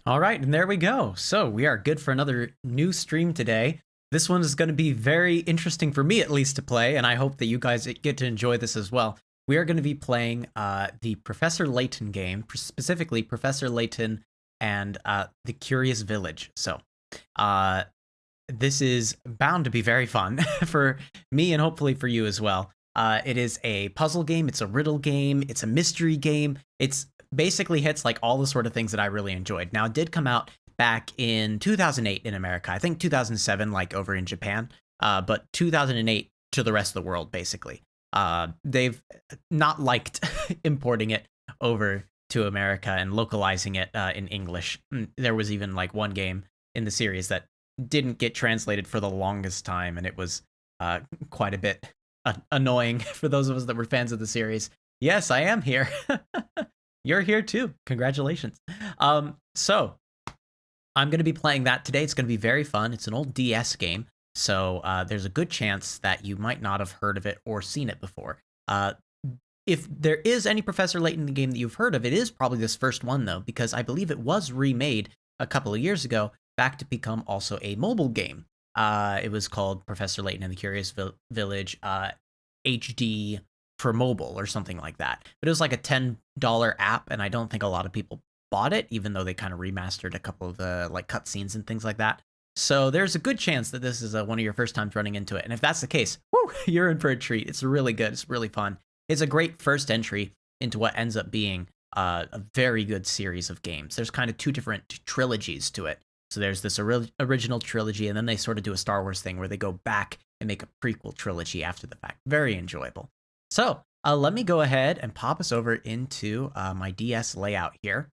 All right, and there we go. So we are good for another new stream today. This one is going to be very interesting for me, at least, to play, and I hope that you guys get to enjoy this as well. We are going to be playing the Professor Layton game, specifically Professor Layton and the Curious Village. So this is bound to be very fun for me and hopefully for you as well. It is a puzzle game, it's a riddle game, it's a mystery game. It's basically hits like all the sort of things that I really enjoyed. Now, it did come out back in 2008 in America. I think 2007, like over in Japan, but 2008 to the rest of the world, basically. They've not liked importing it over to America and localizing it in English. There was even like one game in the series that didn't get translated for the longest time, and it was quite a bit annoying for those of us that were fans of the series. Yes, I am here. You're here too. Congratulations. So I'm going to be playing that today. It's going to be very fun. It's an old DS game, so there's a good chance that you might not have heard of it or seen it before. If there is any Professor Layton in the game that you've heard of, it is probably this first one, though, because I believe it was remade a couple of years ago back to become also a mobile game. It was called Professor Layton and the Curious Village HD for mobile or something like that. But it was like a $10 app, and I don't think a lot of people bought it, even though they kind of remastered a couple of the like cutscenes and things like that. So there's a good chance that this is one of your first times running into it. And if that's the case, whoo, you're in for a treat. It's really good. It's really fun. It's a great first entry into what ends up being a very good series of games. There's kind of two different trilogies to it. So there's this original trilogy, and then they sort of do a Star Wars thing where they go back and make a prequel trilogy after the fact. Very enjoyable. So let me go ahead and pop us over into my DS layout here.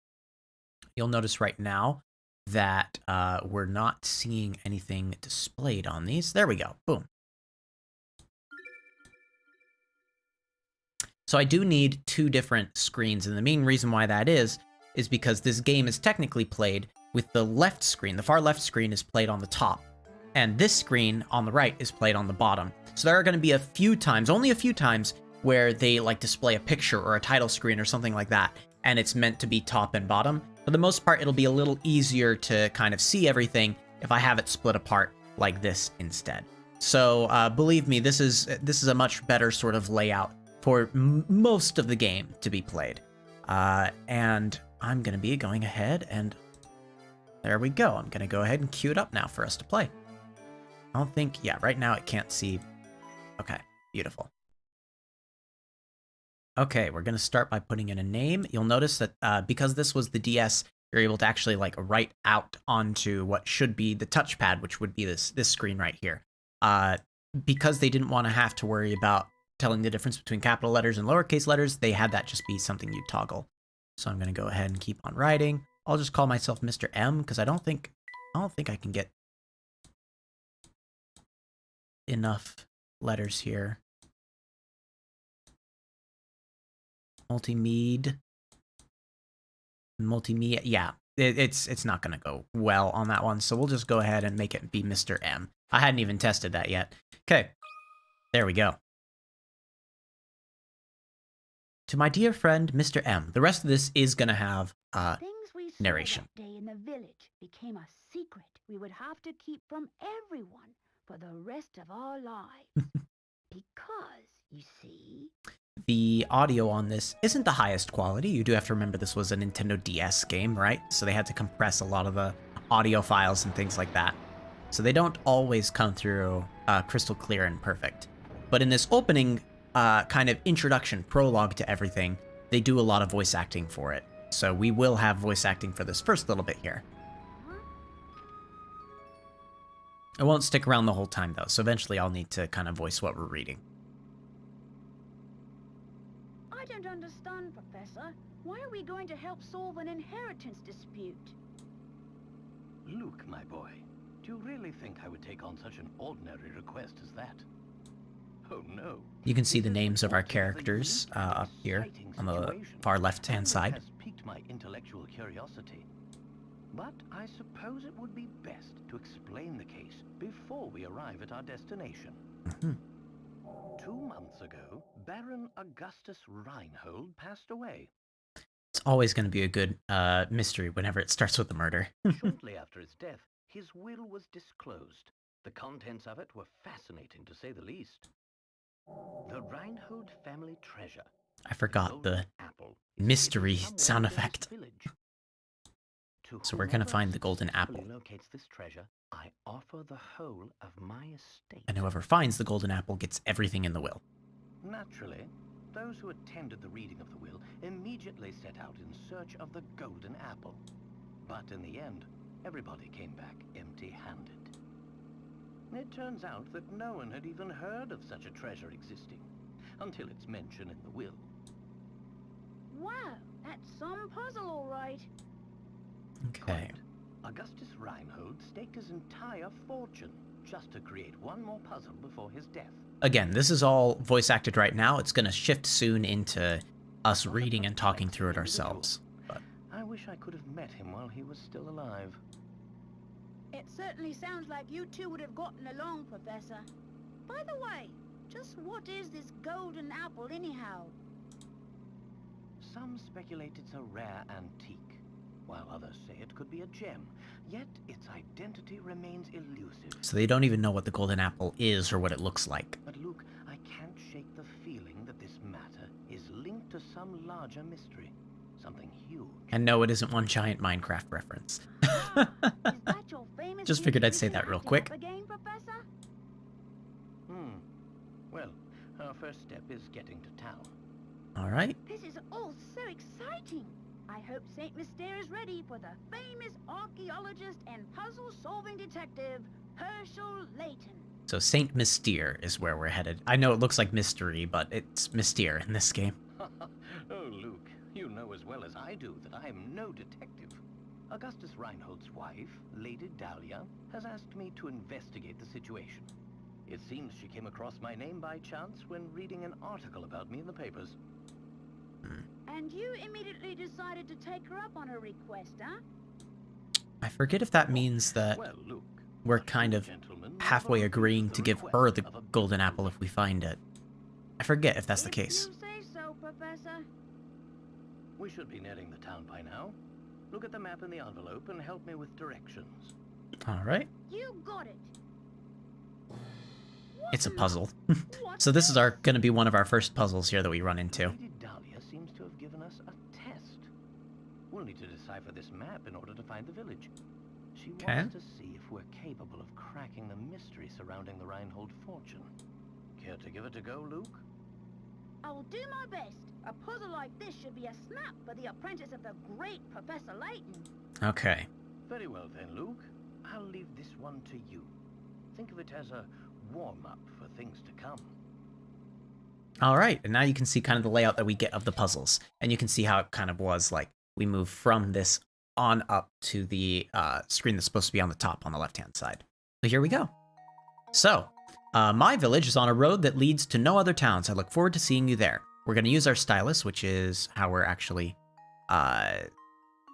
You'll notice right now that we're not seeing anything displayed on these. There we go. Boom. So I do need two different screens, and the main reason why that is because this game is technically played with the left screen. The far left screen is played on the top, and this screen on the right is played on the bottom. So there are going to be a few times, only a few times, where they like display a picture or a title screen or something like that, and it's meant to be top and bottom. For the most part, it'll be a little easier to kind of see everything if I have it split apart like this instead. So believe me, this is a much better sort of layout for most of the game to be played. And I'm going to be going ahead and there we go. I'm going to go ahead and queue it up now for us to play. I don't think, yeah, right now it can't see. Okay, beautiful. Okay, we're going to start by putting in a name. You'll notice that because this was the DS you're able to actually like write out onto what should be the touchpad, which would be this screen right here. Because they didn't want to have to worry about telling the difference between capital letters and lowercase letters, they had that just be something you toggle. So I'm going to go ahead and keep on writing. I'll just call myself MrM because I don't think I can get enough letters here. Multimedia. Yeah, it's not going to go well on that one. So we'll just go ahead and make it be MrM. I hadn't even tested that yet. Okay, there we go. To my dear friend, MrM. The rest of this is going to have narration. Things we saw that day in the village became a secret we would have to keep from everyone for the rest of our lives. Because, you see... The audio on this isn't the highest quality. You do have to remember this was a Nintendo DS game, right? So they had to compress a lot of the audio files and things like that. So they don't always come through crystal clear and perfect. But in this opening kind of introduction, prologue to everything, they do a lot of voice acting for it. So we will have voice acting for this first little bit here. It won't stick around the whole time, though, so eventually I'll need to kind of voice what we're reading. I don't understand, Professor. Why are we going to help solve an inheritance dispute? Luke, my boy, do you really think I would take on such an ordinary request as that? Oh, no. You can see the names of our characters up here on the far left-hand side. Has piqued my intellectual curiosity. But I suppose it would be best to explain the case before we arrive at our destination. 2 months ago, Baron Augustus Reinhold passed away. It's always going to be a good mystery whenever it starts with a murder. Shortly after his death, his will was disclosed. The contents of it were fascinating, to say the least. The Reinhold family treasure. I forgot the apple mystery sound effect. So we're going to find the golden apple. Locates this treasure, I offer the whole of my estate. And whoever finds the golden apple gets everything in the will. Naturally, those who attended the reading of the will immediately set out in search of the golden apple. But in the end, everybody came back empty-handed. It turns out that no one had even heard of such a treasure existing, until its mention in the will. Wow, that's some puzzle, all right. Okay. Quite. Augustus Reinhold staked his entire fortune just to create one more puzzle before his death. Again, this is all voice acted right now. It's going to shift soon into us reading and talking through it ourselves. But I wish I could have met him while he was still alive. It certainly sounds like you two would have gotten along, Professor. By the way, just what is this golden apple anyhow? Some speculate it's a rare antique, while others say it could be a gem, yet its identity remains elusive. So they don't even know what the golden apple is or what it looks like. But Luke, I can't shake the feeling that this matter is linked to some larger mystery, something huge. And no, it isn't one giant Minecraft reference. Is that your famous Just figured I'd say that real quick. again, Professor? Well, our first step is getting to town. All right. This is all so exciting. I hope Saint Mystere is ready for the famous archaeologist and puzzle-solving detective, Herschel Layton. So Saint Mystere is where we're headed. I know it looks like mystery, but it's Mystere in this game. Oh, Luke, you know as well as I do that I am no detective. Augustus Reinhold's wife, Lady Dahlia, has asked me to investigate the situation. It seems she came across my name by chance when reading an article about me in the papers. And you immediately decided to take her up on her request, huh? I forget if that means that Well, Luke, we're kind of halfway agreeing to give her the golden apple if we find it. I forget if that's the case. If you say so, Professor. we should be nearing the town by now. Look at the map in the envelope and help me with directions. All right. You got it. It's a puzzle. So this is going to be one of our first puzzles here that we run into. Lady Dahlia seems to have given us a test. We'll need to decipher this map in order to find the village. She wants to see if we're capable of cracking the mystery surrounding the Reinhold fortune. Care to give it a go, Luke? I will do my best. A puzzle like this should be a snap for the apprentice of the great Professor Layton. Okay. Very well then, Luke. I'll leave this one to you. Think of it as a warm-up for things to come. All right, and now you can see kind of the layout that we get of the puzzles. And you can see how it kind of was like we move from this on up to the screen that's supposed to be on the top on the left-hand side. So here we go. So, my village is on a road that leads to no other towns. I look forward to seeing you there. We're going to use our stylus, which is how we're actually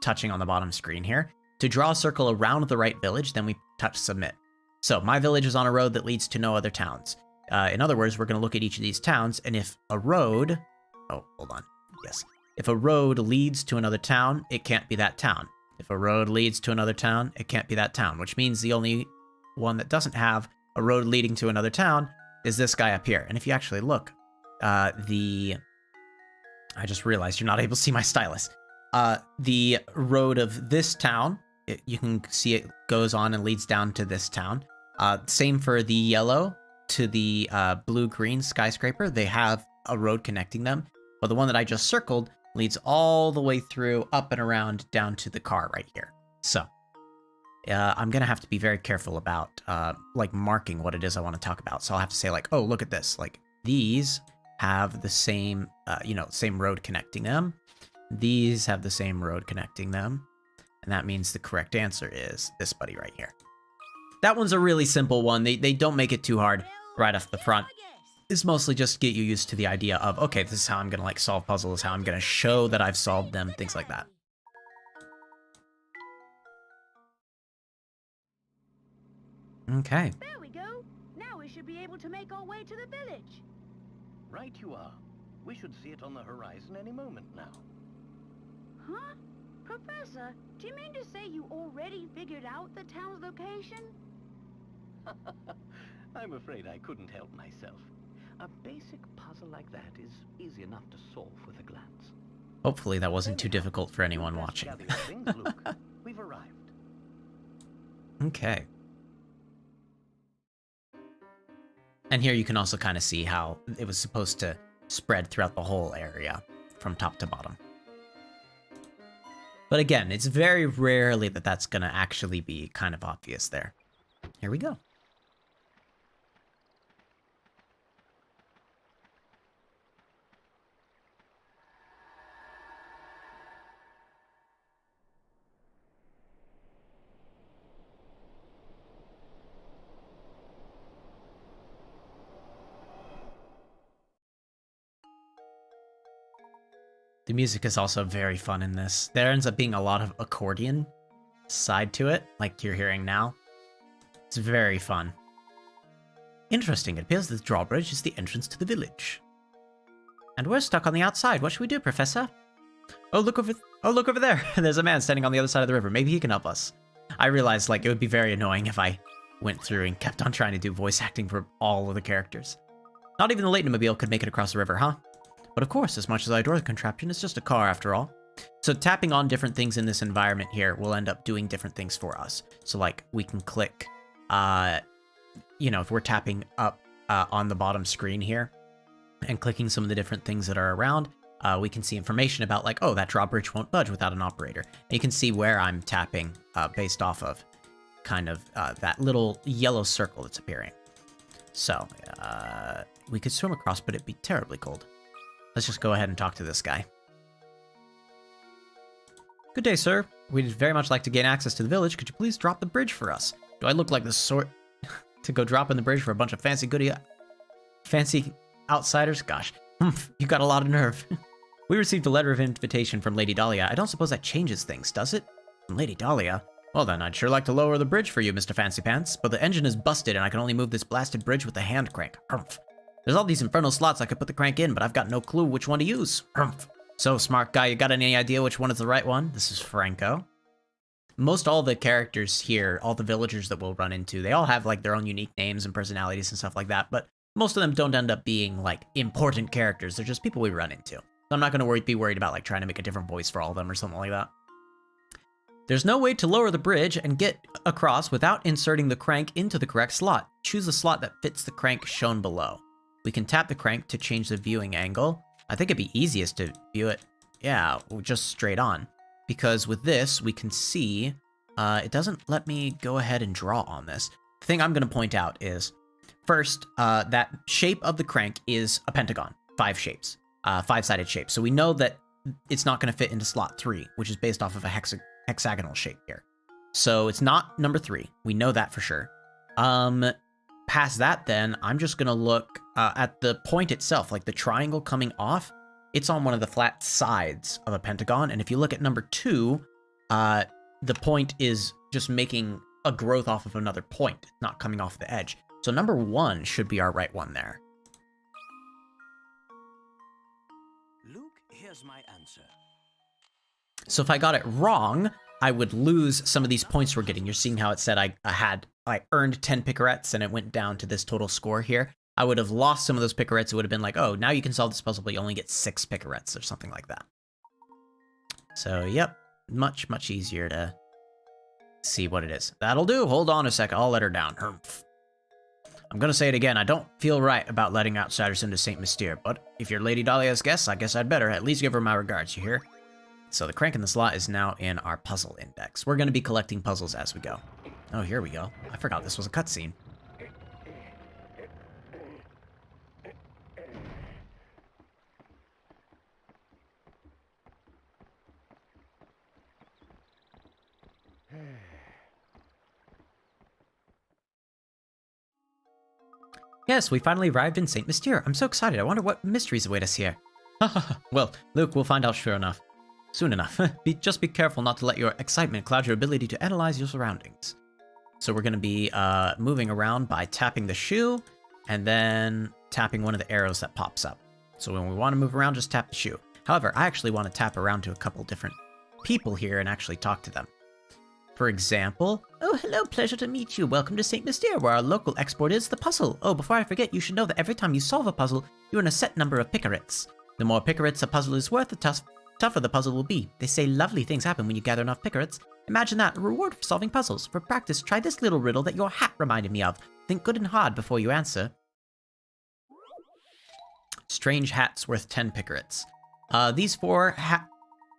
touching on the bottom screen here, to draw a circle around the right village, then we touch submit. So, my village is on a road that leads to no other towns. In other words, we're going to look at each of these towns, and if a road... Oh, hold on. Yes. If a road leads to another town, it can't be that town. If a road leads to another town, it can't be that town, which means the only one that doesn't have a road leading to another town is this guy up here. And if you actually look, I just realized you're not able to see my stylus. The road of this town, you can see it goes on and leads down to this town. Same for the yellow to the blue-green skyscraper. They have a road connecting them, but the one that I just circled leads all the way through, up and around, down to the car right here. So, I'm going to have to be very careful about, like, marking what it is I want to talk about. So I'll have to say, like, oh, look at this. Like, these have the same, same road connecting them. These have the same road connecting them. And that means the correct answer is this buddy right here. That one's a really simple one. They don't make it too hard right off the front. It's mostly just to get you used to the idea of, okay, this is how I'm going to, like, solve puzzles, how I'm going to show that I've solved them, things like that. Okay. There we go. Now we should be able to make our way to the village. Right you are. We should see it on the horizon any moment now. Huh? Professor, do you mean to say you already figured out the town's location? I'm afraid I couldn't help myself. A basic puzzle like that is easy enough to solve with a glance. Hopefully that wasn't too difficult for anyone Let's watching. gather your things, Luke. We've arrived. Okay. And here you can also kind of see how it was supposed to spread throughout the whole area from top to bottom. But again, it's very rarely that that's going to actually be kind of obvious there. Here we go. The music is also very fun in this. There ends up being a lot of accordion side to it, like you're hearing now. It's very fun. Interesting, it appears that the drawbridge is the entrance to the village. And we're stuck on the outside. What should we do, Professor? Oh, look over there. There's a man standing on the other side of the river. Maybe he can help us. I realized, like, it would be very annoying if I went through and kept on trying to do voice acting for all of the characters. Not even the Layton-mobile could make it across the river, huh? But of course, as much as I adore the contraption, it's just a car after all. So tapping on different things in this environment here will end up doing different things for us. So like we can click, if we're tapping up on the bottom screen here and clicking some of the different things that are around, we can see information about like, oh, that drawbridge won't budge without an operator. And you can see where I'm tapping based off of kind of that little yellow circle that's appearing. So we could swim across, but it'd be terribly cold. Let's just go ahead and talk to this guy. Good day, sir. We'd very much like to gain access to the village. Could you please drop the bridge for us? Do I look like the sort to go drop in the bridge for a bunch of fancy outsiders? Gosh, you got a lot of nerve. We received a letter of invitation from Lady Dahlia. I don't suppose that changes things, does it? From Lady Dahlia? Well then, I'd sure like to lower the bridge for you, Mr. Fancy Pants, but the engine is busted and I can only move this blasted bridge with a hand crank. There's all these infernal slots I could put the crank in, but I've got no clue which one to use. So, smart guy, you got any idea which one is the right one? This is Franco. Most all the characters here, all the villagers that we'll run into, they all have like their own unique names and personalities and stuff like that, but most of them don't end up being like important characters. They're just people we run into. So I'm not going to be worried about like trying to make a different voice for all of them or something like that. There's no way to lower the bridge and get across without inserting the crank into the correct slot. Choose the slot that fits the crank shown below. We can tap the crank to change the viewing angle. I think it'd be easiest to view it, yeah, just straight on. Because with this, we can see, it doesn't let me go ahead and draw on this. The thing I'm going to point out is, first, that shape of the crank is a pentagon, 5 shapes, 5-sided shape. So we know that it's not going to fit into slot 3, which is based off of a hexagonal shape here. So it's not number 3. We know that for sure. Past that, then, I'm just going to look at the point itself, like the triangle coming off. It's on one of the flat sides of a pentagon. And if you look at number 2, the point is just making a growth off of another point, not coming off the edge. So number 1 should be our right one there. Luke, here's my answer. So if I got it wrong, I would lose some of these points we're getting. You're seeing how it said I earned 10 picarettes and it went down to this total score here. I would have lost some of those picarettes. It would have been like, oh, now you can solve this puzzle, but you only get 6 picarettes or something like that. So, yep, much easier to see what it is. That'll do. Hold on a second. I'll let her down. Humph. I'm going to say it again. I don't feel right about letting outsiders into St. Mystere, but if you're Lady Dahlia's guest, I guess I'd better at least give her my regards, you hear? So the crank in the slot is now in our puzzle index. We're going to be collecting puzzles as we go. Oh, here we go. I forgot this was a cutscene. Yes, we finally arrived in St. Mystere. I'm so excited. I wonder what mysteries await us here. Well, Luke, we'll find out sure enough. Soon enough. Just be careful not to let your excitement cloud your ability to analyze your surroundings. So we're going to be moving around by tapping the shoe and then tapping one of the arrows that pops up. So when we want to move around, just tap the shoe. However, I actually want to tap around to a couple different people here and actually talk to them. For example, oh, hello, pleasure to meet you. Welcome to St. Mystere, where our local export is the puzzle. Oh, before I forget, you should know that every time you solve a puzzle, you earn a set number of picarettes. The more picarettes a puzzle is worth, the tougher the puzzle will be. They say lovely things happen when you gather enough picarettes. Imagine that, a reward for solving puzzles. For practice, try this little riddle that your hat reminded me of. Think good and hard before you answer. Strange hats worth 10 picarettes. These 4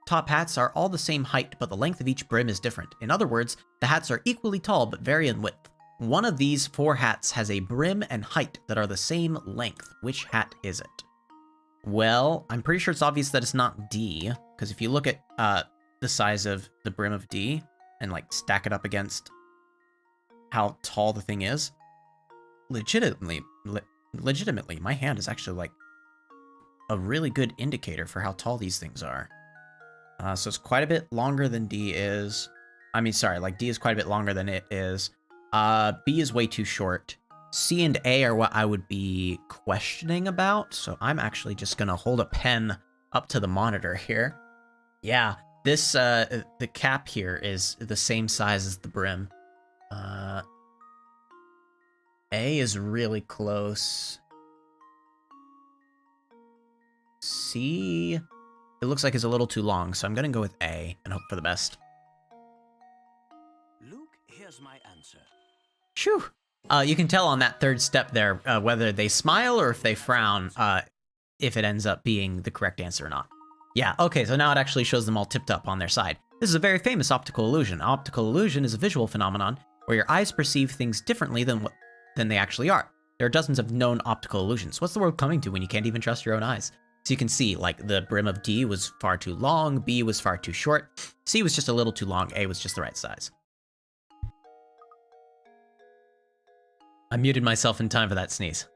top hats are all the same height, but the length of each brim is different. In other words, the hats are equally tall, but vary in width. One of these 4 hats has a brim and height that are the same length. Which hat is it? Well, I'm pretty sure it's obvious that it's not D, because if you look at the size of the brim of D and like stack it up against how tall the thing is, legitimately, my hand is actually like a really good indicator for how tall these things are. So it's quite a bit longer than D is. I mean, sorry, like D is quite a bit longer than it is. B is way too short. C and A are what I would be questioning about. So I'm actually just going to hold a pen up to the monitor here. Yeah, this, the cap here is the same size as the brim. A is really close. C, it looks like it's a little too long, so I'm going to go with A and hope for the best. Luke, here's my answer. Phew. You can tell on that third step there whether they smile or if they frown, if it ends up being the correct answer or not. Yeah, okay, so now it actually shows them all tipped up on their side. This is a very famous optical illusion. Optical illusion is a visual phenomenon where your eyes perceive things differently than they actually are. There are dozens of known optical illusions. What's the world coming to when you can't even trust your own eyes? So you can see, like, the brim of D was far too long, B was far too short, C was just a little too long, A was just the right size. I muted myself in time for that sneeze.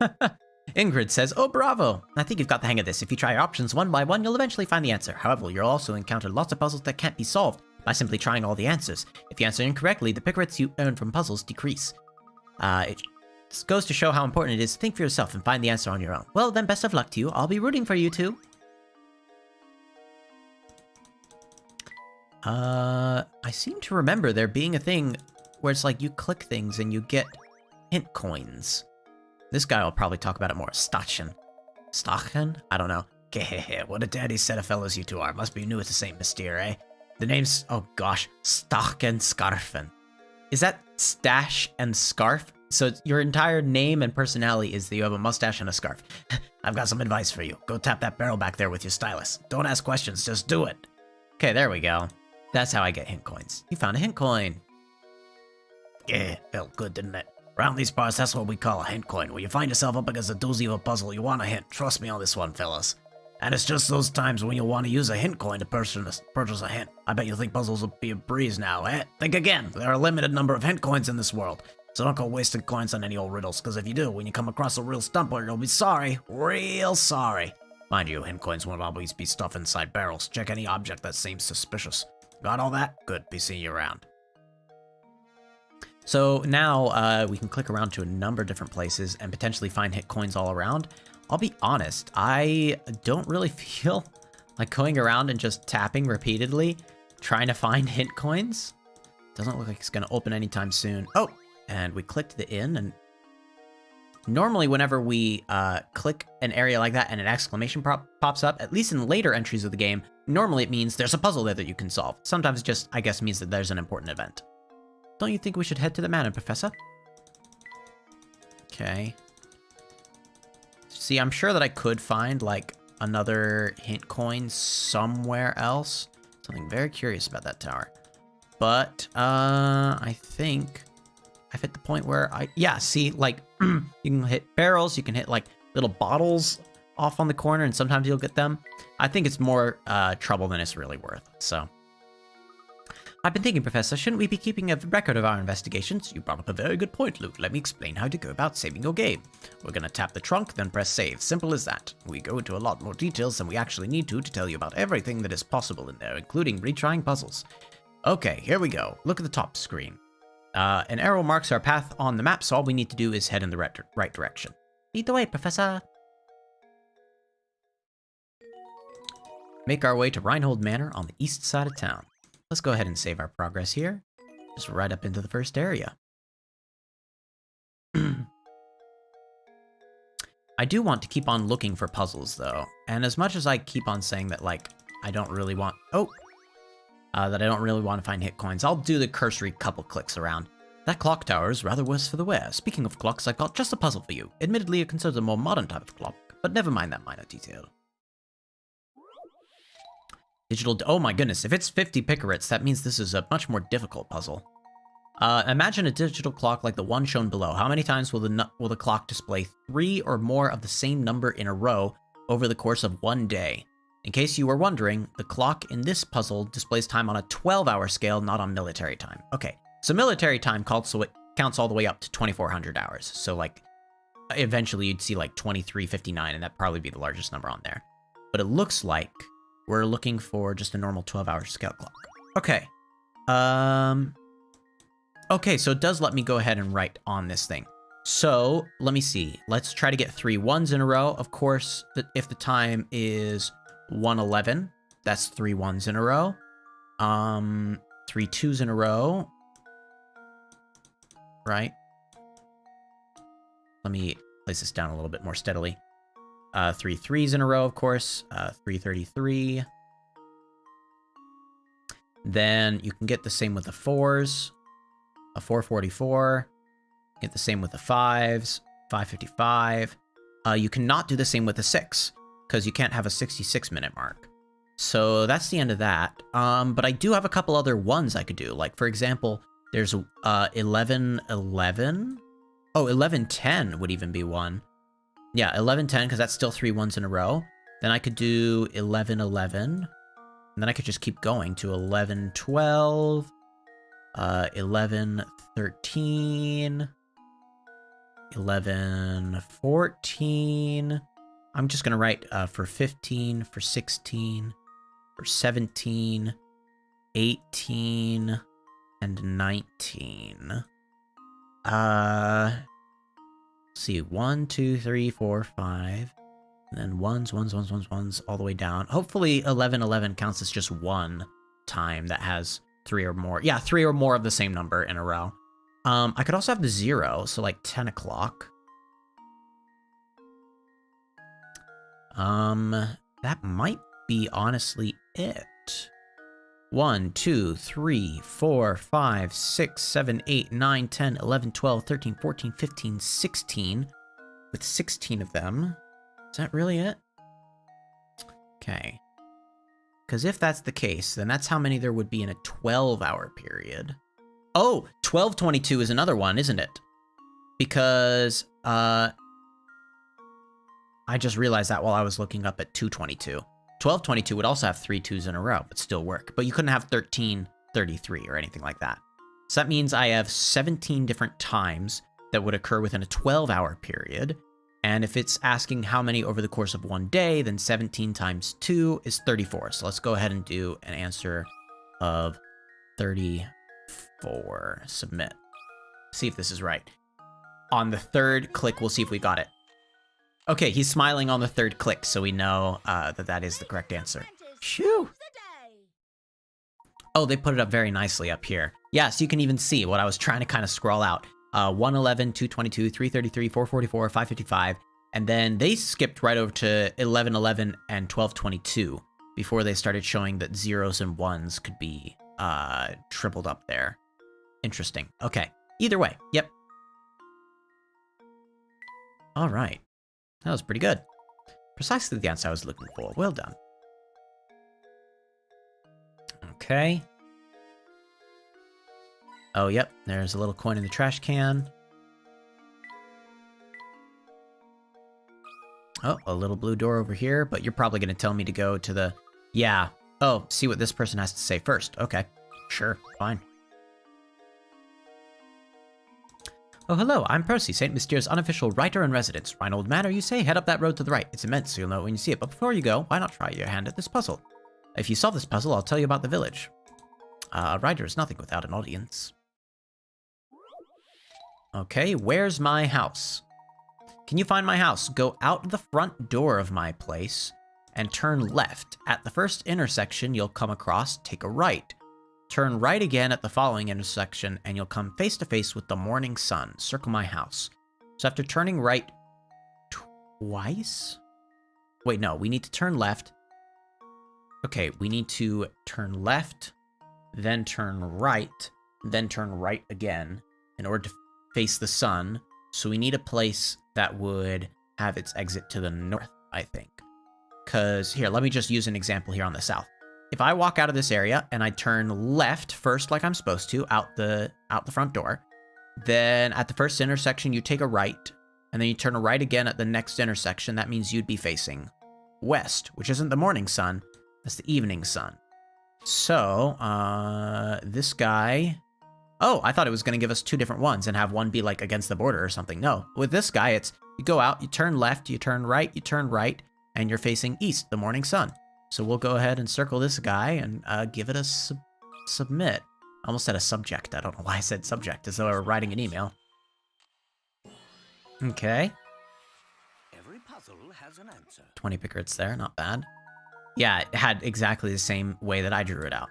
Ingrid says, oh, bravo! I think you've got the hang of this. If you try your options one by one, you'll eventually find the answer. However, you'll also encounter lots of puzzles that can't be solved by simply trying all the answers. If you answer incorrectly, the picarettes you earn from puzzles decrease. It goes to show how important it is to think for yourself and find the answer on your own. Well, then best of luck to you. I'll be rooting for you too. I seem to remember there being a thing where it's like you click things and you get hint coins. This guy will probably talk about it more. Stachen? I don't know. What a daddy set of fellows you two are. Must be new at the St. Mystere, eh? The name's, oh gosh, Stachen Scarfen. Is that stash and scarf? So your entire name and personality is that you have a mustache and a scarf. I've got some advice for you. Go tap that barrel back there with your stylus. Don't ask questions, just do it. Okay, there we go. That's how I get hint coins. You found a hint coin. Yeah, felt good, didn't it? Around these parts, that's what we call a hint coin. When you find yourself up against a doozy of a puzzle, you want a hint. Trust me on this one, fellas. And it's just those times when you'll want to use a hint coin to purchase a hint. I bet you think puzzles will be a breeze now, eh? Think again. There are a limited number of hint coins in this world. So don't go wasting coins on any old riddles, because if you do, when you come across a real stumper, you'll be sorry. Real sorry. Mind you, hint coins won't always be stuff inside barrels. Check any object that seems suspicious. Got all that? Good. Be seeing you around. So now we can click around to a number of different places and potentially find hit coins all around. I'll be honest, I don't really feel like going around and just tapping repeatedly, trying to find hint coins. Doesn't look like it's going to open anytime soon. Oh, and we clicked the inn, and normally whenever we click an area like that and an exclamation pops up, at least in later entries of the game, normally it means there's a puzzle there that you can solve. Sometimes it just, I guess, means that there's an important event. Don't you think we should head to the manor, Professor? Okay. See, I'm sure that I could find, like, another hint coin somewhere else. Something very curious about that tower. But, I think I've hit the point where yeah, see, like, you can hit barrels, you can hit, like, little bottles off on the corner, and sometimes you'll get them. I think it's more, trouble than it's really worth, so. I've been thinking, Professor, shouldn't we be keeping a record of our investigations? You brought up a very good point, Luke. Let me explain how to go about saving your game. We're gonna tap the trunk, then press save. Simple as that. We go into a lot more details than we actually need to tell you about everything that is possible in there, including retrying puzzles. Okay, here we go. Look at the top screen. An arrow marks our path on the map, so all we need to do is head in the right direction. Lead the way, Professor. Make our way to Reinhold Manor on the east side of town. Let's go ahead and save our progress here. Just right up into the first area. I do want to keep on looking for puzzles, though. And as much as I keep on saying that, like, I don't really want... that I don't really want to find hit coins, I'll do the cursory couple clicks around. That clock tower is rather worse for the wear. Speaking of clocks, I've got just a puzzle for you. Admittedly, it concerns a more modern type of clock, but never mind that minor detail. Oh my goodness, if it's 50 picarets, that means this is a much more difficult puzzle. Imagine a digital clock like the one shown below. How many times will the clock display 3 or more of the same number in a row over the course of one day? In case you were wondering, the clock in this puzzle displays time on a 12-hour scale, not on military time. Okay, so military time counts all the way up to 2,400 hours. So, like, eventually you'd see, like, 2359, and that'd probably be the largest number on there. But it looks like we're looking for just a normal 12-hour scale clock. Okay. Okay, so it does let me go ahead and write on this thing. So, let me see. Let's try to get 3 1s in a row. Of course, if the time is 1:11, that's 3 1s in a row. 3 2s in a row. Right? Let me place this down a little bit more steadily. 3 3s in a row, of course. 333. Then you can get the same with the 4s. A 444. Get the same with the 5s. 555. You cannot do the same with the 6, because you can't have a 66-minute mark. So that's the end of that. But I do have a couple other ones I could do. Like, for example, there's 1111. Oh, 1110 would even be one. Yeah, 1110, because that's still 3 1s in a row. Then I could do 1111. And then I could just keep going to 1112. 1113. 1114. I'm just going to write for 15, for 16, for 17, 18, and 19. Let's see, 1, 2, 3, 4, 5, and then ones, all the way down. Hopefully 1111 counts as just one time that has 3 or more. Yeah, 3 or more of the same number in a row. I could also have the 0, so like 10 o'clock. That might be honestly it. 1, 2, 3, 4, 5, 6, 7, 8, 9, 10, 11, 12, 13, 14, 15, 16. With 16 of them. Is that really it? Okay. Because if that's the case, then that's how many there would be in a 12-hour period. Oh, 1222 is another one, isn't it? Because, I just realized that while I was looking up at 222. 1222 would also have 3 2s in a row, but still work. But you couldn't have 1333 or anything like that. So that means I have 17 different times that would occur within a 12-hour period. And if it's asking how many over the course of one day, then 17 times 2 is 34. So let's go ahead and do an answer of 34. Submit. See if this is right. On the third click, we'll see if we got it. Okay, he's smiling on the third click, so we know that is the correct answer. Shoo! Oh, they put it up very nicely up here. Yeah, so you can even see what I was trying to kind of scroll out. 111, 222, 333, 444, 555, and then they skipped right over to 1111 and 1222 before they started showing that zeros and ones could be tripled up there. Interesting. Okay. Either way, yep. All right. That was pretty good. Precisely the answer I was looking for. Well done. Okay. Oh, yep. There's a little coin in the trash can. Oh, a little blue door over here, but you're probably going to tell me to go to the... Yeah. Oh, see what this person has to say first. Okay. Sure. Fine. Oh, hello. I'm Percy, St. Mystere's unofficial writer in residence. Reinhold Manor, you say? Head up that road to the right. It's immense, so you'll know it when you see it. But before you go, why not try your hand at this puzzle? If you solve this puzzle, I'll tell you about the village. A writer is nothing without an audience. Okay, where's my house? Can you find my house? Go out the front door of my place and turn left. At the first intersection you'll come across, take a right. Turn right again at the following intersection and you'll come face to face with the morning sun. Circle my house. So after turning right twice? Wait, no, we need to turn left. Okay, we need to turn left, then turn right again in order to face the sun. So we need a place that would have its exit to the north, I think. Because, here, let me just use an example here on the south. If I walk out of this area and I turn left first like I'm supposed to, out the front door, then at the first intersection you take a right, and then you turn a right again at the next intersection, that means you'd be facing west, which isn't the morning sun, that's the evening sun. So, this guy... Oh, I thought it was going to give us two different ones and have one be like against the border or something. No, with this guy, it's you go out, you turn left, you turn right, and you're facing east, the morning sun. So we'll go ahead and circle this guy and give it a submit. I almost said a subject. I don't know why I said subject, as though I were writing an email. Okay. Every puzzle has an answer. 20 pickers there, not bad. Yeah, it had exactly the same way that I drew it out.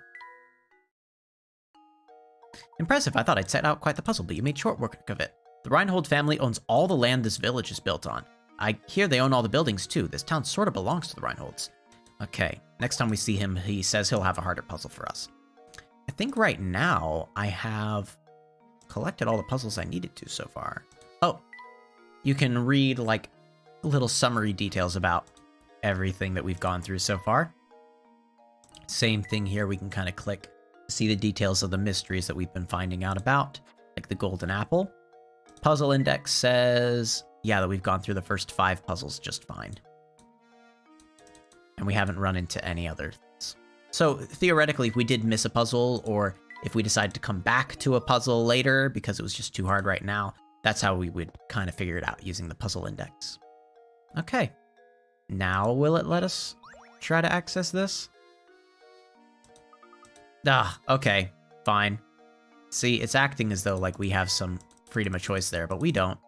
Impressive, I thought I'd set out quite the puzzle, but you made short work of it. The Reinhold family owns all the land this village is built on. I hear they own all the buildings too. This town sort of belongs to the Reinholds. Okay, next time we see him, he says he'll have a harder puzzle for us. I think right now I have collected all the puzzles I needed to so far. Oh, you can read like little summary details about everything that we've gone through so far. Same thing here, we can kind of click to see the details of the mysteries that we've been finding out about, like the golden apple. Puzzle index says, yeah, that we've gone through the first 5 puzzles just fine. And we haven't run into any others. So theoretically, if we did miss a puzzle, or if we decide to come back to a puzzle later because it was just too hard right now, that's how we would kind of figure it out, using the puzzle index. Okay. Now will it let us try to access this? Ah, okay. Fine. See, it's acting as though like we have some freedom of choice there, but we don't.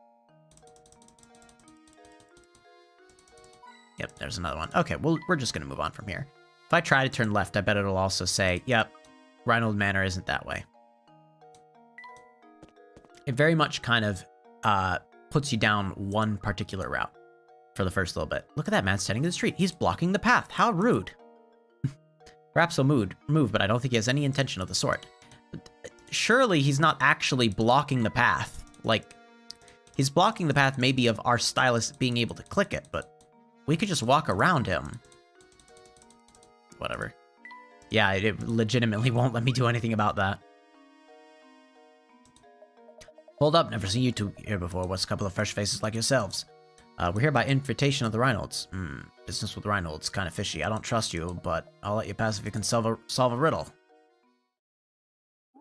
Yep, there's another one. Okay, well, we're just going to move on from here. If I try to turn left, I bet it'll also say, yep, Reinhold Manor isn't that way. It very much kind of puts you down one particular route for the first little bit. Look at that man standing in the street. He's blocking the path. How rude. Perhaps he'll move, but I don't think he has any intention of the sort. Surely he's not actually blocking the path. Like, he's blocking the path maybe of our stylus being able to click it, but we could just walk around him. Whatever. Yeah, it legitimately won't let me do anything about that. Hold up, never seen you two here before. What's a couple of fresh faces like yourselves? We're here by invitation of the Reynolds. Business with Reynolds, kind of fishy. I don't trust you, but I'll let you pass if you can solve a riddle.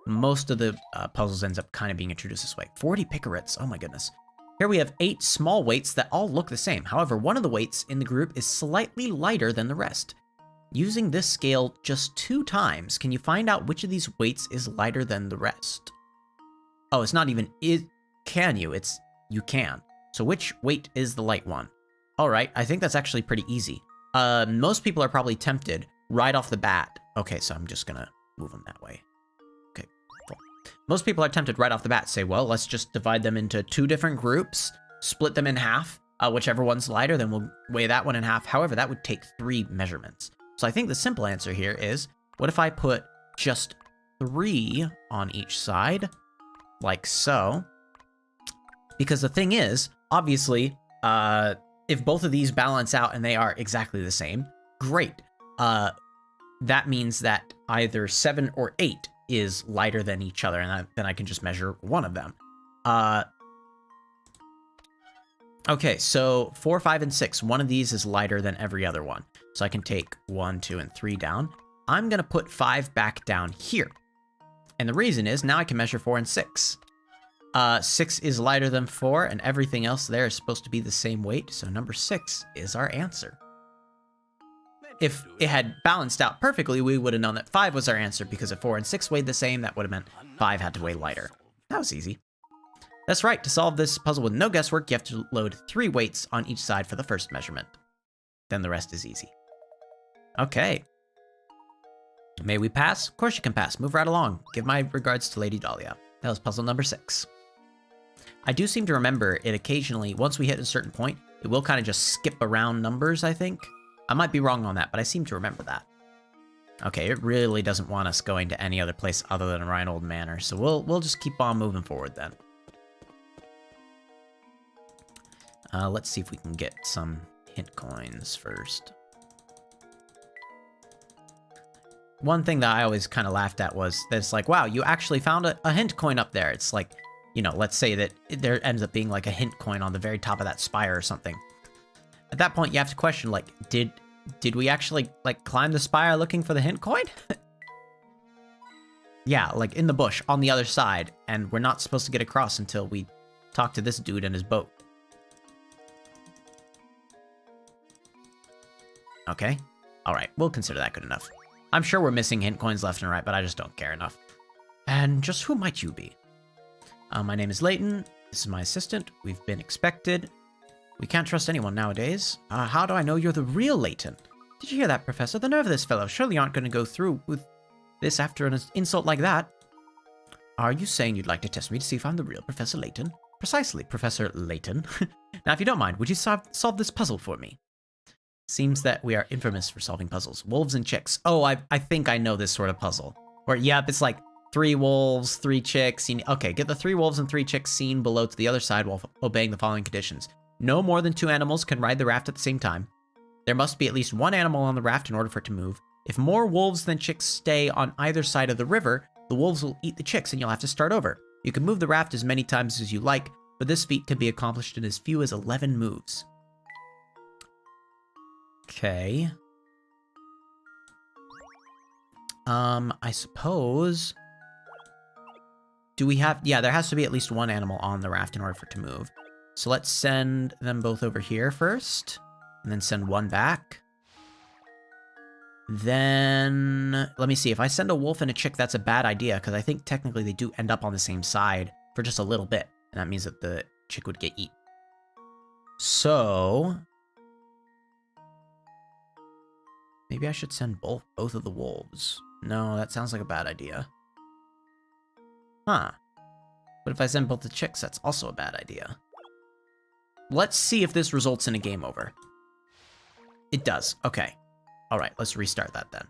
Most of the puzzles ends up kind of being introduced this way. 40 picarets, oh my goodness. Here we have 8 small weights that all look the same. However, one of the weights in the group is slightly lighter than the rest. Using this scale just 2 times, can you find out which of these weights is lighter than the rest? Oh, it's not even can you, it's you can. So which weight is the light one? All right, I think that's actually pretty easy. Most people are probably tempted right off the bat. Okay, so I'm just gonna move them that way. Okay, cool. Most people are tempted right off the bat to say, well, let's just divide them into 2 different groups, split them in half. Whichever one's lighter, then we'll weigh that one in half. However, that would take 3 measurements. So I think the simple answer here is, what if I put just 3 on each side, like so? Because the thing is, obviously, if both of these balance out and they are exactly the same, great. That means that either 7 or 8 is lighter than each other, and then I can just measure one of them. Okay, so 4, 5, and 6. One of these is lighter than every other one. So I can take 1, 2, and 3 down. I'm going to put 5 back down here. And the reason is, now I can measure 4 and 6. 6 is lighter than 4, and everything else there is supposed to be the same weight, so number 6 is our answer. If it had balanced out perfectly, we would have known that 5 was our answer, because if 4 and 6 weighed the same, that would have meant 5 had to weigh lighter. That was easy. That's right, to solve this puzzle with no guesswork, you have to load 3 weights on each side for the first measurement. Then the rest is easy. Okay. May we pass? Of course you can pass. Move right along. Give my regards to Lady Dahlia. That was puzzle number 6. I do seem to remember it occasionally, once we hit a certain point, it will kind of just skip around numbers, I think. I might be wrong on that, but I seem to remember that. Okay, it really doesn't want us going to any other place other than Rhinold Manor, so we'll just keep on moving forward then. Let's see if we can get some hint coins first. One thing that I always kind of laughed at was that it's like, wow, you actually found a hint coin up there. It's like, you know, let's say that there ends up being like a hint coin on the very top of that spire or something. At that point, you have to question, like, did we actually, like, climb the spire looking for the hint coin? Yeah, like in the bush on the other side, and we're not supposed to get across until we talk to this dude in his boat. Okay. All right, we'll consider that good enough. I'm sure we're missing hint coins left and right, but I just don't care enough. And just who might you be? My name is Layton. This is my assistant. We've been expected. We can't trust anyone nowadays. How do I know you're the real Layton? Did you hear that, Professor? The nerve of this fellow. Surely you aren't going to go through with this after an insult like that. Are you saying you'd like to test me to see if I'm the real Professor Layton? Precisely, Professor Layton. Now, if you don't mind, would you solve this puzzle for me? Seems that we are infamous for solving puzzles. Wolves and chicks. Oh, I think I know this sort of puzzle. Or, yep, it's like 3 wolves, 3 chicks. Okay, get the 3 wolves and 3 chicks seen below to the other side while obeying the following conditions. No more than 2 animals can ride the raft at the same time. There must be at least 1 animal on the raft in order for it to move. If more wolves than chicks stay on either side of the river, the wolves will eat the chicks and you'll have to start over. You can move the raft as many times as you like, but this feat can be accomplished in as few as 11 moves. Okay. I suppose... Do we have... Yeah, there has to be at least 1 animal on the raft in order for it to move. So let's send them both over here first, and then send 1 back. Then, let me see, if I send a wolf and a chick, that's a bad idea, because I think technically they do end up on the same side for just a little bit, and that means that the chick would get eaten. So... maybe I should send both of the wolves. No, that sounds like a bad idea. Huh. But if I send both the chicks, that's also a bad idea. Let's see if this results in a game over. It does. Okay. All right, let's restart that then.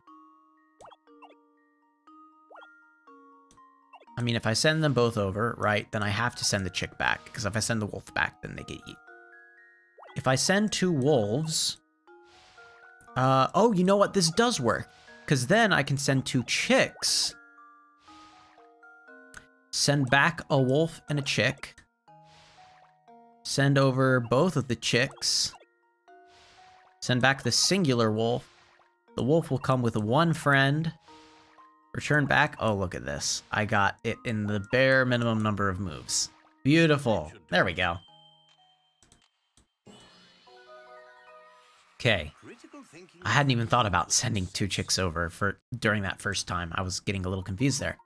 I mean, if I send them both over, right, then I have to send the chick back. Because if I send the wolf back, then they get eaten. If I send 2 wolves... oh, you know what? This does work. Because then I can send 2 chicks. Send back a wolf and a chick. Send over both of the chicks. Send back the singular wolf. The wolf will come with 1 friend. Return back. Oh, look at this. I got it in the bare minimum number of moves. Beautiful. There we go. Okay. I hadn't even thought about sending 2 chicks over during that first time. I was getting a little confused there.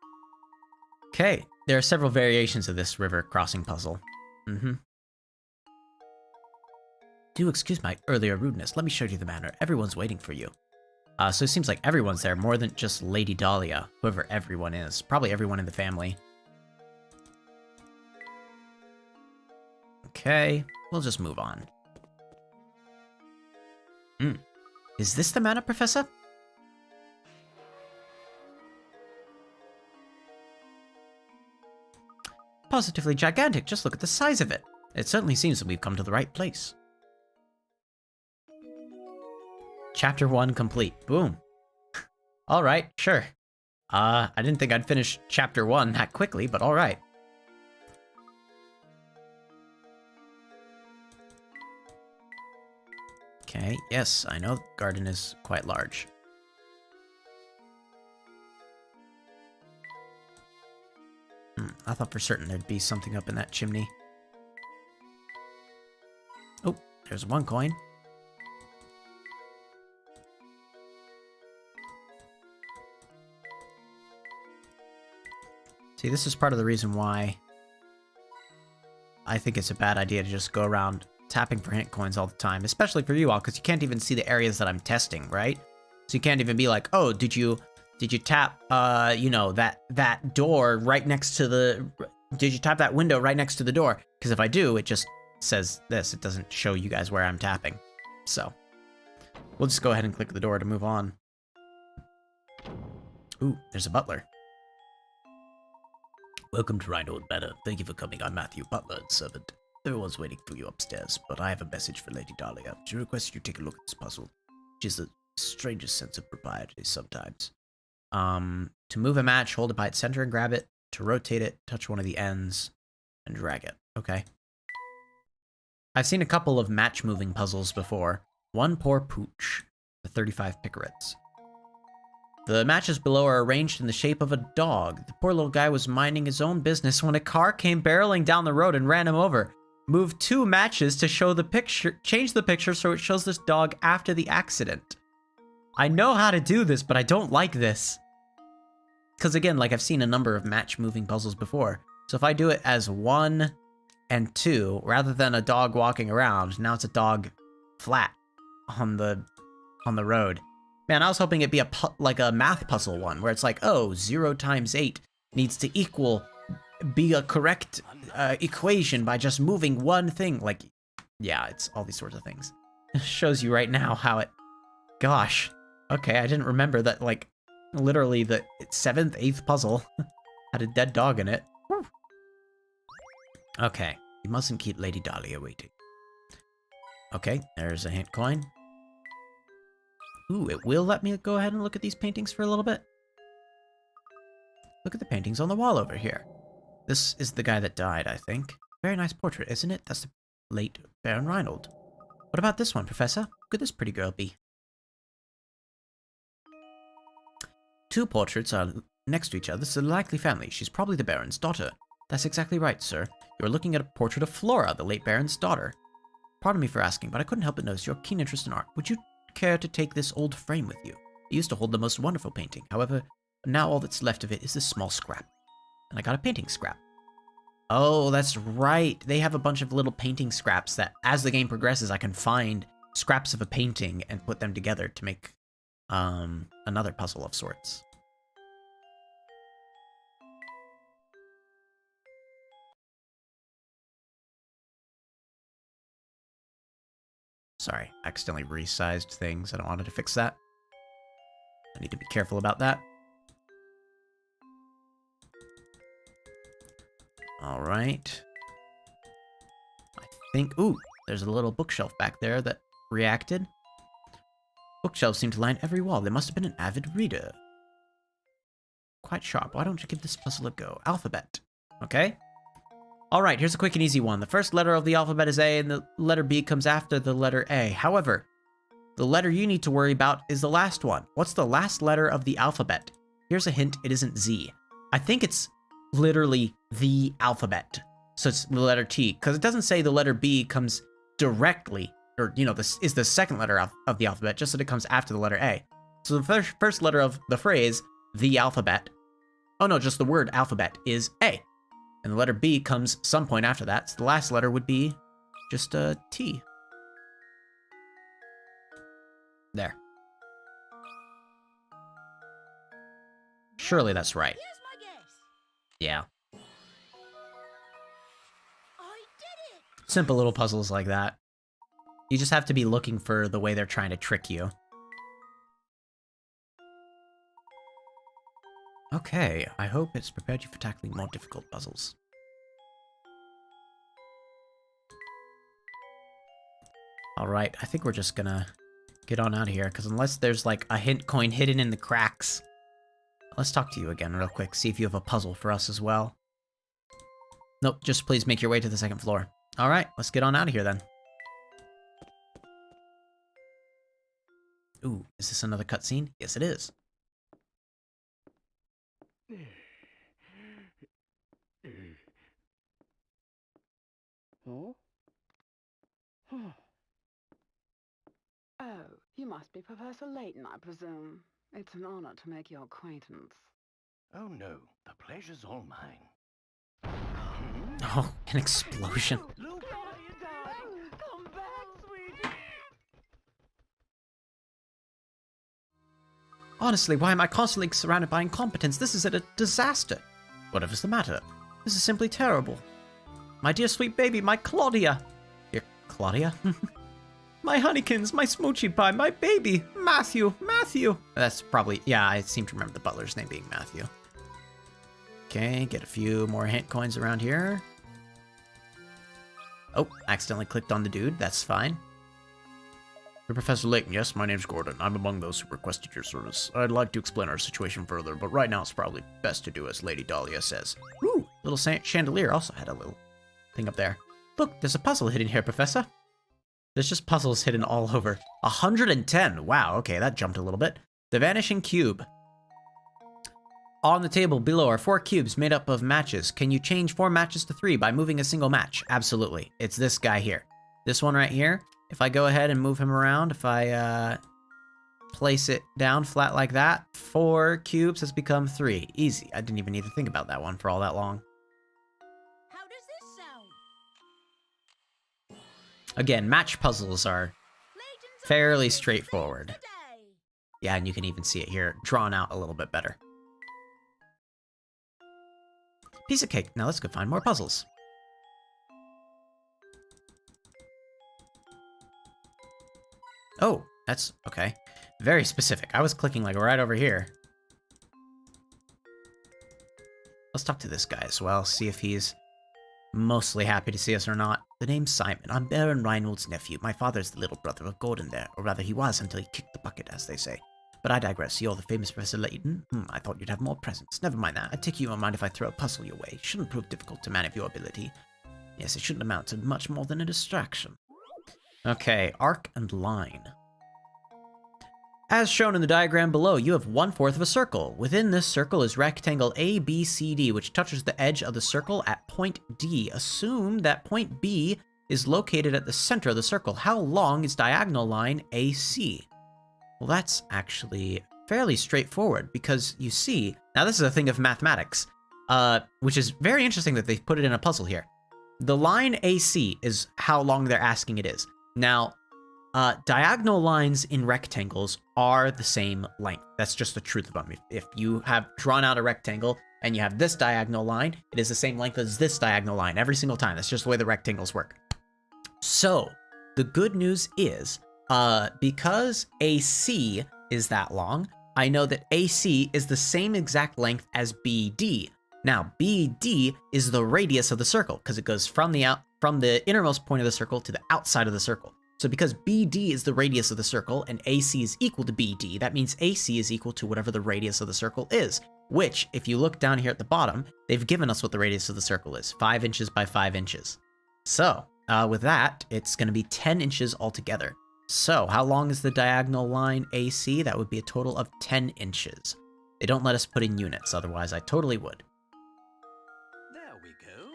Okay. There are several variations of this river crossing puzzle. Do excuse my earlier rudeness. Let me show you the manor. Everyone's waiting for you. So it seems like everyone's there, more than just Lady Dahlia, whoever everyone is. Probably everyone in the family. Okay, we'll just move on. Is this the manor, Professor? Positively gigantic, just look at the size of it. It certainly seems that we've come to the right place. Chapter 1 complete. Boom. Alright, sure. I didn't think I'd finish Chapter 1 that quickly, but alright. Okay, yes, I know the garden is quite large. I thought for certain there'd be something up in that chimney. Oh, there's 1 coin. See, this is part of the reason why I think it's a bad idea to just go around tapping for hint coins all the time, especially for you all, because you can't even see the areas that I'm testing, right? So you can't even be like, oh, did you tap, you know, that door right next to the, did you tap that window right next to the door? Because if I do, it just says this. It doesn't show you guys where I'm tapping. So we'll just go ahead and click the door to move on. Ooh, there's a butler. Welcome to Rhinold Manor. Thank you for coming. I'm Matthew, butler and servant. Everyone's waiting for you upstairs, but I have a message for Lady Dahlia. She requests you take a look at this puzzle. She has the strangest sense of propriety sometimes. To move a match, hold it by its center and grab it. To rotate it, touch one of the ends and drag it. Okay. I've seen a couple of match-moving puzzles before. One poor pooch, the 35 picarets. The matches below are arranged in the shape of a dog. The poor little guy was minding his own business when a car came barreling down the road and ran him over. Move 2 matches to show the picture, change the picture so it shows this dog after the accident. I know how to do this, but I don't like this. Because again, like I've seen a number of match-moving puzzles before. So if I do it as 1 and 2, rather than a dog walking around, now it's a dog flat on the road. Man, I was hoping it'd be like a math puzzle one, where it's like, oh, 0 times 8 needs to be a correct equation by just moving 1 thing. Like, yeah, it's all these sorts of things. It shows you right now how it... Gosh. Okay, I didn't remember that, like, literally the 7th, 8th puzzle had a dead dog in it. Whew. Okay, you mustn't keep Lady Dahlia waiting. Okay, there's a hint coin. Ooh, it will let me go ahead and look at these paintings for a little bit. Look at the paintings on the wall over here. This is the guy that died, I think. Very nice portrait, isn't it? That's the late Baron Reinhold. What about this one, Professor? Who could this pretty girl be? 2 portraits are next to each other. This is a likely family. She's probably the Baron's daughter. That's exactly right, sir. You're looking at a portrait of Flora, the late Baron's daughter. Pardon me for asking, but I couldn't help but notice your keen interest in art. Would you care to take this old frame with you? It used to hold the most wonderful painting. However, now all that's left of it is this small scrap. And I got a painting scrap. Oh, that's right. They have a bunch of little painting scraps that, as the game progresses, I can find scraps of a painting and put them together to make another puzzle of sorts. Sorry, accidentally resized things. I don't want to fix that. I need to be careful about that. All right. I think... Ooh, there's a little bookshelf back there that reacted. Bookshelves seem to line every wall. They must have been an avid reader. Quite sharp. Why don't you give this puzzle a go? Alphabet. Okay. All right, here's a quick and easy one. The first letter of the alphabet is A, and the letter B comes after the letter A. However, the letter you need to worry about is the last one. What's the last letter of the alphabet? Here's a hint. It isn't Z. I think it's literally the alphabet. So it's the letter T, because it doesn't say the letter B comes directly, or, you know, this is the second letter of the alphabet, just that it comes after the letter A. So the first letter of the phrase, the alphabet, oh no, just the word alphabet, is A. And the letter B comes some point after that, so the last letter would be just a T. There. Surely that's right. Here's my guess. Yeah. I did it! Simple little puzzles like that. You just have to be looking for the way they're trying to trick you. Okay, I hope it's prepared you for tackling more difficult puzzles. Alright, I think we're just gonna get on out of here, because unless there's like a hint coin hidden in the cracks... Let's talk to you again real quick, see if you have a puzzle for us as well. Nope, just please make your way to the second floor. Alright, let's get on out of here then. Ooh, is this another cutscene? Yes, it is. Oh? Oh, you must be Professor Layton, I presume. It's an honor to make your acquaintance. Oh no, the pleasure's all mine. Oh, an explosion. Luke, Come back, sweetie! Honestly, why am I constantly surrounded by incompetence? This is a disaster. Whatever's the matter? This is simply terrible. My dear sweet baby, my Claudia. Your Claudia? My honeykins, my smoochy pie, my baby, Matthew. That's probably, yeah, I seem to remember the butler's name being Matthew. Okay, get a few more hint coins around here. Oh, accidentally clicked on the dude, that's fine. You're Professor Layton, yes, my name's Gordon. I'm among those who requested your service. I'd like to explain our situation further, but right now it's probably best to do as Lady Dahlia says. Ooh, little chandelier also had a little thing up there. Look, there's a puzzle hidden here, Professor. There's just puzzles hidden all over. 110, wow, okay, that jumped a little bit. The Vanishing Cube. On the table below are 4 cubes made up of matches. Can you change 4 matches to 3 by moving a single match? Absolutely. It's this guy here. This one right here. If I go ahead and move him around, if I place it down flat like that, 4 cubes has become 3. Easy. I didn't even need to think about that one for all that long. How does this sound? Again, match puzzles are Layton's fairly on straightforward. today. Yeah, and you can even see it here, drawn out a little bit better. Piece of cake. Now let's go find more puzzles. Oh, that's okay. Very specific. I was clicking like right over here. Let's talk to this guy as well, see if he's mostly happy to see us or not. The name's Simon. I'm Baron Reinald's nephew. My father's the little brother of Gordon there, or rather he was until he kicked the bucket, as they say. But I digress. You're the famous Professor Layton. I thought you'd have more presents. Never mind that. I take you won't mind if I throw a puzzle your way. Shouldn't prove difficult to man of your ability. Yes, it shouldn't amount to much more than a distraction. Okay, arc and line. As shown in the diagram below, you have 1/4 of a circle. Within this circle is rectangle ABCD, which touches the edge of the circle at point D. Assume that point B is located at the center of the circle. How long is diagonal line AC? Well, that's actually fairly straightforward, because you see, now this is a thing of mathematics, which is very interesting that they put it in a puzzle here. The line AC is how long they're asking it is. Now, diagonal lines in rectangles are the same length. That's just the truth of them. If you have drawn out a rectangle and you have this diagonal line, it is the same length as this diagonal line every single time. That's just the way the rectangles work. So, the good news is, because AC is that long, I know that AC is the same exact length as BD. Now, BD is the radius of the circle because it goes from the innermost point of the circle to the outside of the circle. So because BD is the radius of the circle and AC is equal to BD, that means AC is equal to whatever the radius of the circle is, which, if you look down here at the bottom, they've given us what the radius of the circle is, 5 inches by 5 inches. So, with that, it's going to be 10 inches altogether. So, how long is the diagonal line AC? That would be a total of 10 inches. They don't let us put in units, otherwise I totally would. There we go.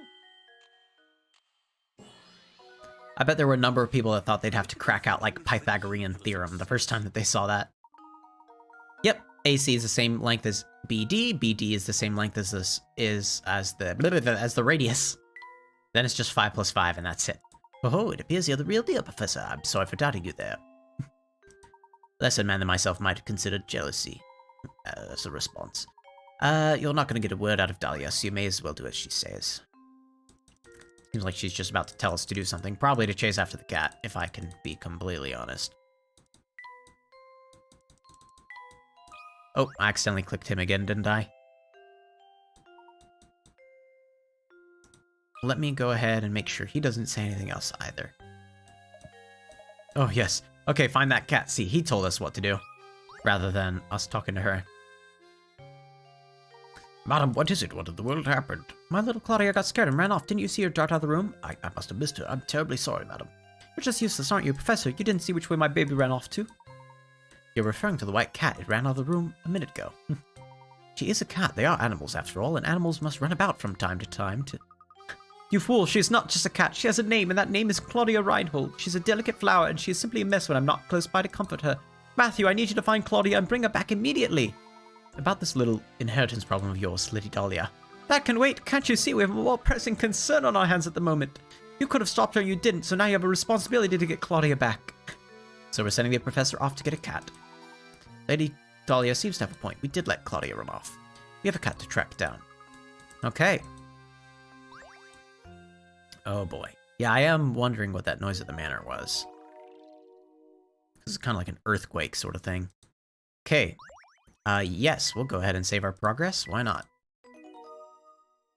I bet there were a number of people that thought they'd have to crack out like Pythagorean theorem the first time that they saw that. Yep, AC is the same length as BD. BD is the same length as the radius. Then it's just 5 plus 5 and that's it. Oh, it appears you're the real deal, Professor. I'm sorry for doubting you there. Less a man than myself might have considered jealousy as a response. You're not going to get a word out of Dahlia, so you may as well do as she says. Seems like she's just about to tell us to do something, probably to chase after the cat, if I can be completely honest. Oh, I accidentally clicked him again, didn't I? Let me go ahead and make sure he doesn't say anything else either. Oh, yes. Okay, find that cat. See, he told us what to do, rather than us talking to her. Madam, what is it? What in the world happened? My little Claudia got scared and ran off. Didn't you see her dart out of the room? I must have missed her. I'm terribly sorry, madam. You're just useless, aren't you, Professor? You didn't see which way my baby ran off to? You're referring to the white cat. It ran out of the room a minute ago. She is a cat. They are animals, after all, and animals must run about from time to time to... You fool, she is not just a cat. She has a name, and that name is Claudia Reinhold. She's a delicate flower, and she is simply a mess when I'm not close by to comfort her. Matthew, I need you to find Claudia and bring her back immediately. About this little inheritance problem of yours, Slitty Dahlia. That can wait. Can't you see we have a more pressing concern on our hands at the moment? You could have stopped her, you didn't, so now you have a responsibility to get Claudia back. So we're sending the professor off to get a cat. Lady Dahlia seems to have a point. We did let Claudia run off. We have a cat to track down. Okay. Oh boy. Yeah, I am wondering what that noise at the manor was. This is kind of like an earthquake sort of thing. Okay. Yes, we'll go ahead and save our progress. Why not?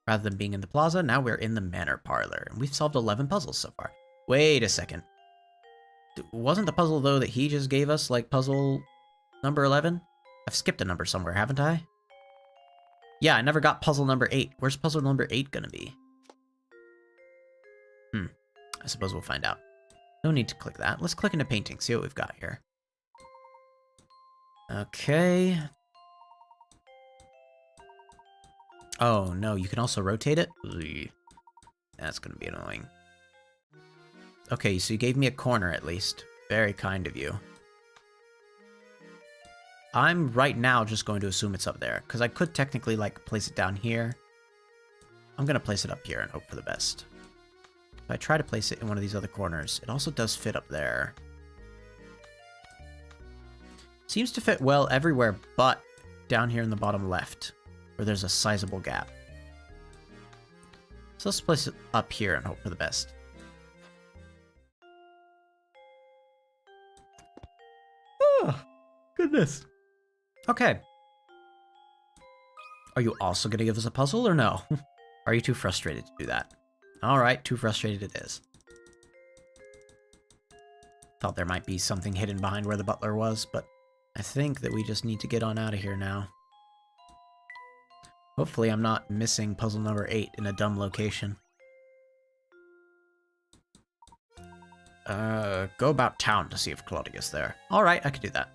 Rather than being in the plaza, now we're in the manor parlor. And we've solved 11 puzzles so far. Wait a second. Wasn't the puzzle, though, that he just gave us, like, puzzle number 11? I've skipped a number somewhere, haven't I? Yeah, I never got puzzle number 8. Where's puzzle number 8 gonna be? I suppose we'll find out. No need to click that. Let's click into painting, see what we've got here. Okay. Oh, no, you can also rotate it? Ugh. That's gonna be annoying. Okay, so you gave me a corner at least. Very kind of you. I'm right now just going to assume it's up there, because I could technically, like, place it down here. I'm gonna place it up here and hope for the best. If I try to place it in one of these other corners, it also does fit up there. Seems to fit well everywhere but down here in the bottom left, where there's a sizable gap. So let's place it up here and hope for the best. Oh, goodness. Okay. Are you also going to give us a puzzle or no? Are you too frustrated to do that? Alright, too frustrated it is. Thought there might be something hidden behind where the butler was, but I think that we just need to get on out of here now. Hopefully I'm not missing puzzle number 8 in a dumb location. Go about town to see if Claudia's there. Alright, I could do that.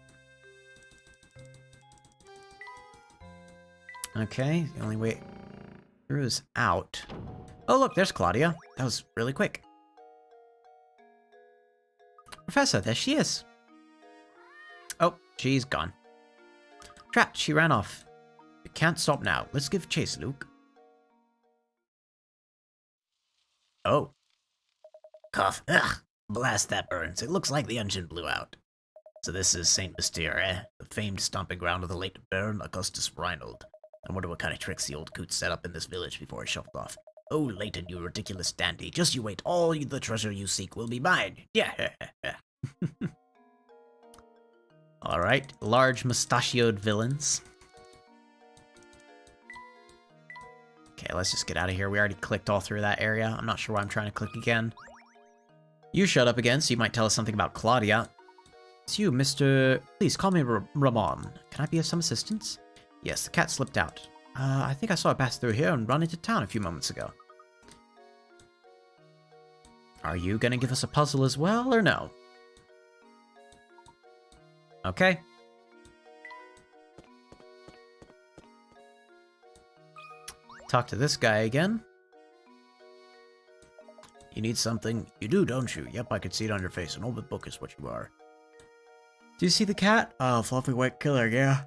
Okay, the only way through is out. Oh look, there's Claudia. That was really quick. Professor, there she is. Oh, she's gone. Drat, she ran off. We can't stop now. Let's give chase, Luke. Oh. Cough. Ugh. Blast, that burns. It looks like the engine blew out. So this is St. Mystere, eh? The famed stomping ground of the late Baron Augustus Reinhold. I wonder what kind of tricks the old coot set up in this village before he shuffled off. Oh, Layton, you ridiculous dandy. Just you wait. All the treasure you seek will be mine. Yeah. Alright, large mustachioed villains. Okay, let's just get out of here. We already clicked all through that area. I'm not sure why I'm trying to click again. You showed up again, so you might tell us something about Claudia. It's you, Mr. Please call me Ramon. Can I be of some assistance? Yes, the cat slipped out. I think I saw it pass through here and run into town a few moments ago. Are you gonna give us a puzzle as well, or no? Okay. Talk to this guy again. You need something? You do, don't you? Yep, I could see it on your face. An old book is what you are. Do you see the cat? Oh, fluffy white killer, yeah.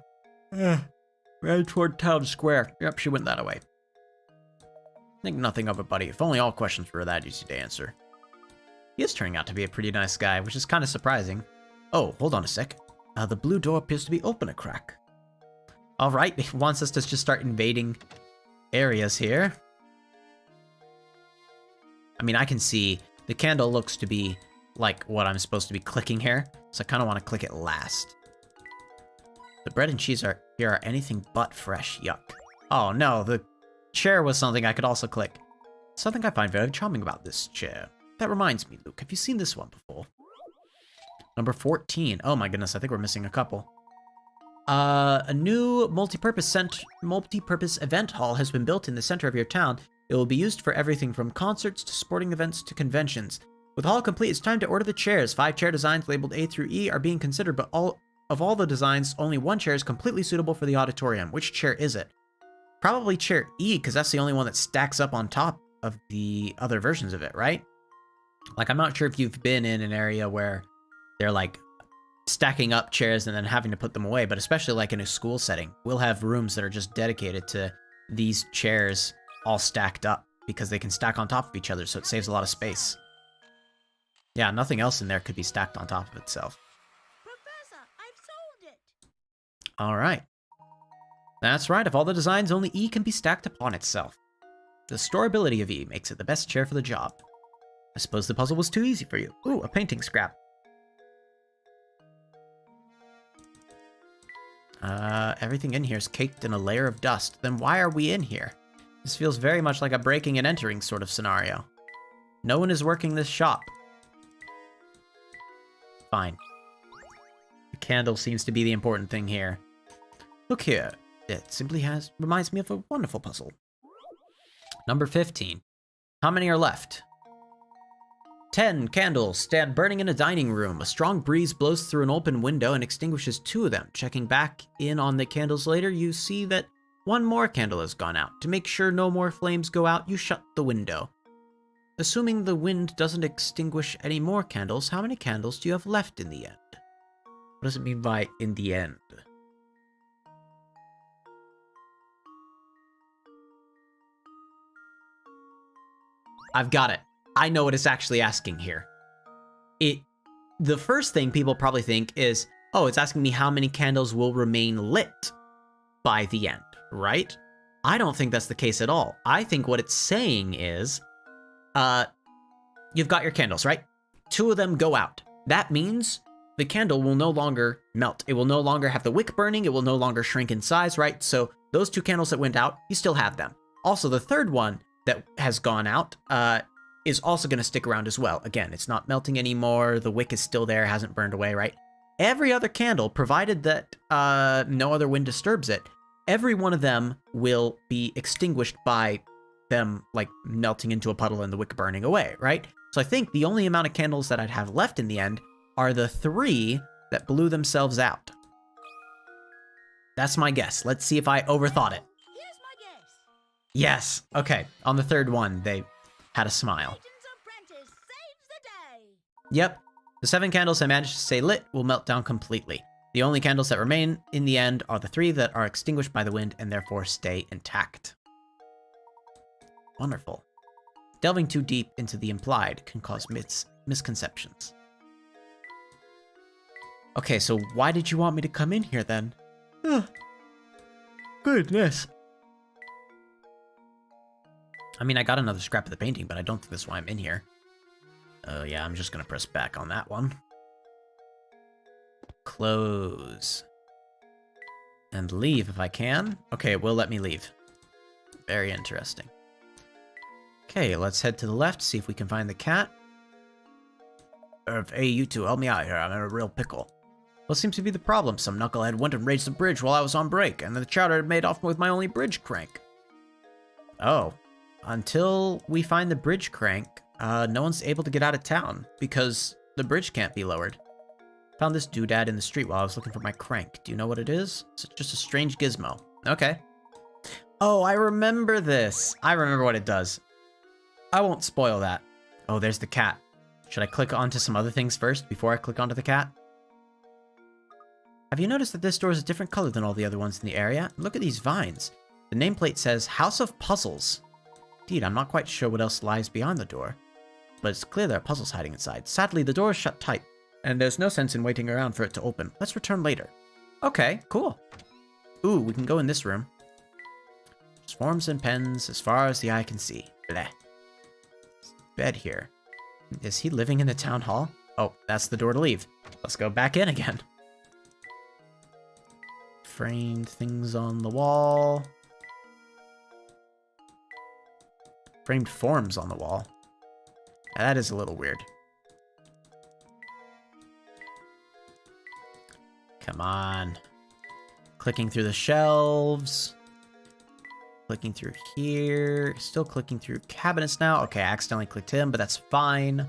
Ran toward town square. Yep, she went that way. Think nothing of it, buddy. If only all questions were that easy to answer. He is turning out to be a pretty nice guy, which is kind of surprising. Oh, hold on a sec. The blue door appears to be open a crack. Alright, he wants us to just start invading areas here. I mean, I can see the candle looks to be like what I'm supposed to be clicking here, so I kind of want to click it last. The bread and cheese here are anything but fresh. Yuck. Oh no, the chair was something I could also click. Something I find very charming about this chair. That reminds me, Luke, have you seen this one before? Number 14. Oh my goodness, I think we're missing a couple. A new multi-purpose event hall has been built in the center of your town. It will be used for everything from concerts to sporting events to conventions. With the hall complete, it's time to order the chairs. 5 chair designs labeled A through E are being considered, but of all the designs, only one chair is completely suitable for the auditorium. Which chair is it? Probably chair E, because that's the only one that stacks up on top of the other versions of it, right? Like, I'm not sure if you've been in an area where they're like stacking up chairs and then having to put them away, but especially like in a school setting, we'll have rooms that are just dedicated to these chairs all stacked up because they can stack on top of each other, so it saves a lot of space. Yeah, nothing else in there could be stacked on top of itself. Professor, I've solved it! Alright. That's right, of all the designs, only E can be stacked upon itself. The storability of E makes it the best chair for the job. I suppose the puzzle was too easy for you. Ooh, a painting scrap. Everything in here is caked in a layer of dust. Then why are we in here? This feels very much like a breaking and entering sort of scenario. No one is working this shop. Fine. The candle seems to be the important thing here. Look here. It simply reminds me of a wonderful puzzle. Number 15. How many are left? 10 candles stand burning in a dining room. A strong breeze blows through an open window and extinguishes 2 of them. Checking back in on the candles later, you see that 1 more candle has gone out. To make sure no more flames go out, you shut the window. Assuming the wind doesn't extinguish any more candles, how many candles do you have left in the end? What does it mean by in the end? I've got it. I know what it's actually asking here. The first thing people probably think is, oh, it's asking me how many candles will remain lit by the end, right? I don't think that's the case at all. I think what it's saying is, you've got your candles, right? 2 of them go out. That means the candle will no longer melt. It will no longer have the wick burning. It will no longer shrink in size, right? So those 2 candles that went out, you still have them. Also, the third one that has gone out, is also going to stick around as well. Again, it's not melting anymore. The wick is still there, hasn't burned away, right? Every other candle, provided that no other wind disturbs it, every one of them will be extinguished by them, like, melting into a puddle and the wick burning away, right? So I think the only amount of candles that I'd have left in the end are the 3 that blew themselves out. That's my guess. Let's see if I overthought it. Here's my guess. Yes. Okay. On the 3rd one, they had a smile. Layton's apprentice saves the day. Yep. The 7 candles I managed to stay lit will melt down completely. The only candles that remain in the end are the 3 that are extinguished by the wind and therefore stay intact. Wonderful. Delving too deep into the implied can cause misconceptions. Okay, so why did you want me to come in here then? Goodness. I mean, I got another scrap of the painting, but I don't think that's why I'm in here. Yeah, I'm just gonna press back on that one. Close. And leave if I can. Okay, it will let me leave. Very interesting. Okay, let's head to the left, see if we can find the cat. Hey, you two, help me out here. I'm in a real pickle. What seems to be the problem? Some knucklehead went and raised the bridge while I was on break, and the chowder had made off with my only bridge crank. Oh. Until we find the bridge crank, no one's able to get out of town, because the bridge can't be lowered. Found this doodad in the street while I was looking for my crank. Do you know what it is? It's just a strange gizmo. Okay. Oh, I remember this. I remember what it does. I won't spoil that. Oh, there's the cat. Should I click onto some other things first before I click onto the cat? Have you noticed that this door is a different color than all the other ones in the area? Look at these vines. The nameplate says House of Puzzles. Indeed, I'm not quite sure what else lies beyond the door, but it's clear there are puzzles hiding inside. Sadly, the door is shut tight, and there's no sense in waiting around for it to open. Let's return later. Okay, cool. Ooh, we can go in this room. Just forms and pens as far as the eye can see. Bleh. Bed here. Is he living in the town hall? Oh, that's the door to leave. Let's go back in again. Framed things on the wall. Framed forms on the wall. That is a little weird. Come on. Clicking through the shelves. Clicking through here. Still clicking through cabinets now. Okay, I accidentally clicked him, but that's fine.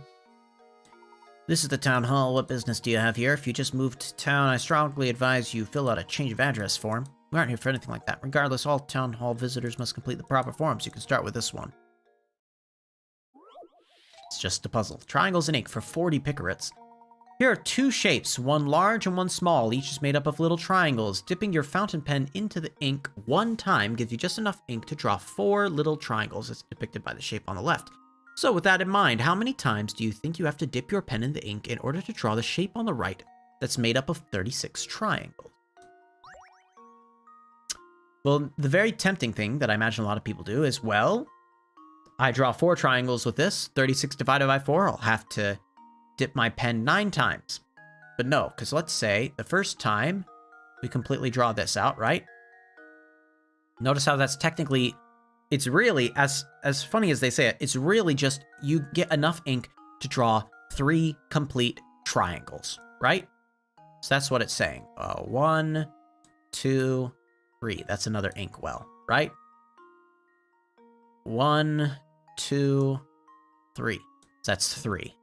This is the town hall. What business do you have here? If you just moved to town, I strongly advise you fill out a change of address form. We aren't here for anything like that. Regardless, all town hall visitors must complete the proper forms. You can start with this one. It's just a puzzle. Triangles and ink for 40 picarets. Here are two shapes, one large and one small. Each is made up of little triangles. Dipping your fountain pen into the ink one time gives you just enough ink to draw 4 little triangles, as depicted by the shape on the left. So with that in mind, how many times do you think you have to dip your pen in the ink in order to draw the shape on the right that's made up of 36 triangles? Well, the very tempting thing that I imagine a lot of people do is, well, I draw 4 triangles with this, 36 divided by 4, I'll have to dip my pen 9 times. But no, because let's say the first time we completely draw this out, right? Notice how that's technically, it's really, as funny as they say it, it's really just you get enough ink to draw 3 complete triangles, right? So that's what it's saying. 1, 2, 3. That's another ink well, right? 1, 2, 3. That's 3.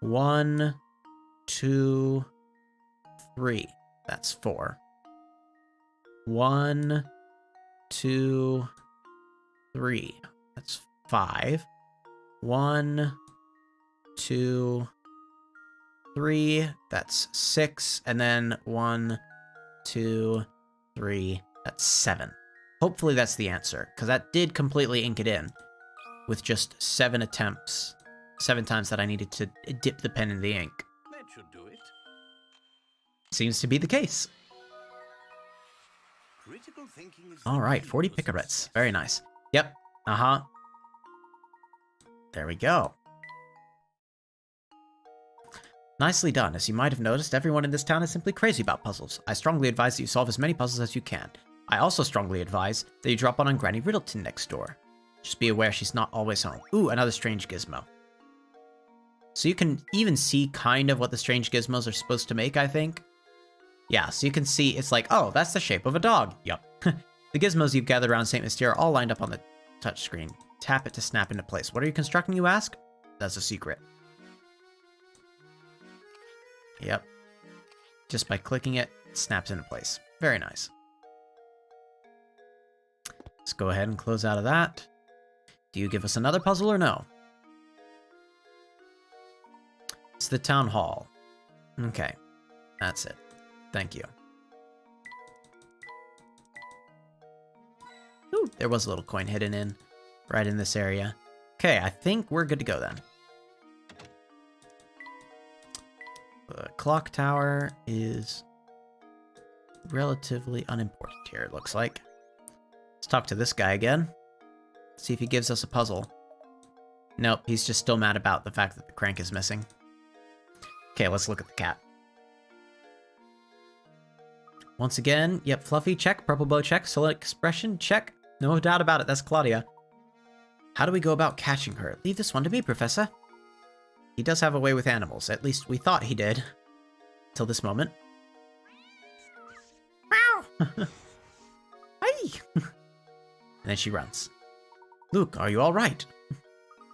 1, 2, 3. That's 4. 1, 2, 3. That's 5. 1, 2, 3. That's 6. And then 1, 2, 3. That's 7. Hopefully that's the answer, because that did completely ink it in with just 7 attempts. 7 times that I needed to dip the pen in the ink. That should do it. Seems to be the case. Critical thinking is All right, 40 picarets. Very nice. Yep. Uh-huh. There we go. Nicely done. As you might have noticed, everyone in this town is simply crazy about puzzles. I strongly advise that you solve as many puzzles as you can. I also strongly advise that you drop on Granny Riddleton next door. Just be aware she's not always home. Ooh, another strange gizmo. So you can even see kind of what the strange gizmos are supposed to make, I think. Yeah, so you can see it's like, oh, that's the shape of a dog. Yup. The gizmos you've gathered around St. Mystere are all lined up on the touchscreen. Tap it to snap into place. What are you constructing, you ask? That's a secret. Yep. Just by clicking it, it snaps into place. Very nice. Let's go ahead and close out of that. Do you give us another puzzle or no? It's the town hall. Okay. That's it. Thank you. Ooh, there was a little coin hidden in right in this area. Okay, I think we're good to go then. The clock tower is relatively unimportant here, it looks like. Let's talk to this guy again. See if he gives us a puzzle. Nope, he's just still mad about the fact that the crank is missing. Okay, let's look at the cat. Once again, yep, Fluffy, check. Purple bow, check. Solid expression, check. No doubt about it, that's Claudia. How do we go about catching her? Leave this one to me, Professor. He does have a way with animals. At least we thought he did. Till this moment. Meow! Hey! And then she runs. Luke, are you alright?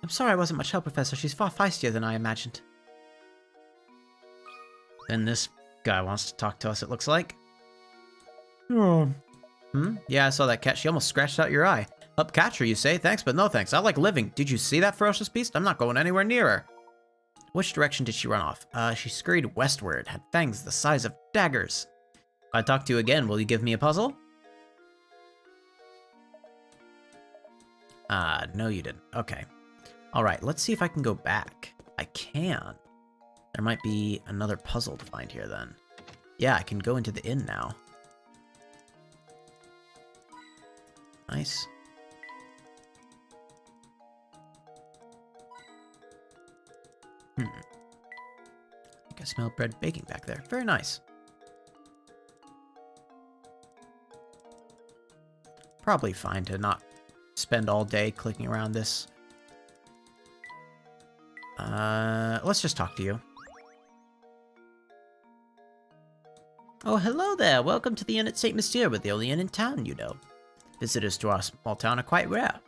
I'm sorry I wasn't much help, Professor. She's far feistier than I imagined. Then this guy wants to talk to us, it looks like. Oh. Yeah, I saw that cat. She almost scratched out your eye. Help catch her, you say? Thanks, but no thanks. I like living. Did you see that ferocious beast? I'm not going anywhere near her. Which direction did she run off? She scurried westward, had fangs the size of daggers. If I talk to you again, will you give me a puzzle? No you didn't. Okay. Alright, let's see if I can go back. I can. There might be another puzzle to find here then. Yeah, I can go into the inn now. Nice. I think I smell bread baking back there. Very nice. Probably fine to not spend all day clicking around this. Let's just talk to you. Oh, hello there. Welcome to the inn at St. Mystere. We're the only inn in town, you know. Visitors to our small town are quite rare.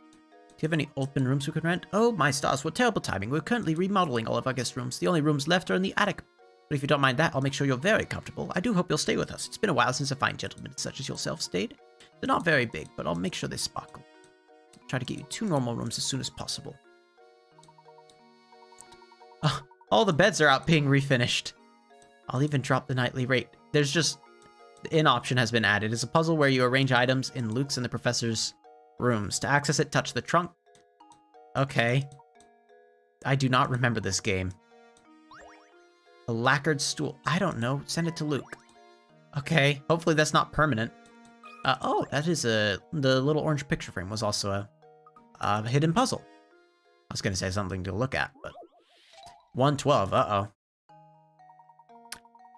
Do you have any open rooms we could rent? Oh, my stars, what terrible timing. We're currently remodeling all of our guest rooms. The only rooms left are in the attic. But if you don't mind that, I'll make sure you're very comfortable. I do hope you'll stay with us. It's been a while since a fine gentleman such as yourself stayed. They're not very big, but I'll make sure they sparkle. Try to get you 2 normal rooms as soon as possible. Oh, all the beds are out being refinished. I'll even drop the nightly rate. There's just... The inn option has been added. It's a puzzle where you arrange items in Luke's and the professor's rooms. To access it, touch the trunk. Okay. I do not remember this game. A lacquered stool. I don't know. Send it to Luke. Okay. Hopefully that's not permanent. Oh, that is the little orange picture frame was also a hidden puzzle. I was going to say something to look at, but 112. Uh-oh.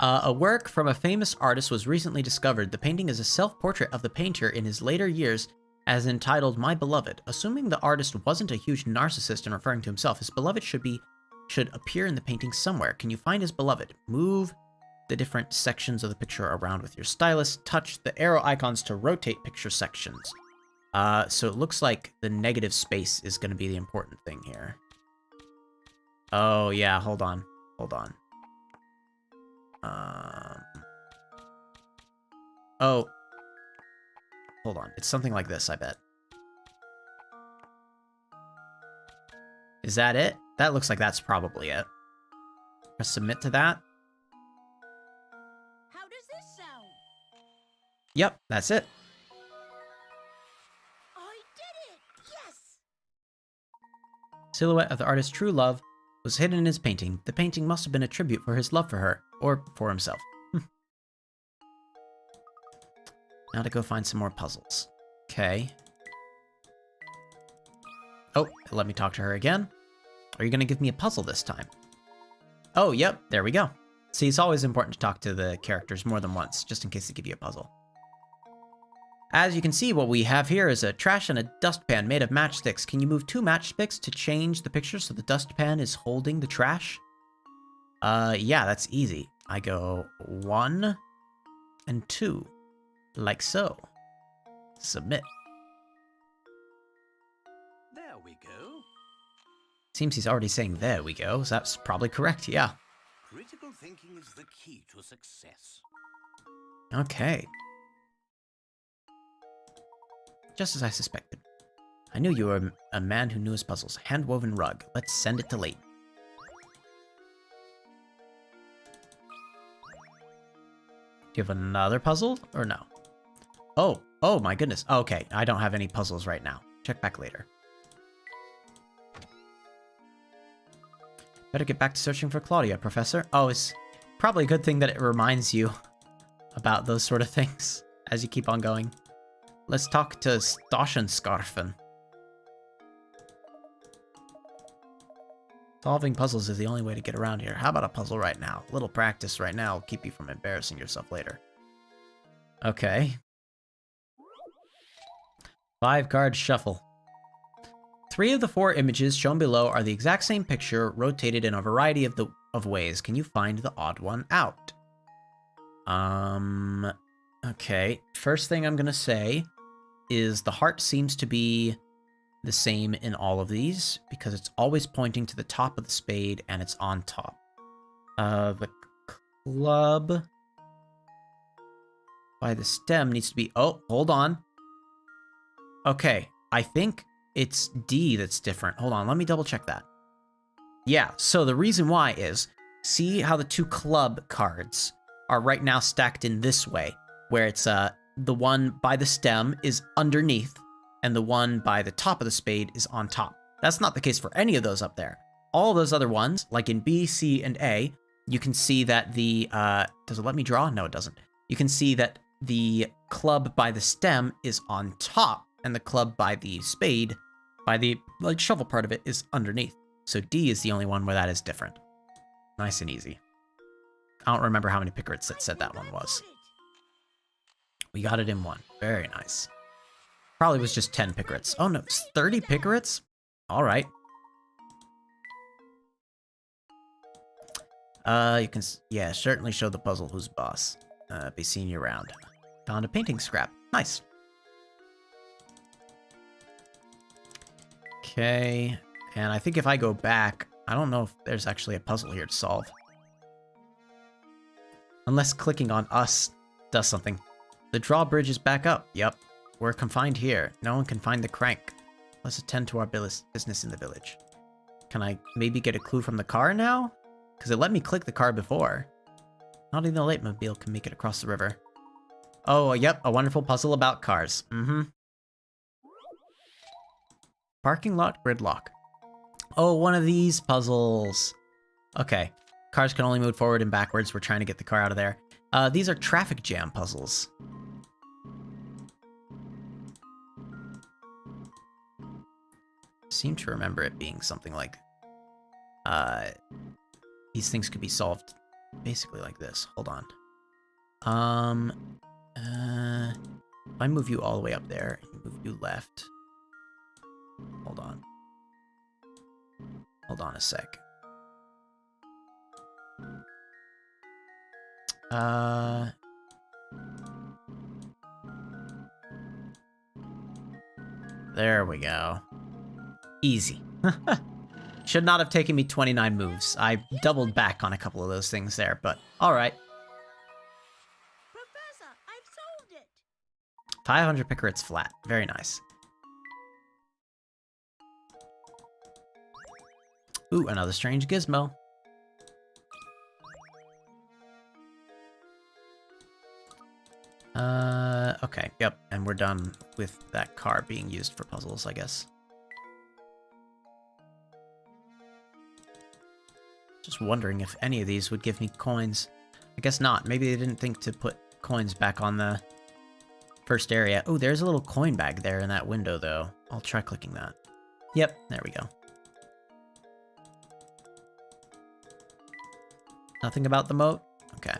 A work from a famous artist was recently discovered. The painting is a self-portrait of the painter in his later years, as entitled My Beloved. Assuming the artist wasn't a huge narcissist and referring to himself, his beloved should appear in the painting somewhere. Can you find his beloved? Move the different sections of the picture around with your stylus. Touch the arrow icons to rotate picture sections. So it looks like the negative space is going to be the important thing here. Oh, yeah, hold on. Hold on. Oh. Hold on. It's something like this, I bet. Is that it? That looks like that's probably it. Press submit to that. How does this sound? Yep, that's it. I did it! Yes! Silhouette of the artist's true love was hidden in his painting. The painting must have been a tribute for his love for her, or for himself. Now to go find some more puzzles. Okay. Oh, let me talk to her again. Are you going to give me a puzzle this time? Oh, yep, there we go. See, it's always important to talk to the characters more than once, just in case they give you a puzzle. As you can see, what we have here is a trash and a dustpan made of matchsticks. Can you move 2 matchsticks to change the picture so the dustpan is holding the trash? Yeah, that's easy. I go 1 and 2, like so. Submit. There we go. Seems he's already saying there we go, so that's probably correct, yeah. Critical thinking is the key to success. Okay. Just as I suspected. I knew you were a man who knew his puzzles. Hand-woven rug. Let's send it to Layton. Do you have another puzzle, or no? Oh my goodness. Okay, I don't have any puzzles right now. Check back later. Better get back to searching for Claudia, Professor. Oh, it's probably a good thing that it reminds you about those sort of things as you keep on going. Let's talk to Stoschenskarfen. Solving puzzles is the only way to get around here. How about a puzzle right now? A little practice right now will keep you from embarrassing yourself later. Okay. 5-card shuffle. 3 of the 4 images shown below are the exact same picture, rotated in a variety of ways. Can you find the odd one out? Okay. First thing I'm gonna say is the heart seems to be the same in all of these because it's always pointing to the top of the spade and it's on top. The club by the stem needs to be... Oh, hold on. Okay, I think it's D that's different. Hold on, let me double check that. Yeah, so the reason why is, see how the 2 club cards are right now stacked in this way, where it's the one by the stem is underneath, and the one by the top of the spade is on top. That's not the case for any of those up there. All those other ones, like in B, C, and A, you can see that the... does it let me draw? No, it doesn't. You can see that the club by the stem is on top, and the club by the spade, by the like shovel part of it, is underneath. So D is the only one where that is different. Nice and easy. I don't remember how many pickets it said that one was. We got it in 1. Very nice. Probably was just 10 pickets. Oh no, it's 30 pickets? Alright. You can, yeah, certainly show the puzzle who's boss. Be seeing you around. Found a painting scrap. Nice. Okay, and I think if I go back, I don't know if there's actually a puzzle here to solve. Unless clicking on us does something. The drawbridge is back up. Yep. We're confined here. No one can find the crank. Let's attend to our business in the village. Can I maybe get a clue from the car now? Because it let me click the car before. Not even the Layton can make it across the river. Oh, yep. A wonderful puzzle about cars. Mm-hmm. Parking lot gridlock. Oh, one of these puzzles. Okay. Cars can only move forward and backwards. We're trying to get the car out of there. These are traffic jam puzzles. Seem to remember it being something like... these things could be solved basically like this. Hold on. If I move you all the way up there, and move you left... Hold on. Hold on a sec. There we go. Easy. Should not have taken me 29 moves. I doubled back on a couple of those things there, but alright. Professor, I've solved it. 500 pickets flat. Very nice. Ooh, another strange gizmo. Okay, yep, and we're done with that car being used for puzzles, I guess. Just wondering if any of these would give me coins. I guess not. Maybe they didn't think to put coins back on the first area. Oh, there's a little coin bag there in that window, though. I'll try clicking that. Yep, there we go. Nothing about the moat? Okay.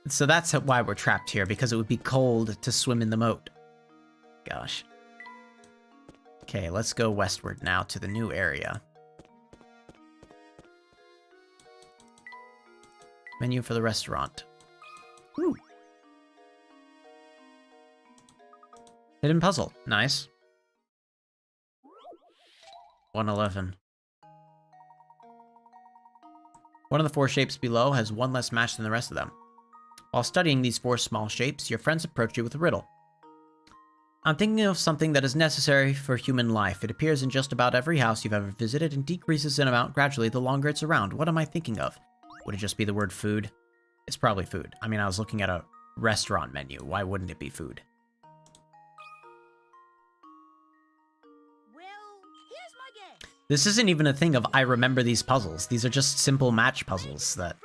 So that's why we're trapped here, because it would be cold to swim in the moat. Gosh. Okay, let's go westward now to the new area. Menu for the restaurant. Ooh. Hidden puzzle. Nice. 111. One of the 4 shapes below has 1 less match than the rest of them. While studying these 4 small shapes, your friends approach you with a riddle. I'm thinking of something that is necessary for human life. It appears in just about every house you've ever visited and decreases in amount gradually the longer it's around. What am I thinking of? Would it just be the word food? It's probably food. I mean, I was looking at a restaurant menu. Why wouldn't it be food? Well, here's my guess. This isn't even a thing of I remember these puzzles. These are just simple match puzzles that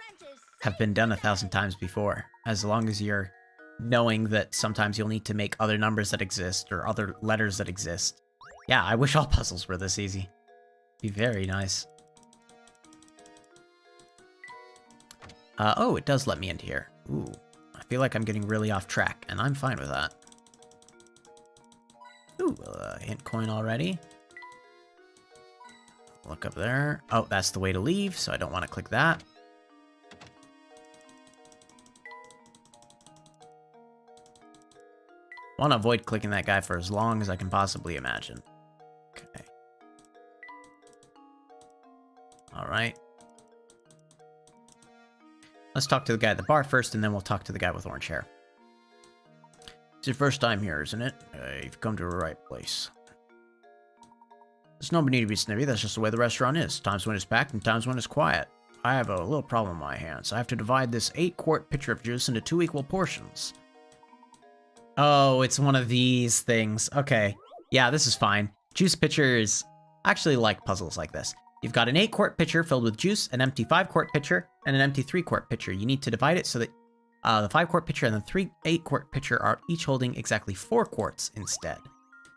have been done 1,000 times before. As long as you're knowing that sometimes you'll need to make other numbers that exist or other letters that exist. Yeah, I wish all puzzles were this easy. Be very nice. Oh, it does let me into here. Ooh, I feel like I'm getting really off track, and I'm fine with that. Ooh, hint coin already. Look up there. Oh, that's the way to leave, so I don't want to click that. Want to avoid clicking that guy for as long as I can possibly imagine. Okay. All right. Let's talk to the guy at the bar first, and then we'll talk to the guy with orange hair. It's your first time here, isn't it? You've come to the right place. There's no need to be snippy, that's just the way the restaurant is. Times when it's packed and times when it's quiet. I have a little problem on my hands. I have to divide this 8-quart pitcher of juice into 2 equal portions. Oh, it's one of these things. Okay. Yeah, this is fine. Juice pitchers... I actually like puzzles like this. You've got an 8-quart pitcher filled with juice, an empty 5-quart pitcher, and an empty 3-quart pitcher. You need to divide it so that the 5-quart pitcher and the 8-quart pitcher are each holding exactly 4 quarts instead.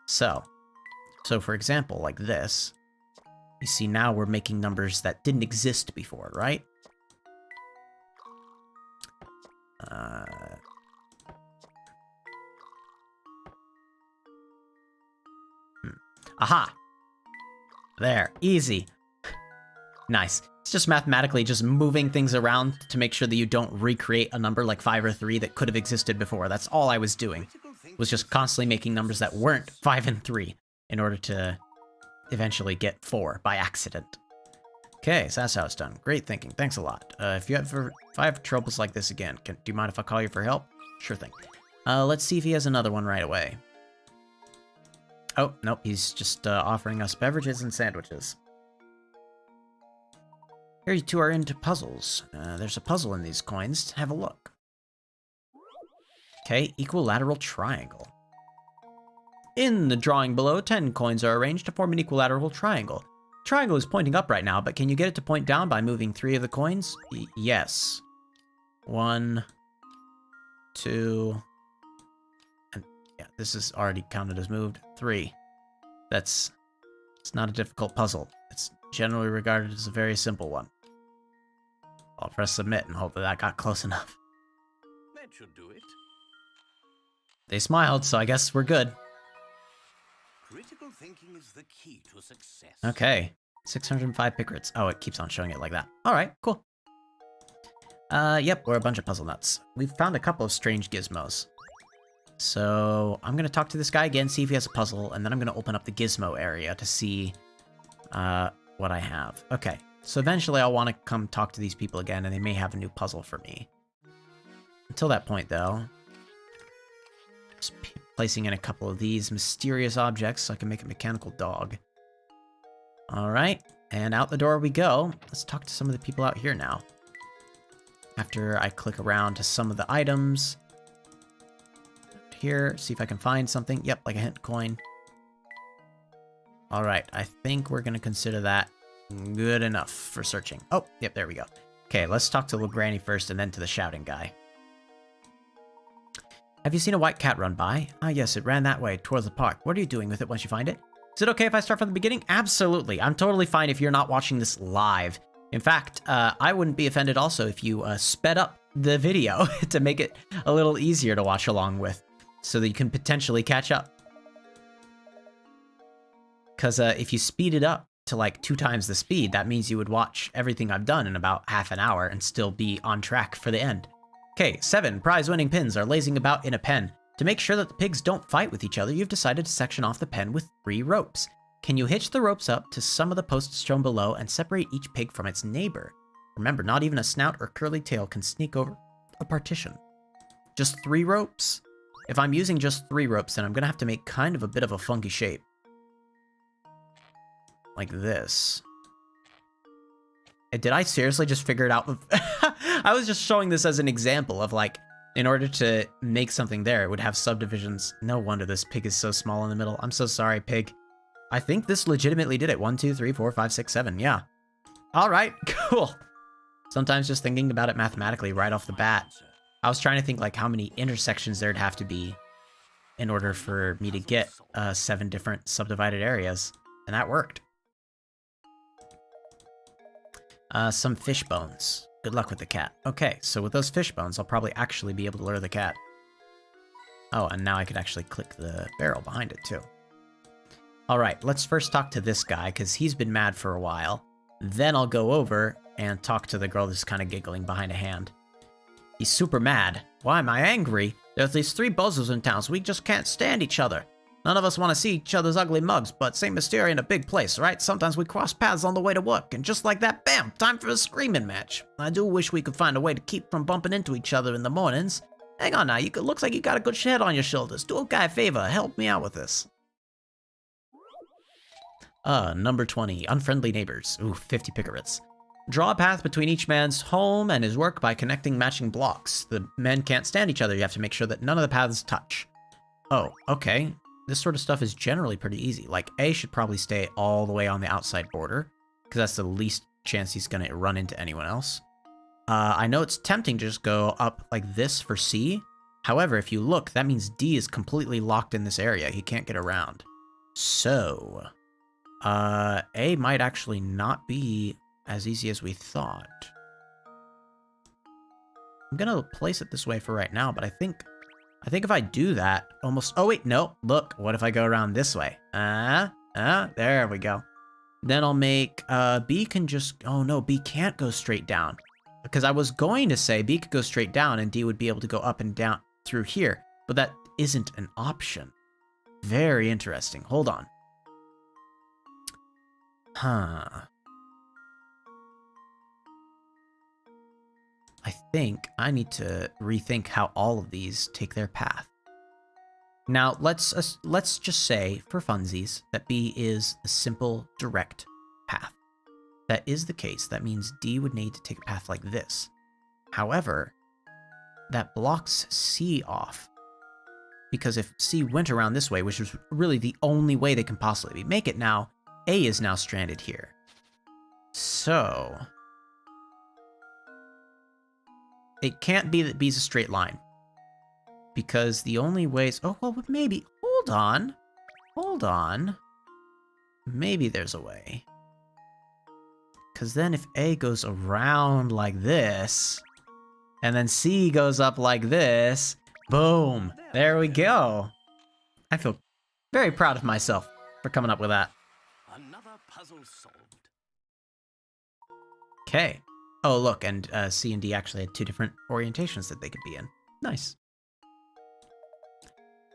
So for example, like this, you see now we're making numbers that didn't exist before, right? Aha! There, easy. Nice. It's just mathematically just moving things around to make sure that you don't recreate a number like 5 or 3 that could have existed before. That's all I was doing, was just constantly making numbers that weren't 5 and 3 in order to eventually get 4 by accident. Okay, so that's how it's done. Great thinking. Thanks a lot. If I have troubles like this again, do you mind if I call you for help? Sure thing. Let's see if he has another one right away. Oh, nope, he's just offering us beverages and sandwiches. Here you two are into puzzles. There's a puzzle in these coins. Have a look. Okay, equilateral triangle. In the drawing below, 10 coins are arranged to form an equilateral triangle. Triangle is pointing up right now, but can you get it to point down by moving 3 of the coins? Yes. 1, 2, and yeah, this is already counted as moved. 3. It's not a difficult puzzle. It's generally regarded as a very simple one. I'll press submit and hope that got close enough. That should do it. They smiled, so I guess we're good. Critical thinking is the key to success. Okay. 605 pickrits. Oh, it keeps on showing it like that. Alright, cool. Yep, we're a bunch of puzzle nuts. We've found a couple of strange gizmos. So, I'm gonna talk to this guy again, see if he has a puzzle, and then I'm gonna open up the gizmo area to see what I have. Okay, so eventually I'll want to come talk to these people again, and they may have a new puzzle for me. Until that point, though, just placing in a couple of these mysterious objects so I can make a mechanical dog. Alright, and out the door we go. Let's talk to some of the people out here now. After I click around to some of the items. Here, see if I can find something. Yep, like a hint coin. Alright, I think we're gonna consider that good enough for searching. Oh, yep, there we go. Okay, let's talk to little Granny first and then to the shouting guy. Have you seen a white cat run by? Ah, yes, it ran that way, towards the park. What are you doing with it once you find it? Is it okay if I start from the beginning? Absolutely. I'm totally fine if you're not watching this live. In fact, I wouldn't be offended also if you sped up the video to make it a little easier to watch along with, so that you can potentially catch up. Because if you speed it up to like 2 times the speed, that means you would watch everything I've done in about half an hour and still be on track for the end. Okay, 7 prize-winning pins are lazing about in a pen. To make sure that the pigs don't fight with each other, you've decided to section off the pen with 3 ropes. Can you hitch the ropes up to some of the posts shown below and separate each pig from its neighbor? Remember, not even a snout or curly tail can sneak over a partition. Just 3 ropes? If I'm using just 3 ropes, then I'm gonna have to make kind of a bit of a funky shape. Like this. Did I seriously just figure it out? I was just showing this as an example of like, in order to make something there, it would have subdivisions. No wonder this pig is so small in the middle. I'm so sorry, pig. I think this legitimately did it. 1, 2, 3, 4, 5, 6, 7. Yeah. All right, cool. Sometimes just thinking about it mathematically right off the bat, I was trying to think like how many intersections there'd have to be in order for me to get 7 different subdivided areas, and that worked. Some fish bones. Good luck with the cat. Okay, so with those fish bones, I'll probably actually be able to lure the cat. Oh, and now I could actually click the barrel behind it, too. All right, let's first talk to this guy, because he's been mad for a while. Then I'll go over and talk to the girl that's kind of giggling behind a hand. He's super mad. Why am I angry? There's these 3 buzzers in town, so we just can't stand each other. None of us want to see each other's ugly mugs, but St. Mysteria in a big place, right? Sometimes we cross paths on the way to work, and just like that, bam, time for a screaming match. I do wish we could find a way to keep from bumping into each other in the mornings. Hang on now, looks like you got a good head on your shoulders. Do a guy a favor, help me out with this. Number 20, unfriendly neighbors. Ooh, 50 picarets. Draw a path between each man's home and his work by connecting matching blocks. The men can't stand each other. You have to make sure that none of the paths touch. Oh, okay. This sort of stuff is generally pretty easy. Like, A should probably stay all the way on the outside border, because that's the least chance he's going to run into anyone else. I know it's tempting to just go up like this for C. However, if you look, that means D is completely locked in this area. He can't get around. So, A might actually not be as easy as we thought. I'm gonna place it this way for right now, but I think if I do that, almost... Oh, wait, no. Look, what if I go around this way? There we go. Then I'll make, B can just... Oh, no, B can't go straight down. Because I was going to say B could go straight down and D would be able to go up and down through here. But that isn't an option. Very interesting. Hold on. Huh. I think I need to rethink how all of these take their path. Now, let's just say, for funsies, that B is the simple, direct path. That is the case. That means D would need to take a path like this. However, that blocks C off. Because if C went around this way, which is really the only way they can possibly make it now, A is now stranded here. So... it can't be that B's a straight line. Because the only ways... Oh, well, maybe... Hold on. Hold on. Maybe there's a way. Because then if A goes around like this, and then C goes up like this, boom! There we go. I feel very proud of myself for coming up with that. Another puzzle solved. Okay. Oh, look, and C and D actually had 2 different orientations that they could be in. Nice.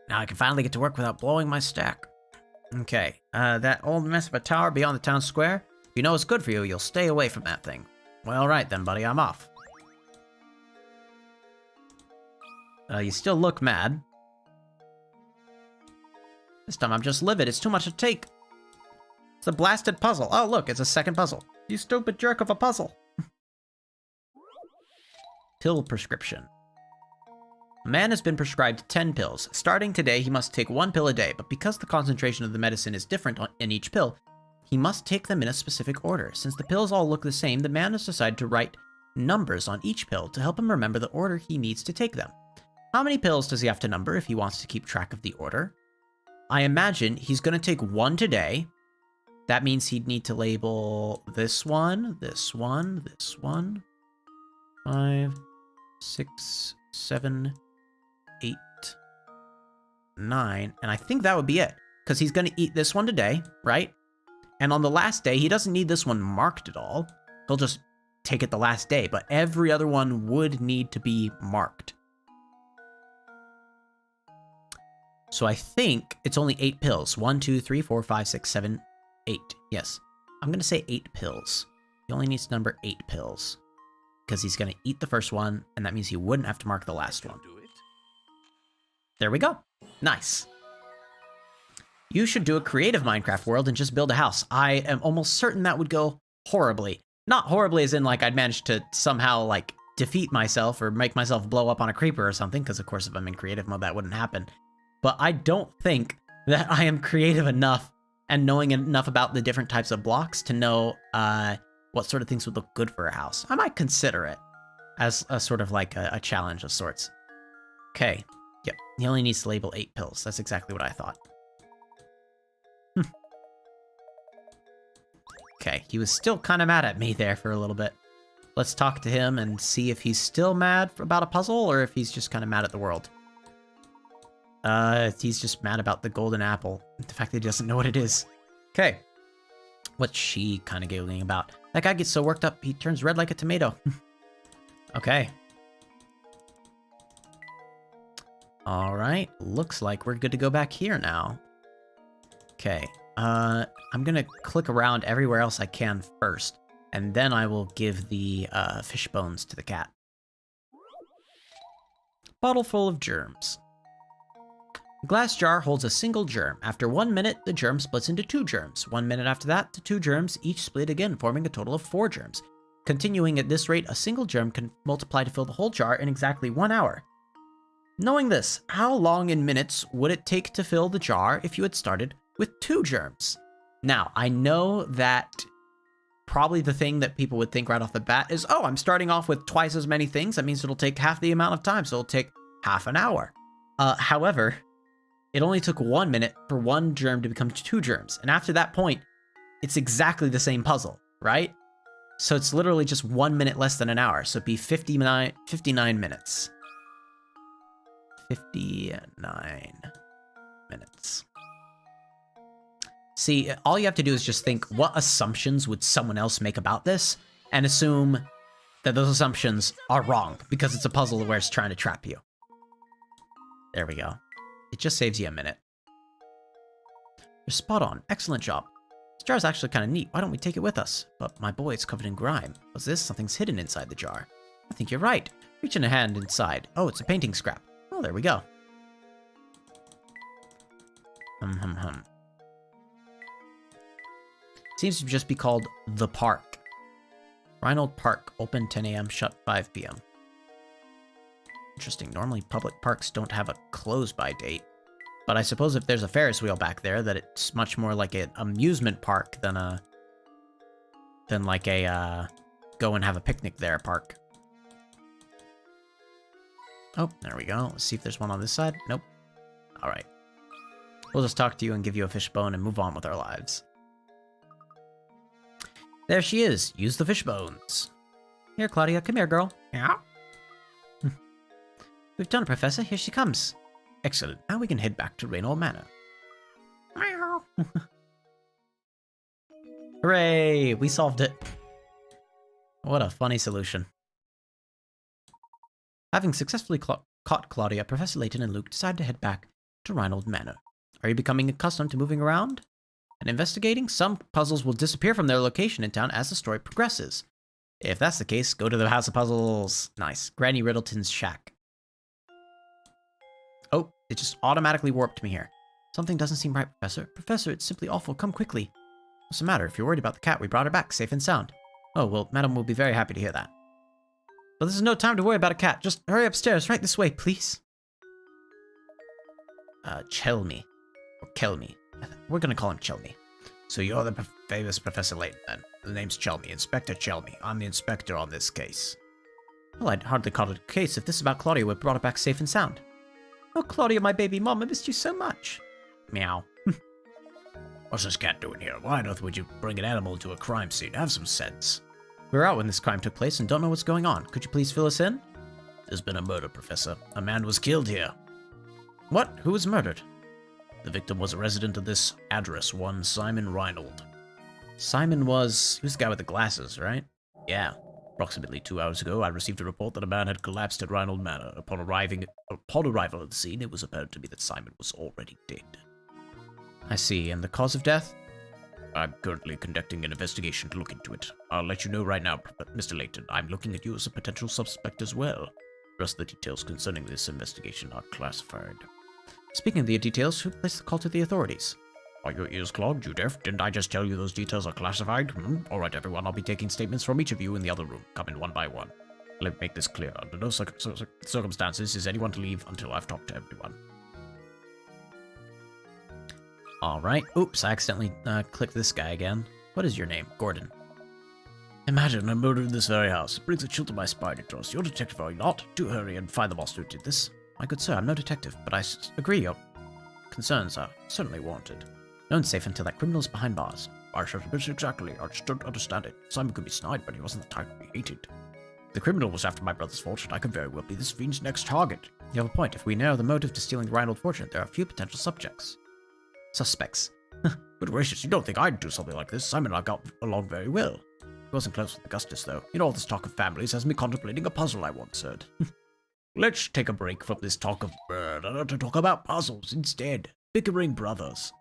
Now I can finally get to work without blowing my stack. Okay, that old mess of a tower beyond the town square, you know it's good for you, you'll stay away from that thing. Well, alright then, buddy, I'm off. You still look mad. This time I'm just livid, it's too much to take. It's a blasted puzzle. Oh, look, it's a second puzzle. You stupid jerk of a puzzle. Pill prescription. A man has been prescribed 10 pills. Starting today, he must take 1 pill a day, but because the concentration of the medicine is different in each pill, he must take them in a specific order. Since the pills all look the same, the man has decided to write numbers on each pill to help him remember the order he needs to take them. How many pills does he have to number if he wants to keep track of the order? I imagine he's going to take 1 today. That means he'd need to label this one, this one, this one. 5, 6, 7, 8, 9, and I think that would be it, because he's going to eat this one today, right? And on the last day, he doesn't need this one marked at all. He'll just take it the last day, but every other one would need to be marked. So I think it's only 8 pills. 1, 2, 3, 4, 5, 6, 7, 8. Yes, I'm going to say 8 pills. He only needs to number 8 pills. Because he's going to eat the first one, and that means he wouldn't have to mark the last one. There we go. Nice. You should do a creative Minecraft world and just build a house. I am almost certain that would go horribly. Not horribly as in, like, I'd manage to somehow, like, defeat myself or make myself blow up on a creeper or something, because, of course, if I'm in creative mode, that wouldn't happen. But I don't think that I am creative enough and knowing enough about the different types of blocks to know, what sort of things would look good for a house. I might consider it as a sort of like a challenge of sorts. Okay, yep, he only needs to label 8 pills. That's exactly what I thought. Okay, he was still kind of mad at me there for a little bit. Let's talk to him and see if he's still mad about a puzzle or if he's just kind of mad at the world. He's just mad about the golden apple. The fact that he doesn't know what it is. Okay. What's she kind of giggling about? That guy gets so worked up, he turns red like a tomato. Okay. Alright, looks like we're good to go back here now. Okay, I'm gonna click around everywhere else I can first, and then I will give the fish bones to the cat. Bottle full of germs. The glass jar holds a single germ. After 1 minute, the germ splits into 2 germs. 1 minute after that, the 2 germs each split again, forming a total of 4 germs. Continuing at this rate, a single germ can multiply to fill the whole jar in exactly 1 hour. Knowing this, how long in minutes would it take to fill the jar if you had started with 2 germs? Now, I know that probably the thing that people would think right off the bat is, oh, I'm starting off with twice as many things. That means it'll take half the amount of time, so it'll take half an hour. However, it only took 1 minute for 1 germ to become 2 germs. And after that point, it's exactly the same puzzle, right? So it's literally just 1 minute less than an hour. So it'd be 59 minutes. 59 minutes. See, all you have to do is just think, what assumptions would someone else make about this? And assume that those assumptions are wrong, because it's a puzzle where it's trying to trap you. There we go. It just saves you a minute. You're spot on. Excellent job. This jar is actually kind of neat. Why don't we take it with us? But my boy, it's covered in grime. What's this? Something's hidden inside the jar. I think you're right. Reach in a hand inside. Oh, it's a painting scrap. Oh, there we go. Seems to just be called The Park. Reinhold Park, open 10 a.m., shut 5 p.m. Interesting. Normally public parks don't have a close-by date. But I suppose if there's a Ferris wheel back there, that it's much more like an amusement park than like a go and have a picnic there park. Oh, there we go. Let's see if there's one on this side. Nope. All right. We'll just talk to you and give you a fishbone and move on with our lives. There she is. Use the fish bones. Here, Claudia. Come here, girl. Yeah. We've done it, Professor. Here she comes. Excellent. Now we can head back to Raynor Manor. Hooray! We solved it. What a funny solution. Having successfully caught Claudia, Professor Layton and Luke decide to head back to Reinhold Manor. Are you becoming accustomed to moving around and investigating? Some puzzles will disappear from their location in town as the story progresses. If that's the case, go to the House of Puzzles. Nice. Granny Riddleton's shack. Oh, it just automatically warped me here. Something doesn't seem right, Professor. Professor, it's simply awful. Come quickly. What's the matter? If you're worried about the cat, we brought her back, safe and sound. Oh, well, Madam will be very happy to hear that. But this is no time to worry about a cat. Just hurry upstairs, right this way, please. Chelmy. Or Kelmy. We're gonna call him Chelmy. So you're the famous Professor Layton, then. The name's Chelmy. Inspector Chelmy. I'm the inspector on this case. Well, I'd hardly call it a case if this is about Claudia. We brought her back safe and sound. Oh, Claudia, my baby mom, I missed you so much. Meow. What's this cat doing here? Why on earth would you bring an animal to a crime scene? Have some sense. We were out when this crime took place and don't know what's going on. Could you please fill us in? There's been a murder, Professor. A man was killed here. What? Who was murdered? The victim was a resident of this address, one Simon Reinhold. Simon was... He was the guy with the glasses, right? Yeah. Approximately 2 hours ago, I received a report that a man had collapsed at Reinhold Manor. Upon arrival at the scene, it was apparent to me that Simon was already dead. I see. And the cause of death? I'm currently conducting an investigation to look into it. I'll let you know right now, Mr. Layton. I'm looking at you as a potential suspect as well. The rest of the details concerning this investigation are classified. Speaking of the details, who placed the call to the authorities? Are your ears clogged, you deaf? Didn't I just tell you those details are classified? All right, everyone, I'll be taking statements from each of you in the other room. Come in one by one. Let me make this clear. Under no circumstances is anyone to leave until I've talked to everyone. All right. Oops, I accidentally clicked this guy again. What is your name? Gordon. Imagine a murder in this very house. It brings a chill to my spine, it does. You're a detective, are you not? Do hurry and find the monster who did this. My good sir, I'm no detective, but I agree your concerns are certainly warranted. No one's safe until that criminal's behind bars. I should have exactly. I just don't understand it. Simon could be snide, but he wasn't the type to be hated. The criminal was after my brother's fortune. I could very well be this fiend's next target. You have a point. If we narrow the motive to stealing the Reinhold fortune, there are a few potential suspects. Good gracious, you don't think I'd do something like this? Simon and I got along very well. He wasn't close with Augustus, though. You know, all this talk of families has me contemplating a puzzle I once heard. Let's take a break from this talk of murder to talk about puzzles instead. Bickering brothers.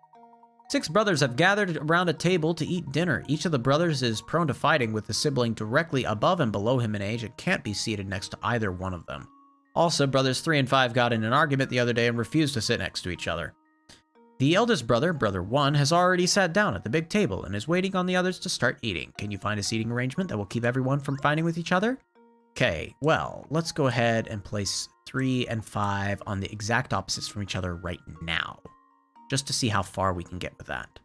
6 brothers have gathered around a table to eat dinner. Each of the brothers is prone to fighting with the sibling directly above and below him in age and can't be seated next to either one of them. Also, brothers 3 and 5 got in an argument the other day and refused to sit next to each other. The eldest brother, brother 1, has already sat down at the big table and is waiting on the others to start eating. Can you find a seating arrangement that will keep everyone from fighting with each other? Okay, well, let's go ahead and place 3 and 5 on the exact opposites from each other right now. Just to see how far we can get with that.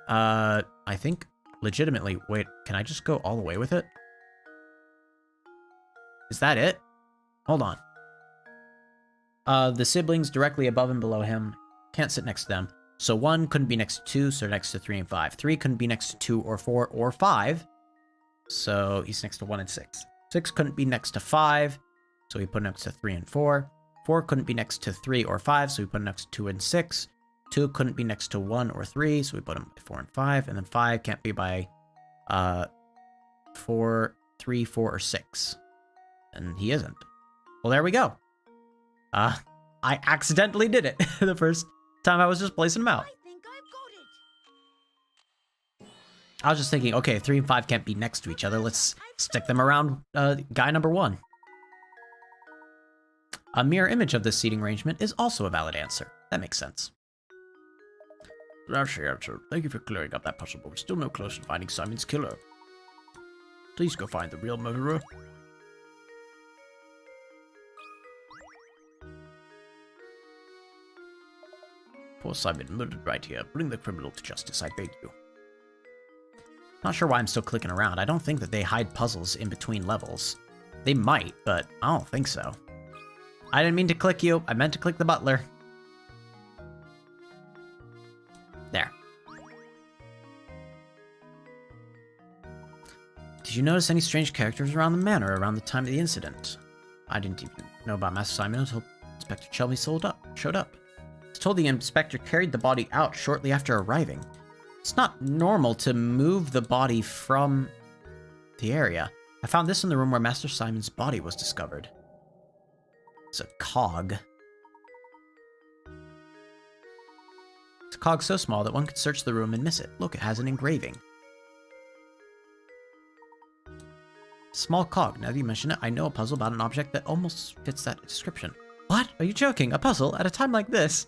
I think, legitimately, wait, can I just go all the way with it? Is that it? Hold on. The siblings directly above and below him can't sit next to them. So 1 couldn't be next to 2, so next to 3 and 5. 3 couldn't be next to 2 or 4 or 5, so he's next to 1 and 6. 6 couldn't be next to 5, so we put him next to 3 and 4. 4 couldn't be next to 3 or 5, so we put him next to 2 and 6. 2 couldn't be next to 1 or 3, so we put him by 4 and 5. And then 5 can't be by 4, 3, 4, or 6. And he isn't. Well, there we go. I accidentally did it the first time I was just placing them out. I think I've got it. I was just thinking, okay, 3 and 5 can't be next to each other. Let's stick them around guy number 1. A mirror image of this seating arrangement is also a valid answer. That makes sense. That's the answer. Thank you for clearing up that puzzle, but we're still no closer to finding Simon's killer. Please go find the real murderer. Poor Simon murdered right here. Bring the criminal to justice, I beg you. Not sure why I'm still clicking around. I don't think that they hide puzzles in between levels. They might, but I don't think so. I didn't mean to click you. I meant to click the butler. There. Did you notice any strange characters around the manor around the time of the incident? I didn't even know about Master Simon until Inspector Shelby showed up. It's told the inspector carried the body out shortly after arriving. It's not normal to move the body from the area. I found this in the room where Master Simon's body was discovered. It's a cog. It's a cog so small that one could search the room and miss it. Look, it has an engraving. Small cog. Now that you mention it, I know a puzzle about an object that almost fits that description. What? Are you joking? A puzzle at a time like this?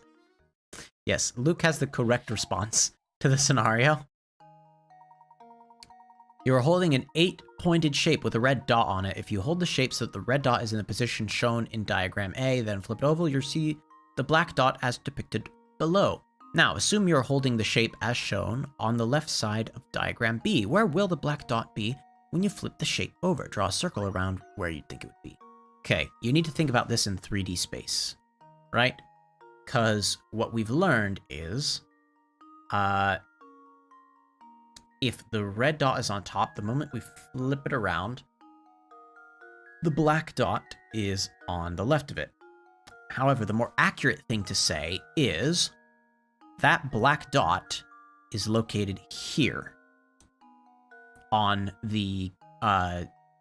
Yes, Luke has the correct response to the scenario. You are holding an 8-pointed shape with a red dot on it. If you hold the shape so that the red dot is in the position shown in diagram A, then flip it over, you'll see the black dot as depicted below. Now, assume you're holding the shape as shown on the left side of diagram B. Where will the black dot be when you flip the shape over? Draw a circle around where you'd think it would be. Okay, you need to think about this in 3D space, right? Because what we've learned is, if the red dot is on top, the moment we flip it around, the black dot is on the left of it. However, the more accurate thing to say is that black dot is located here on the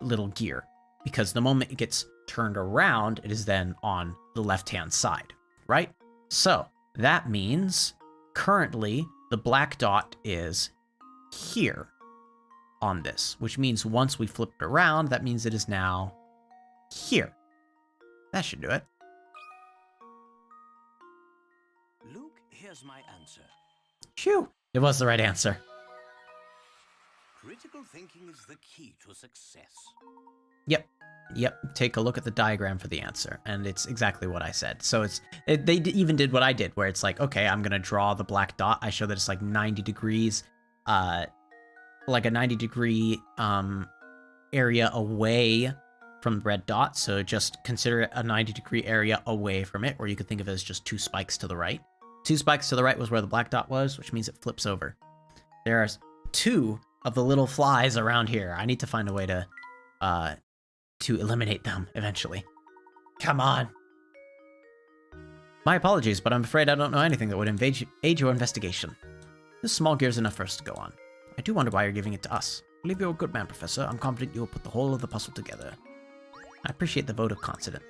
little gear, because the moment it gets turned around, it is then on the left-hand side, right? So that means currently the black dot is here on this, which means once we flip it around, that means it is now here. That should do it. Luke, here's my answer. Phew, it was the right answer. Critical thinking is the key to success. Yep, take a look at the diagram for the answer, and it's exactly what I said. So they even did what I did, where it's like, okay, I'm gonna draw the black dot. I show that it's like 90 degrees, like a 90-degree area away from the red dot. So just consider it a 90-degree area away from it, or you could think of it as just 2 spikes to the right. 2 spikes to the right was where the black dot was, which means it flips over. There are 2 of the little flies around here. I need to find a way to to eliminate them eventually. Come on. My apologies, but I'm afraid I don't know anything that would aid your investigation. This small gear's enough for us to go on. I do wonder why you're giving it to us. I believe you're a good man, Professor. I'm confident you'll put the whole of the puzzle together. I appreciate the vote of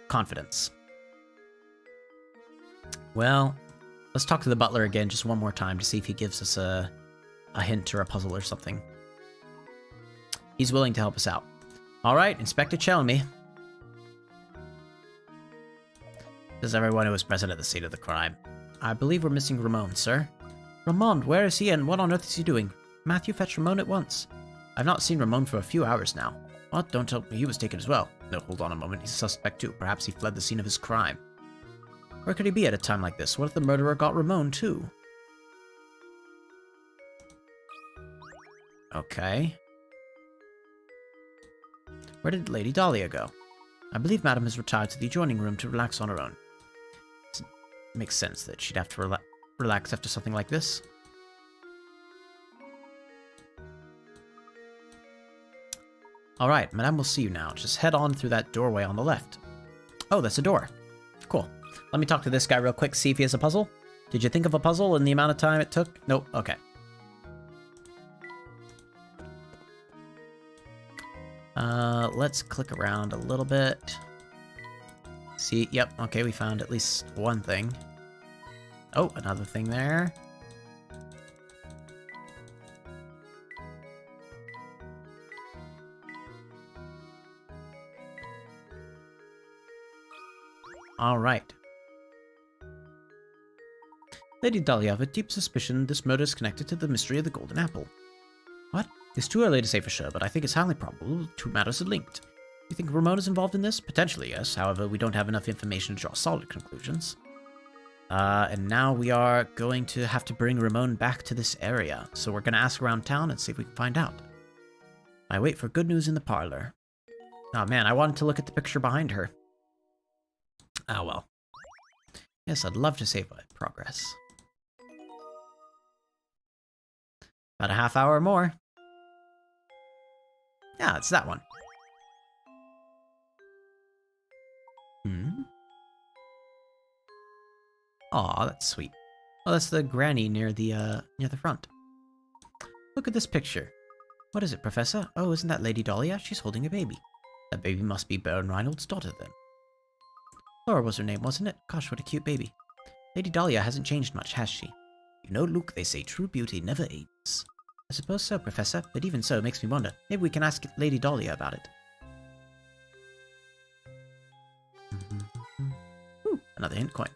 confidence. Well, let's talk to the butler again just one more time to see if he gives us a hint or a puzzle or something. He's willing to help us out. Alright, Inspector Chelmy. Does everyone who was present at the scene of the crime? I believe we're missing Ramon, sir. Ramon, where is he and what on earth is he doing? Matthew, fetch Ramon at once. I've not seen Ramon for a few hours now. What? Don't tell me he was taken as well. No, hold on a moment. He's a suspect too. Perhaps he fled the scene of his crime. Where could he be at a time like this? What if the murderer got Ramon too? Okay. Where did Lady Dahlia go? I believe Madam has retired to the adjoining room to relax on her own. It makes sense that she'd have to relax after something like this. Alright, Madame will see you now. Just head on through that doorway on the left. Oh, that's a door. Cool. Let me talk to this guy real quick, see if he has a puzzle. Did you think of a puzzle in the amount of time it took? Nope. Okay. Let's click around a little bit. See, yep, okay, we found at least one thing. Oh, another thing there. Alright. Lady Dahlia, I have a deep suspicion this murder is connected to the mystery of the Golden Apple. What? It's too early to say for sure, but I think it's highly probable the two matters are linked. You think Ramon is involved in this? Potentially, yes. However, we don't have enough information to draw solid conclusions. And now we are going to have to bring Ramon back to this area. So we're going to ask around town and see if we can find out. I wait for good news in the parlor. Oh man, I wanted to look at the picture behind her. Ah well. Yes, I'd love to save my progress. About a half hour more. Yeah, it's that one. Aw, that's sweet. Oh, that's the granny near the front. Look at this picture. What is it, Professor? Oh, isn't that Lady Dahlia? She's holding a baby. That baby must be Baron Reinhold's daughter, then. Laura was her name, wasn't it? Gosh, what a cute baby. Lady Dahlia hasn't changed much, has she? You know, Luke, they say true beauty never ages. I suppose so, Professor, but even so, it makes me wonder. Maybe we can ask Lady Dahlia about it. Ooh, another hint coin.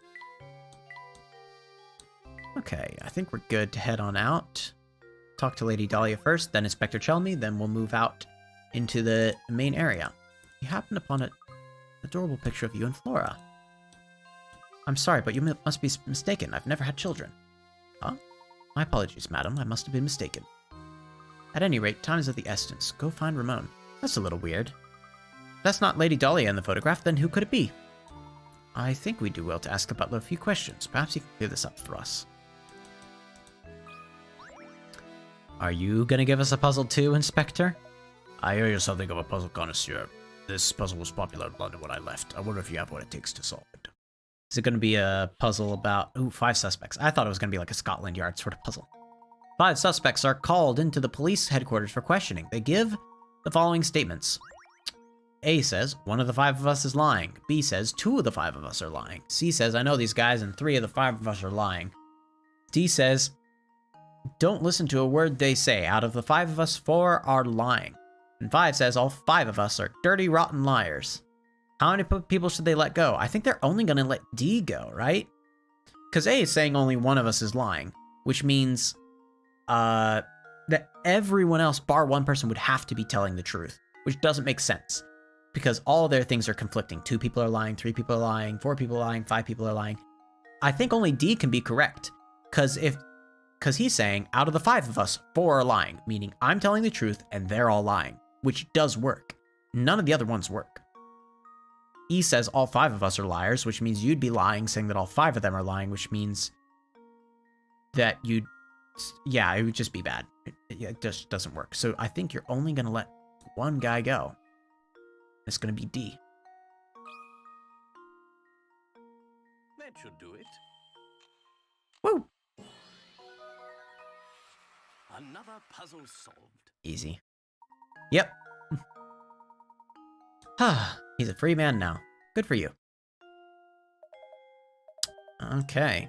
Okay, I think we're good to head on out. Talk to Lady Dahlia first, then Inspector Chelmy, then we'll move out into the main area. You happened upon an adorable picture of you and Flora. I'm sorry, but you must be mistaken. I've never had children. Huh? My apologies, madam. I must have been mistaken. At any rate, time is of the essence. Go find Ramon. That's a little weird. If that's not Lady Dahlia in the photograph, then who could it be? I think we do well to ask the butler a few questions. Perhaps he can clear this up for us. Are you gonna give us a puzzle too, Inspector? I hear you're something of a puzzle connoisseur. This puzzle was popular in London when I left. I wonder if you have what it takes to solve it. Is it gonna be a puzzle about... Ooh, 5 suspects. I thought it was gonna be like a Scotland Yard sort of puzzle. 5 suspects are called into the police headquarters for questioning. They give the following statements. A says, 1 of the 5 of us is lying. B says, 2 of the 5 of us are lying. C says, I know these guys and 3 of the 5 of us are lying. D says, don't listen to a word they say. Out of the 5 of us, 4 are lying. And 5 says, all 5 of us are dirty, rotten liars. How many people should they let go? I think they're only going to let D go, right? Because A is saying only 1 of us is lying, which means that everyone else, bar 1 person, would have to be telling the truth, which doesn't make sense. Because all their things are conflicting. 2 people are lying, 3 people are lying, 4 people are lying, 5 people are lying. I think only D can be correct. Because he's saying, out of the 5 of us, 4 are lying, meaning I'm telling the truth and they're all lying, which does work. None of the other ones work. E says all 5 of us are liars, which means you'd be lying, saying that all 5 of them are lying, which means that you'd... Yeah, it would just be bad. It just doesn't work. So I think you're only going to let 1 guy go. It's going to be D. That should do it. Woo! Another puzzle solved. Easy. Yep. He's a free man now. Good for you. Okay.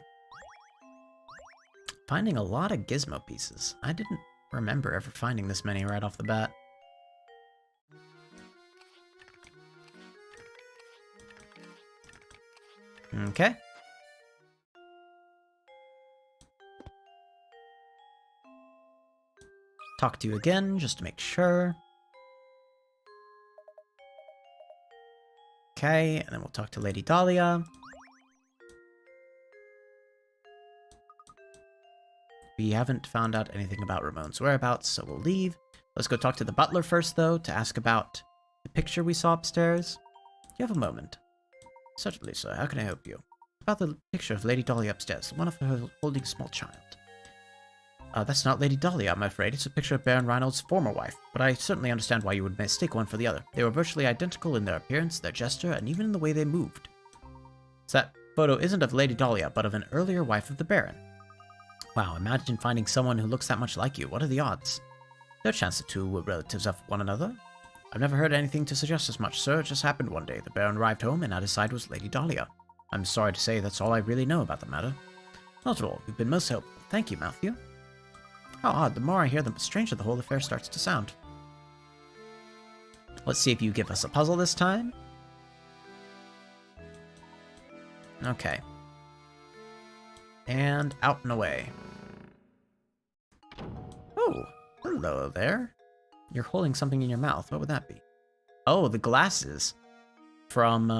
Finding a lot of gizmo pieces. I didn't remember ever finding this many right off the bat. Okay. Talk to you again, just to make sure. Okay, and then we'll talk to Lady Dahlia. We haven't found out anything about Ramon's whereabouts, so we'll leave. Let's go talk to the butler first, though, to ask about the picture we saw upstairs. Do you have a moment? Certainly, sir. How can I help you? About the picture of Lady Dahlia upstairs, one of her holding a small child. That's not Lady Dahlia, I'm afraid. It's a picture of Baron Reinald's former wife, but I certainly understand why you would mistake one for the other. They were virtually identical in their appearance, their gesture, and even in the way they moved. So that photo isn't of Lady Dahlia, but of an earlier wife of the Baron. Wow, imagine finding someone who looks that much like you. What are the odds? No chance the two were relatives of one another. I've never heard anything to suggest as much, sir. It just happened one day. The Baron arrived home, and at his side was Lady Dahlia. I'm sorry to say that's all I really know about the matter. Not at all. You've been most helpful. Thank you, Matthew. How odd. The more I hear, the stranger the whole affair starts to sound. Let's see if you give us a puzzle this time. Okay. And out and away. Oh, hello there. You're holding something in your mouth. What would that be? Oh, the glasses. From,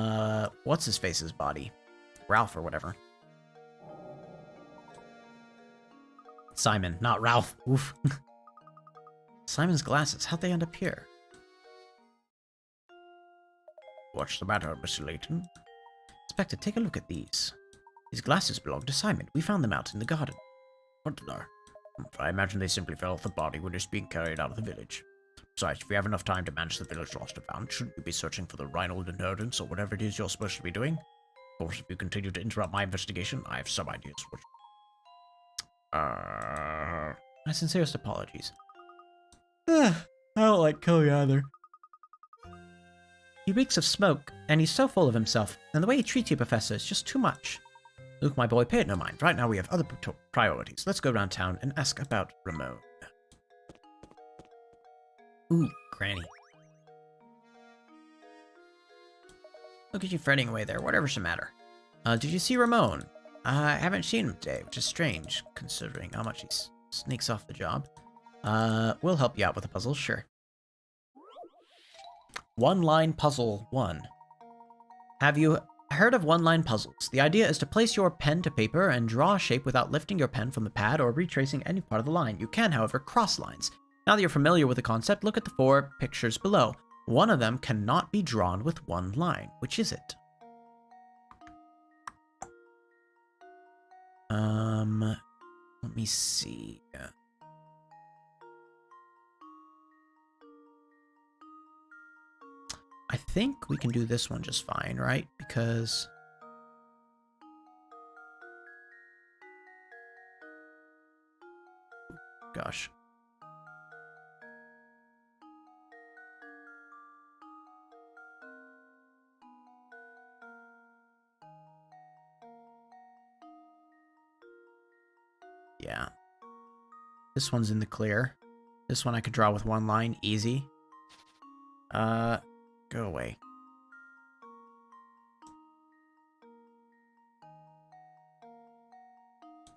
what's-his-face's body? Ralph or whatever. Simon, not Ralph. Oof. Simon's glasses. How'd they end up here? What's the matter, Mr. Layton? Inspector, take a look at these. These glasses belong to Simon. We found them out in the garden. What did I imagine they simply fell off the body when it's being carried out of the village. Besides, if we have enough time to manage the village lost and found, shouldn't we be searching for the Reinald inheritance or whatever it is you're supposed to be doing? Of course, if you continue to interrupt my investigation, I have some ideas. My sincerest apologies. I don't like Kelly either. He reeks of smoke, and he's so full of himself, and the way he treats you, Professor, is just too much. Luke, my boy, pay it no mind. Right now we have other priorities. Let's go around town and ask about Ramon. Ooh, Granny. Look at you fretting away there. Whatever's the matter. Did you see Ramon? I haven't seen him today, which is strange, considering how much he sneaks off the job. We'll help you out with a puzzle, sure. One-line puzzle 1. Have you heard of one-line puzzles? The idea is to place your pen to paper and draw a shape without lifting your pen from the pad or retracing any part of the line. You can, however, cross lines. Now that you're familiar with the concept, look at the 4 pictures below. One of them cannot be drawn with one line. Which is it? Let me see. I think we can do this one just fine, right? Because... Gosh. Yeah. This one's in the clear. This one I could draw with one line, easy. Go away.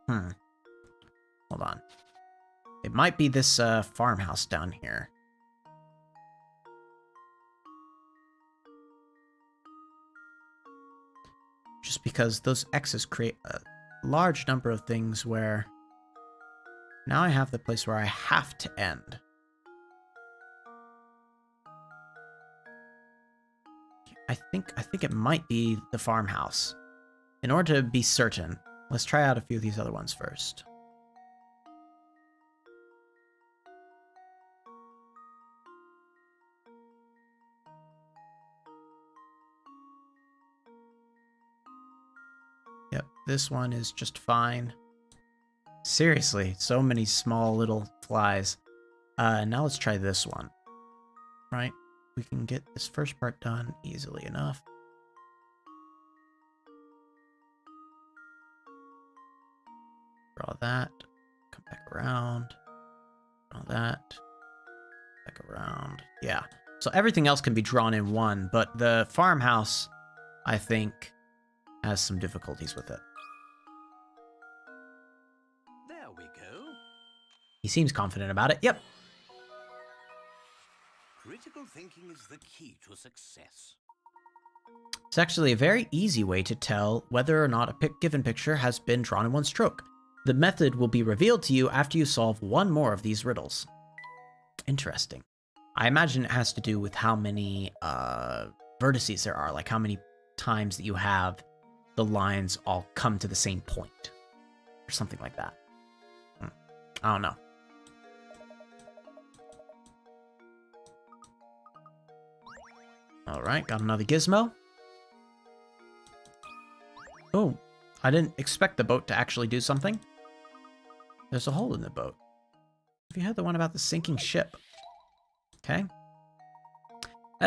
Hold on. It might be this farmhouse down here. Just because those X's create a large number of things where now I have the place where I have to end. I think it might be the farmhouse. In order to be certain, let's try out a few of these other ones first. this one is just fine. Seriously, so many small little flies. Now let's try this one. Right? We can get this first part done easily enough. Draw that. Come back around. Draw that. Back around. Yeah. So everything else can be drawn in one, but the farmhouse, I think, has some difficulties with it. There we go. He seems confident about it. Yep. Critical thinking is the key to success. It's actually a very easy way to tell whether or not a given picture has been drawn in one stroke. The method will be revealed to you after you solve one more of these riddles. Interesting. I imagine it has to do with how many vertices there are, like how many times that you have the lines all come to the same point, or something like that. I don't know. Alright, got another gizmo. Oh, I didn't expect the boat to actually do something. There's a hole in the boat. Have you heard the one about the sinking ship? Okay.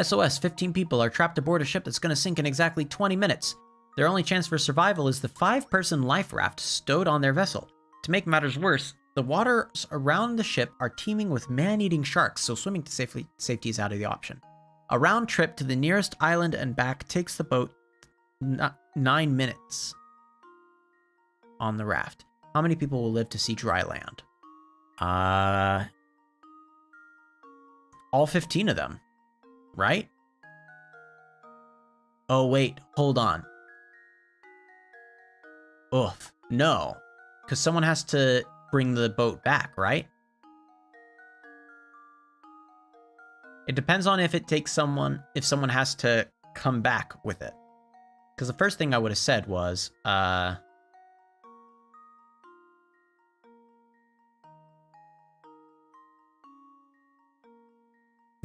SOS, 15 people are trapped aboard a ship that's going to sink in exactly 20 minutes. Their only chance for survival is the 5-person life raft stowed on their vessel. To make matters worse, the waters around the ship are teeming with man-eating sharks, so swimming to safety is out of the option. A round trip to the nearest island and back takes the boat 9 minutes on the raft. How many people will live to see dry land? All 15 of them, right? Oh, wait, hold on. Oof, no. Because someone has to bring the boat back, right? It depends on if it takes someone, if someone has to come back with it. Because the first thing I would have said was, the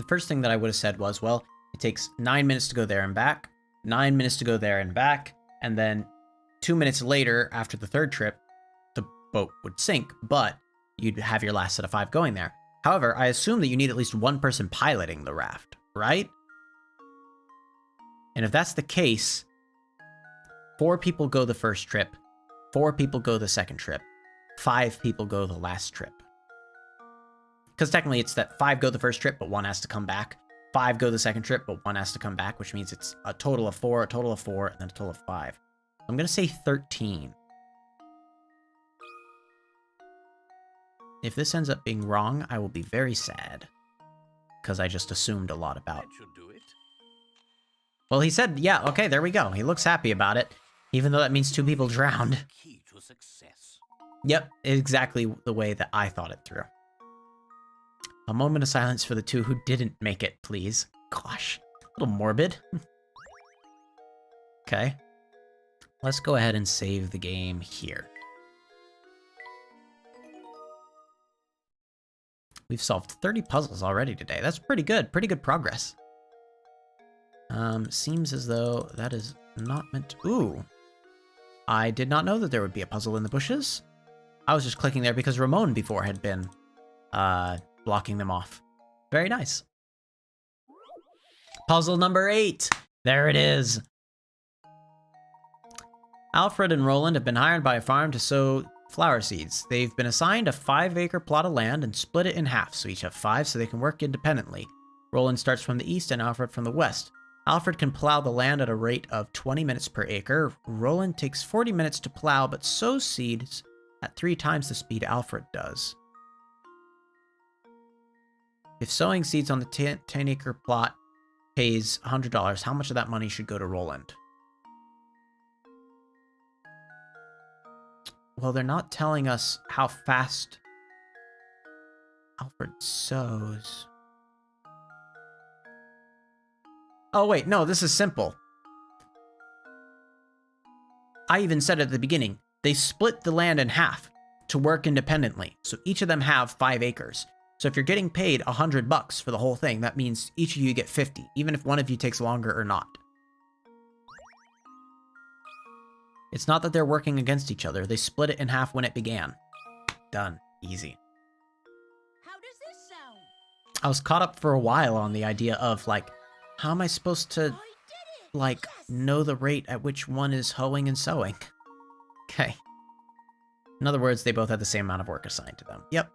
first thing that I would have said was, well, it takes 9 minutes to go there and back, 9 minutes to go there and back, and then 2 minutes later, after the third trip, the boat would sink, but you'd have your last set of 5 going there. However, I assume that you need at least one person piloting the raft, right? And if that's the case, 4 people go the first trip, 4 people go the second trip, 5 people go the last trip. Because technically it's that 5 go the first trip, but 1 has to come back. 5 go the second trip, but 1 has to come back, which means it's a total of 4, a total of 4, and then a total of 5. I'm going to say 13. If this ends up being wrong, I will be very sad. Because I just assumed a lot about. That should do it. Well, he said, yeah, okay, there we go. He looks happy about it. Even though that means 2 people drowned. Key to success. Yep, exactly the way that I thought it through. A moment of silence for the 2 who didn't make it, please. Gosh, a little morbid. Okay. Let's go ahead and save the game here. We've solved 30 puzzles already today. That's pretty good progress. Seems as though that is not meant to... Ooh. I did not know that there would be a puzzle in the bushes. I was just clicking there because Ramon before had been, blocking them off. Very nice. Puzzle number 8. There it is. Alfred and Roland have been hired by a farm to sow flower seeds. They've been assigned a 5-acre plot of land and split it in half, so each have 5 so they can work independently. Roland starts from the east and Alfred from the west. Alfred can plow the land at a rate of 20 minutes per acre. Roland takes 40 minutes to plow, but sows seeds at 3 times the speed Alfred does. If sowing seeds on the 10-acre plot pays $100, how much of that money should go to Roland? Well, they're not telling us how fast Alfred sows. Oh, wait, no, this is simple. I even said at the beginning, they split the land in half to work independently. So each of them have 5 acres. So if you're getting paid $100 for the whole thing, that means each of you get 50, even if one of you takes longer or not. It's not that they're working against each other. They split it in half when it began. Done. Easy. How does this sound? I was caught up for a while on the idea of, like, how am I supposed to, I did it! like, Yes! know the rate at which one is hoeing and sewing? Okay. In other words, they both had the same amount of work assigned to them. Yep.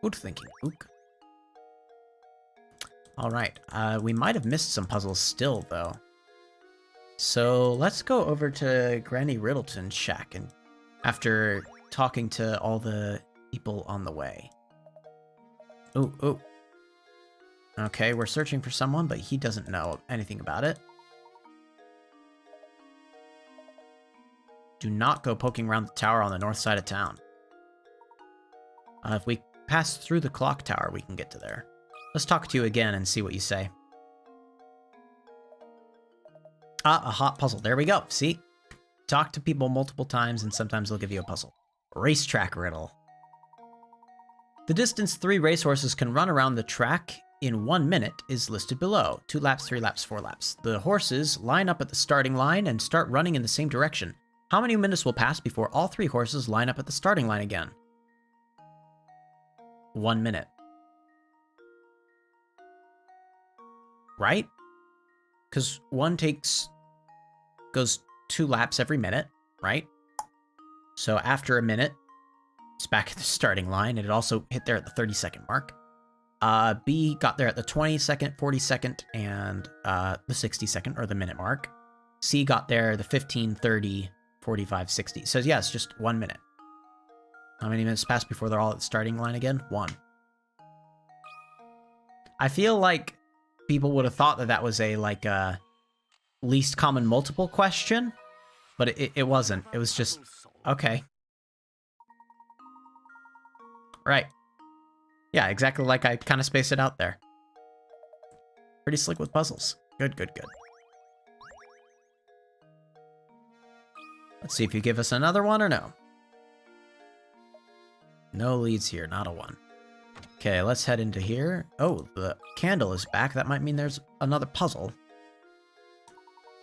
Good thinking, Luke. Alright, we might have missed some puzzles still, though. So let's go over to Granny Riddleton's shack, and after talking to all the people on the way. Ooh, ooh. Okay, we're searching for someone, but he doesn't know anything about it. Do not go poking around the tower on the north side of town. If we pass through the clock tower, we can get to there. Let's talk to you again and see what you say. Ah, a hot puzzle. There we go. See? Talk to people multiple times and sometimes they'll give you a puzzle. Racetrack riddle. The distance 3 racehorses can run around the track in 1 minute is listed below. 2 laps, 3 laps, 4 laps. The horses line up at the starting line and start running in the same direction. How many minutes will pass before all 3 horses line up at the starting line again? 1 minute. Right? Because one goes 2 laps every minute, right? So after a minute, it's back at the starting line, and it also hit there at the 30-second mark. B got there at the 20-second, 40-second, and the 60-second, or the minute mark. C got there the 15, 30, 45, 60. So yeah, it's just 1 minute. How many minutes pass before they're all at the starting line again? 1. I feel like people would have thought that that was a, like, least common multiple question, but it wasn't. It was just, okay. Right. Yeah, exactly like I kind of spaced it out there. Pretty slick with puzzles. Good, good, good. Let's see if you give us another one or no. No leads here, not a 1. Okay, let's head into here. Oh, the candle is back. That might mean there's another puzzle.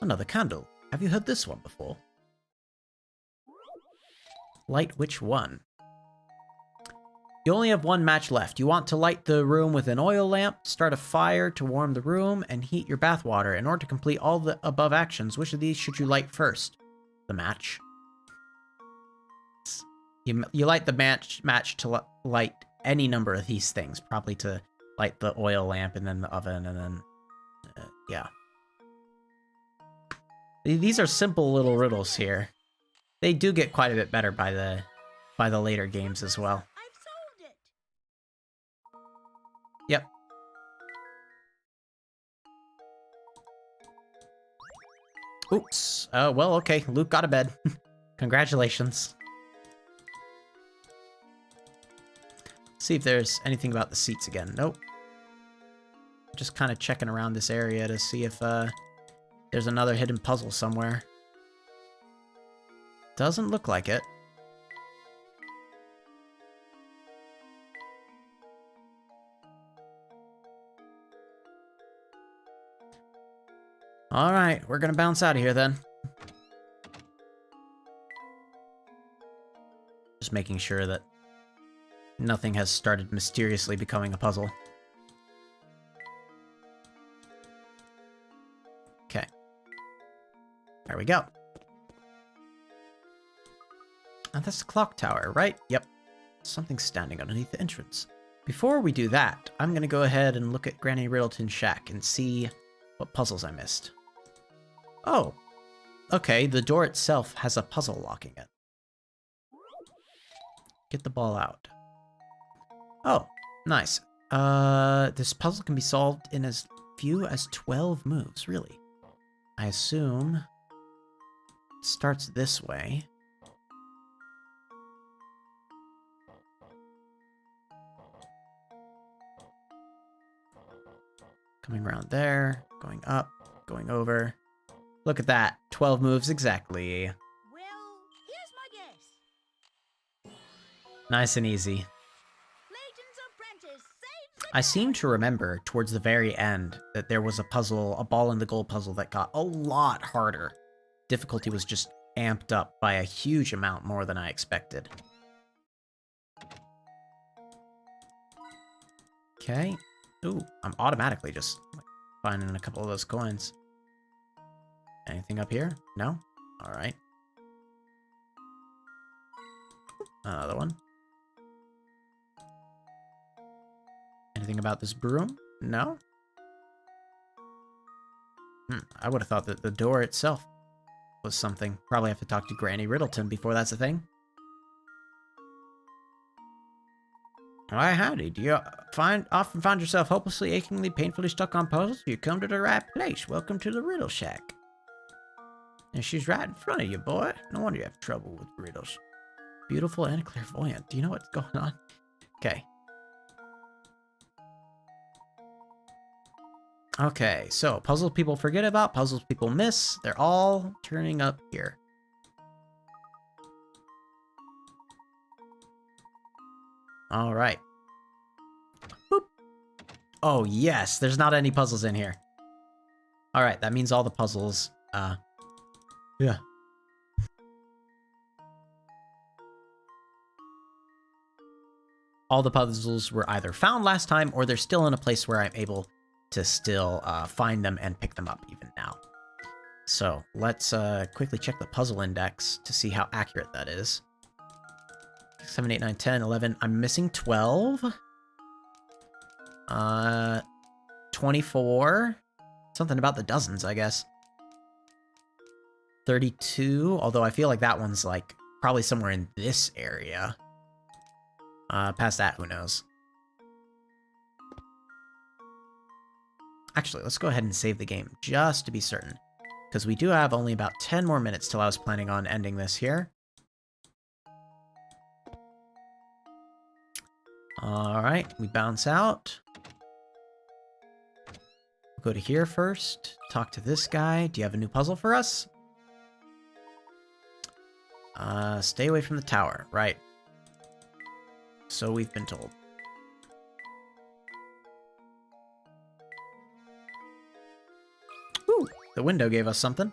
Another candle. Have you heard this one before? Light which one? You only have 1 match left. You want to light the room with an oil lamp, start a fire to warm the room, and heat your bath water. In order to complete all the above actions, which of these should you light first? The match. You light the match to light any number of these things. Probably to light the oil lamp, and then the oven, and then... yeah. These are simple little riddles here. They do get quite a bit better by the later games as well. I've solved it! Yep. Oops. Well, okay. Luke got a bed. Congratulations. See if there's anything about the seats again. Nope. Just kind of checking around this area to see if there's another hidden puzzle somewhere. Doesn't look like it. Alright, we're gonna bounce out of here then. Just making sure that nothing has started mysteriously becoming a puzzle. Okay. There we go. And that's the clock tower, right? Yep. Something's standing underneath the entrance. Before we do that, I'm gonna go ahead and look at Granny Riddleton's shack and see what puzzles I missed. Oh. Okay, the door itself has a puzzle locking it. Get the ball out. Oh, nice. This puzzle can be solved in as few as 12 moves, really. I assume it starts this way. Coming around there, going up, going over. Look at that, 12 moves exactly. Well, here's my guess. Nice and easy. Layton's apprentice saves I seem to remember towards the very end that there was a puzzle, a ball in the goal puzzle that got a lot harder. Difficulty was just amped up by a huge amount more than I expected. Okay. Ooh, I'm automatically just finding a couple of those coins. Anything up here? No? Alright. Another one. Anything about this broom? No? I would have thought that the door itself was something. Probably have to talk to Granny Riddleton before that's a thing. Why, howdy. Do you often find yourself hopelessly, achingly, painfully stuck on puzzles? You come to the right place. Welcome to the Riddle Shack. And she's right in front of you, boy. No wonder you have trouble with riddles. Beautiful and clairvoyant. Do you know what's going on? Okay. Okay, so puzzles people forget about, puzzles people miss. They're all turning up here. All right. Boop. Oh, yes. There's not any puzzles in here. All right. That means all the puzzles, yeah. All the puzzles were either found last time or they're still in a place where I'm able to still find them and pick them up even now. So let's quickly check the puzzle index to see how accurate that is. 7, 8, 9, 10, 11. I'm missing 12. 24. Something about the dozens, I guess. 32. Although I feel like that one's like probably somewhere in this area. Past that, who knows? Actually, let's go ahead and save the game just to be certain. Because we do have only about 10 more minutes till I was planning on ending this here. Alright, we bounce out. Go to here first. Talk to this guy. Do you have a new puzzle for us? Stay away from the tower. Right. So we've been told. Ooh, the window gave us something.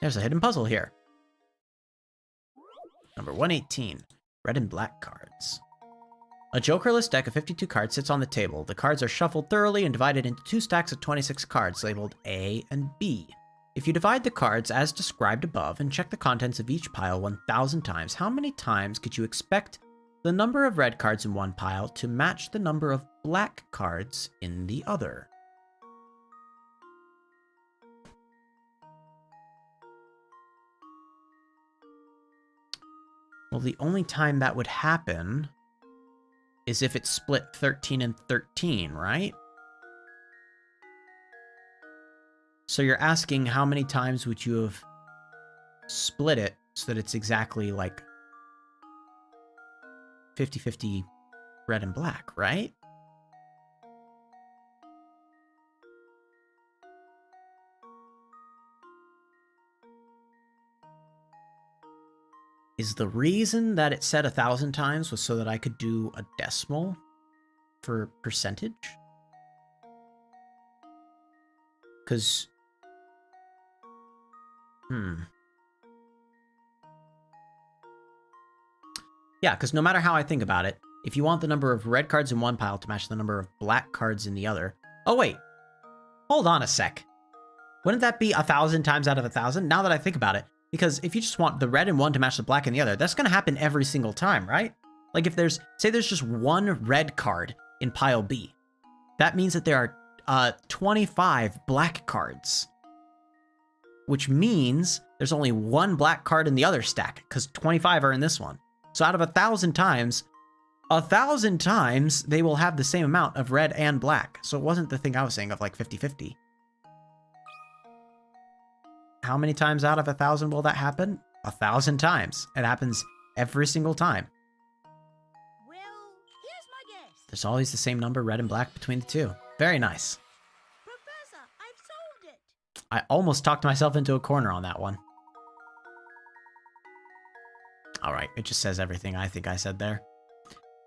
There's a hidden puzzle here. Number 118. Red and black cards. A jokerless deck of 52 cards sits on the table. The cards are shuffled thoroughly and divided into 2 stacks of 26 cards labeled A and B. If you divide the cards as described above and check the contents of each pile 1,000 times, how many times could you expect the number of red cards in one pile to match the number of black cards in the other? Well, the only time that would happen is if it's split 13 and 13, right? So you're asking how many times would you have split it so that it's exactly like 50-50 red and black, right? Is the reason that it said 1,000 times was so that I could do a decimal for percentage? Because... Yeah, because no matter how I think about it, if you want the number of red cards in one pile to match the number of black cards in the other... Oh, wait. Hold on a sec. Wouldn't that be 1,000 times out of 1,000? Now that I think about it. Because if you just want the red in one to match the black in the other, that's going to happen every single time, right? Like if there's... Say there's just one red card in pile B. That means that there are 25 black cards. Which means there's only one black card in the other stack, because 25 are in this one. So out of 1,000 times, 1,000 times they will have the same amount of red and black. So it wasn't the thing I was saying of like 50-50. How many times out of 1,000 will that happen? 1,000 times. It happens every single time. Well, here's my guess. There's always the same number, red and black, between the two. Very nice. Professor, I've solved it. I almost talked myself into a corner on that one. All right, it just says everything I think I said there.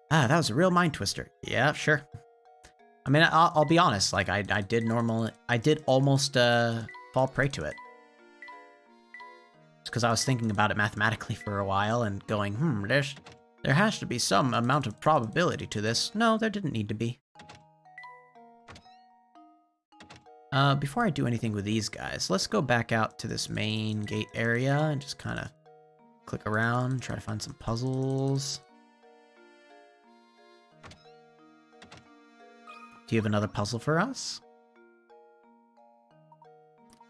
Ah, that was a real mind twister. Yeah, sure. I mean, I'll be honest. Like, I did almost fall prey to it. It's because I was thinking about it mathematically for a while and going, there has to be some amount of probability to this. No, there didn't need to be. Before I do anything with these guys, let's go back out to this main gate area and just kind of click around, try to find some puzzles. Do you have another puzzle for us?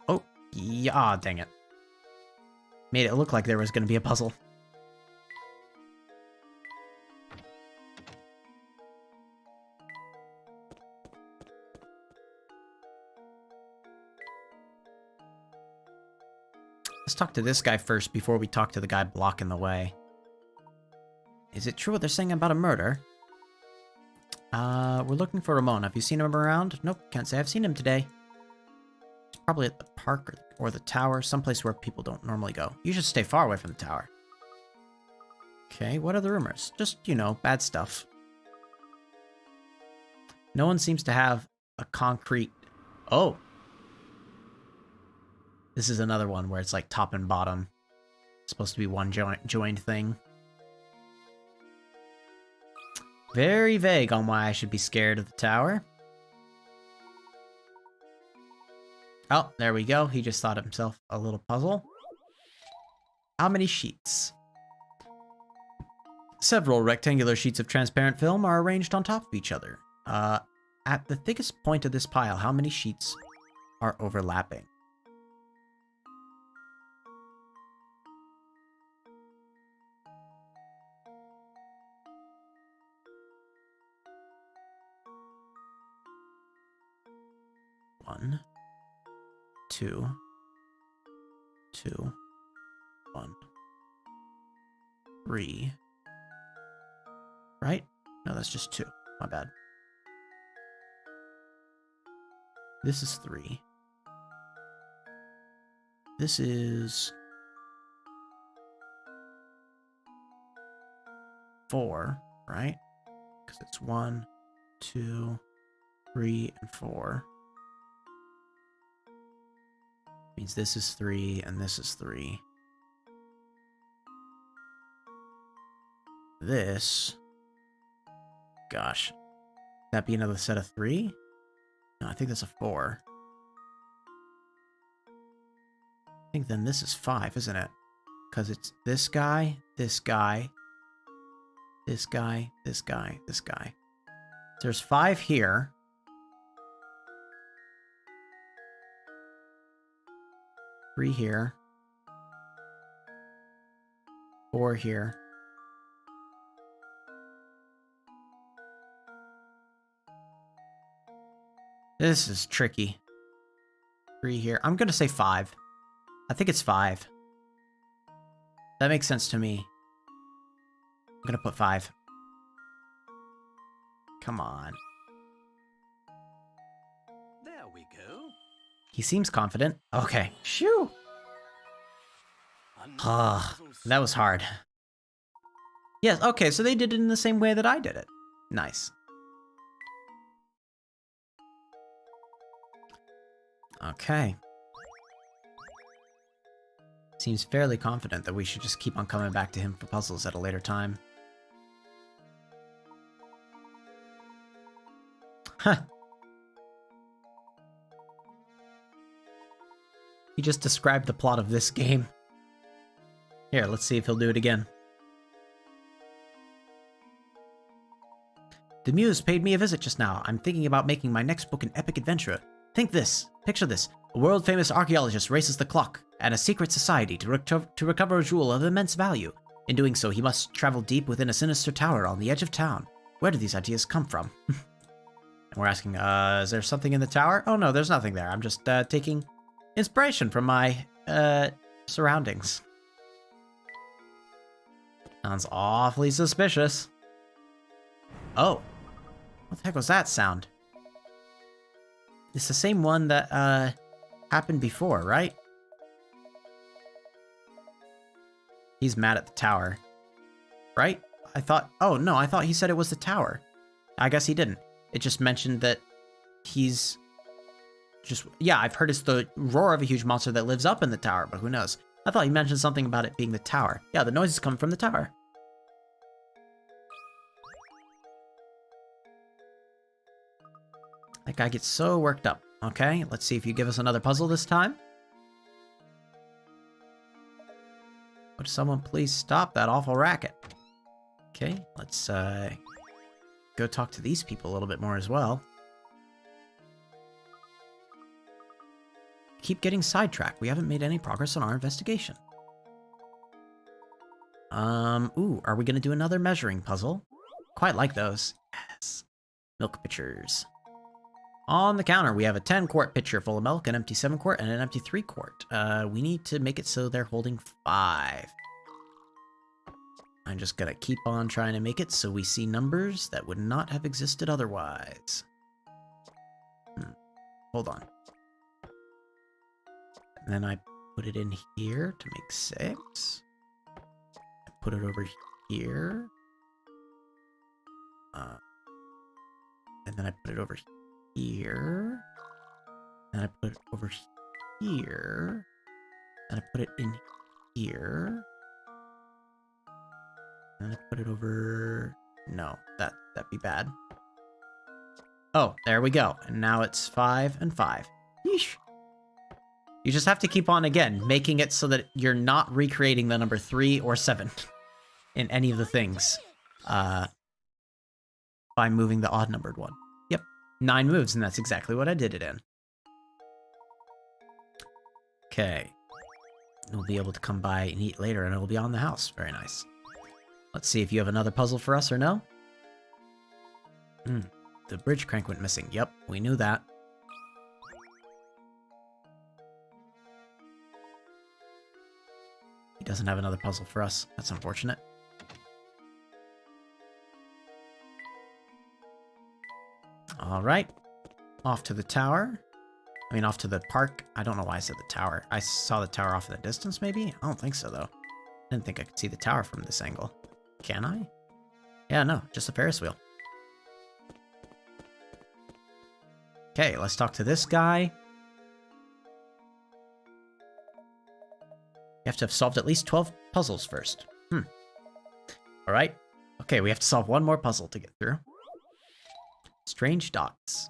Oh, yeah, dang it. Made it look like there was going to be a puzzle. Let's talk to this guy first before we talk to the guy blocking the way. Is it true what they're saying about a murder? We're looking for Ramon. Have you seen him around? Nope, can't say I've seen him today. He's probably at the park or the tower, someplace where people don't normally go. You should stay far away from the tower. Okay, what are the rumors? Just, you know, bad stuff. No one seems to have a concrete... Oh! This is another one where it's like top and bottom. It's supposed to be one joined thing. Very vague on why I should be scared of the tower. Oh, there we go. He just thought himself a little puzzle. How many sheets? Several rectangular sheets of transparent film are arranged on top of each other. At the thickest point of this pile, how many sheets are overlapping? One, two, 1, 3. Right? No, that's just 2. My bad. This is 3. This is 4, right? Because it's 1, 2, 3, and 4. Means this is 3 and this is 3. This, gosh, that be another set of 3? No, I think that's a 4. I think then this is 5, isn't it? Because it's this guy, this guy, this guy, this guy, this guy. There's 5 here. 3 here. 4 here. This is tricky. 3 here. I'm gonna say 5. I think it's 5. That makes sense to me. I'm gonna put 5. Come on. There we go. He seems confident. Okay. Shoo! Ah, that was hard. Yes, okay, so they did it in the same way that I did it. Nice. Okay. Seems fairly confident that we should just keep on coming back to him for puzzles at a later time. Huh. He just described the plot of this game. Here, let's see if he'll do it again. The Muse paid me a visit just now. I'm thinking about making my next book an epic adventure. Think this. Picture this. A world-famous archaeologist races the clock and a secret society to recover a jewel of immense value. In doing so, he must travel deep within a sinister tower on the edge of town. Where do these ideas come from? And we're asking, is there something in the tower? Oh no, there's nothing there. I'm just taking inspiration from my surroundings. Sounds awfully suspicious. Oh. What the heck was that sound? It's the same one that happened before, right? He's mad at the tower. Right? I thought, oh no, I thought he said it was the tower. I guess he didn't. It just mentioned that he's just, yeah, I've heard it's the roar of a huge monster that lives up in the tower, but who knows? I thought he mentioned something about it being the tower. Yeah, the noise is coming from the tower. That guy gets so worked up. Okay, let's see if you give us another puzzle this time. Would someone please stop that awful racket? Okay, let's go talk to these people a little bit more as well. Keep getting sidetracked. We haven't made any progress on our investigation. Ooh, are we gonna do another measuring puzzle? Quite like those. Yes. Milk pitchers. On the counter, we have a 10-quart pitcher full of milk, an empty 7-quart, and an empty 3-quart. We need to make it so they're holding 5. I'm just gonna keep on trying to make it so we see numbers that would not have existed otherwise. Hold on. And then I put it in here to make 6. I put it over here. And then I put it over here. And I put it over here. And I put it in here. And I put it over... No, that'd be bad. Oh, there we go. And now it's 5 and 5. Yeesh. You just have to keep on, again, making it so that you're not recreating the number 3 or 7 in any of the things by moving the odd-numbered one. Yep, 9 moves, and that's exactly what I did it in. Okay. We'll be able to come by and eat later, and it'll be on the house. Very nice. Let's see if you have another puzzle for us or no. The bridge crank went missing. Yep, we knew that. He doesn't have another puzzle for us. That's unfortunate. Alright. Off to the tower. I mean, off to the park. I don't know why I said the tower. I saw the tower off in the distance, maybe? I don't think so, though. I didn't think I could see the tower from this angle. Can I? Yeah, no. Just a Ferris wheel. Okay, let's talk to this guy. You have to have solved at least 12 puzzles first. Alright. Okay, we have to solve one more puzzle to get through. Strange dots.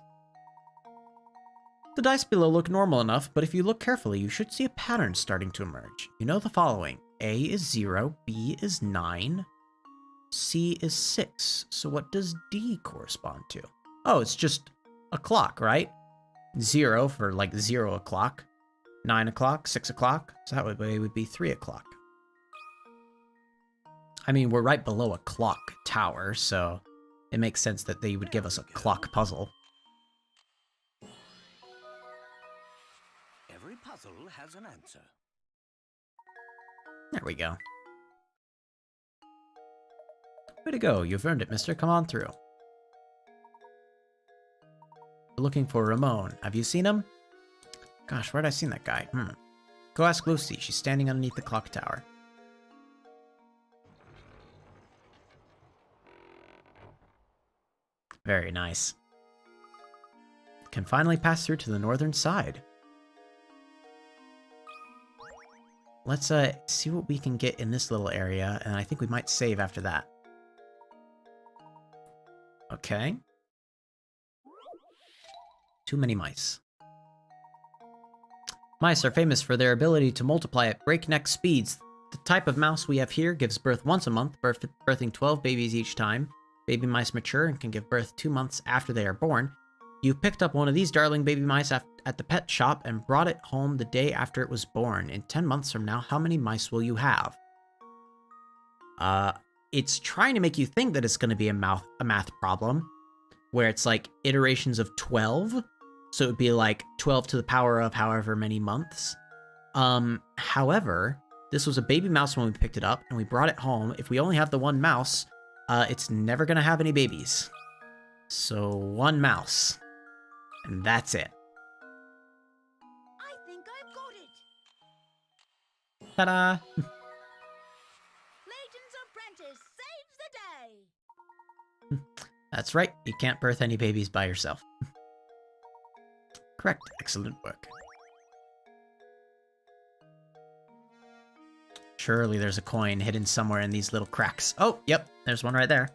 The dice below look normal enough, but if you look carefully, you should see a pattern starting to emerge. You know the following. A is 0, B is 9, C is 6. So what does D correspond to? Oh, it's just a clock, right? 0 for like 0 o'clock. 9 o'clock, 6 o'clock, so that would be 3 o'clock. I mean, we're right below a clock tower, so it makes sense that they would give us a clock puzzle. Every puzzle has an answer. There we go. Way to go, you've earned it, mister. Come on through. We're looking for Ramon. Have you seen him? Gosh, where'd I seen that guy? Go ask Lucy. She's standing underneath the clock tower. Very nice. Can finally pass through to the northern side. Let's see what we can get in this little area, and I think we might save after that. Okay. Too many mice. Mice are famous for their ability to multiply at breakneck speeds. The type of mouse we have here gives birth once a month, birthing 12 babies each time. Baby mice mature and can give birth 2 months after they are born. You picked up one of these darling baby mice at the pet shop and brought it home the day after it was born. In 10 months from now, how many mice will you have? It's trying to make you think that it's going to be a math problem, where it's like iterations of 12. So it would be like 12 to the power of however many months. However, this was a baby mouse when we picked it up, and we brought it home. If we only have the one mouse, it's never going to have any babies. So 1 mouse. And that's it. I think I've got it. Ta-da! Layton's apprentice saves the day. That's right, you can't birth any babies by yourself. Correct. Excellent work. Surely there's a coin hidden somewhere in these little cracks. Oh, yep, there's one right there.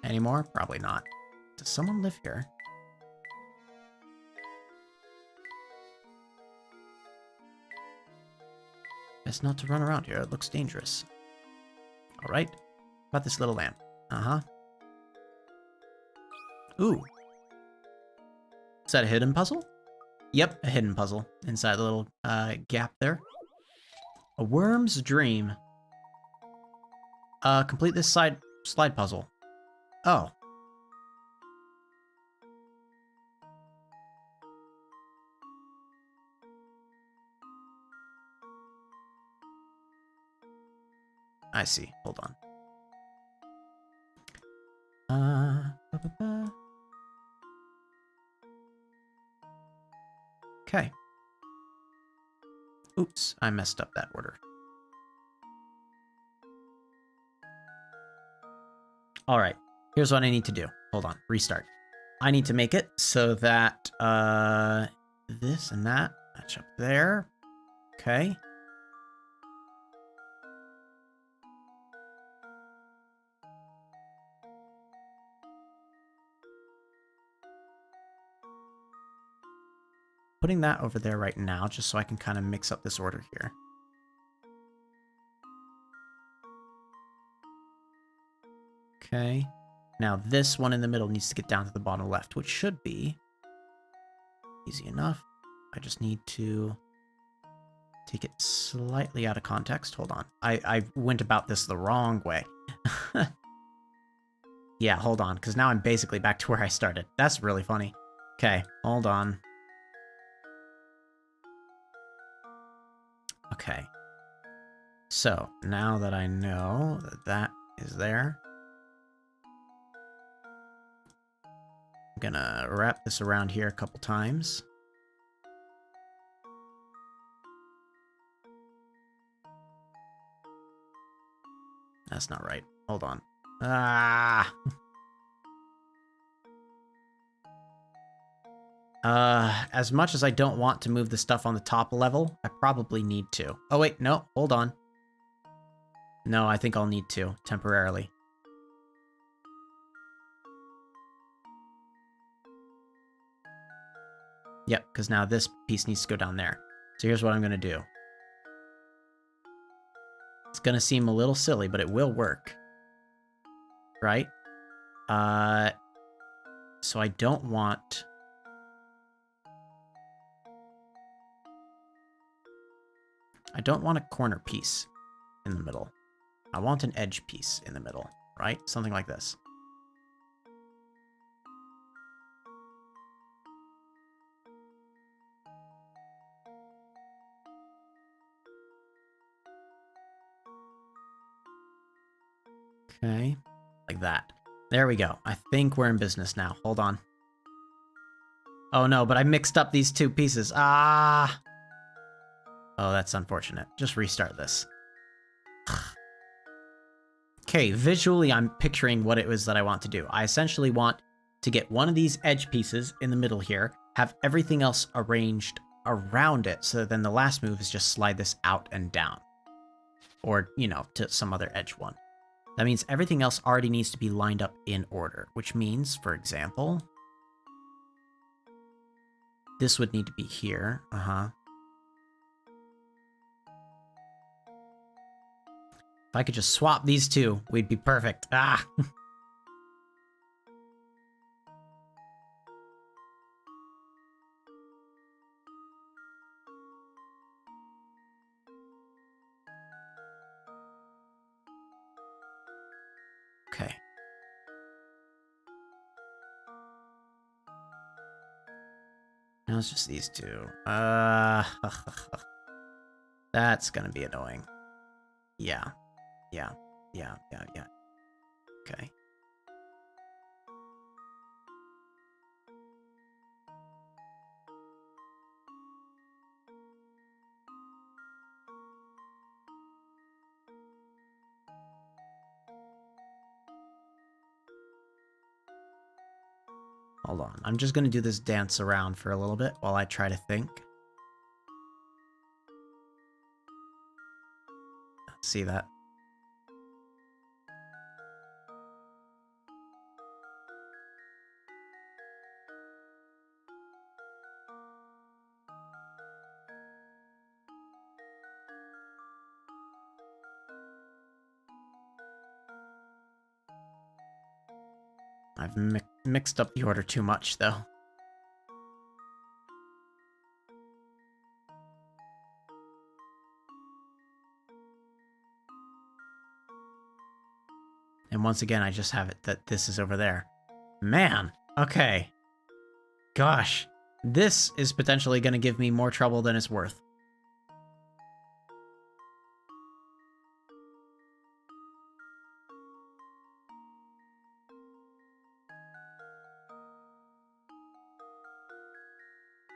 Any more? Probably not. Does someone live here? Best not to run around here. It looks dangerous. Alright. About this little lamp. Uh-huh. Ooh. Is that a hidden puzzle? Yep, a hidden puzzle inside the little gap there. A worm's dream. Complete this slide puzzle. Oh. I see. Hold on. Okay. Oops, I messed up that order. All right, here's what I need to do. Hold on, restart. I need to make it so that this and that match up there. Okay. Putting that over there right now, just so I can kind of mix up this order here. Okay. Now this one in the middle needs to get down to the bottom left, which should be easy enough. I just need to take it slightly out of context. Hold on. I went about this the wrong way. Yeah, hold on, because now I'm basically back to where I started. That's really funny. Okay, hold on. Okay. So, now that I know that that is there, I'm gonna wrap this around here a couple times. That's not right. Hold on. Ah! As much as I don't want to move the stuff on the top level, I probably need to. Oh wait, no, hold on. No, I think I'll need to, temporarily. Yep, because now this piece needs to go down there. So here's what I'm gonna do. It's gonna seem a little silly, but it will work. Right? So I don't want... I don't want a corner piece in the middle. I want an edge piece in the middle, right? Something like this. Okay, like that. There we go. I think we're in business now. Hold on. Oh no, but I mixed up these two pieces. Ah! Oh, that's unfortunate. Just restart this. Okay, visually I'm picturing what it was that I want to do. I essentially want to get one of these edge pieces in the middle here, have everything else arranged around it, so that then the last move is just slide this out and down. Or, you know, to some other edge one. That means everything else already needs to be lined up in order, which means, for example, this would need to be here. If I could just swap these two, we'd be perfect. Ah! Okay. Now it's just these two. That's gonna be annoying. Yeah. Yeah. Okay. Hold on. I'm just going to do this dance around for a little bit while I try to think. See that? I've mixed up the order too much, though. And once again, I just have it that this is over there. Man, okay. Gosh, this is potentially going to give me more trouble than it's worth.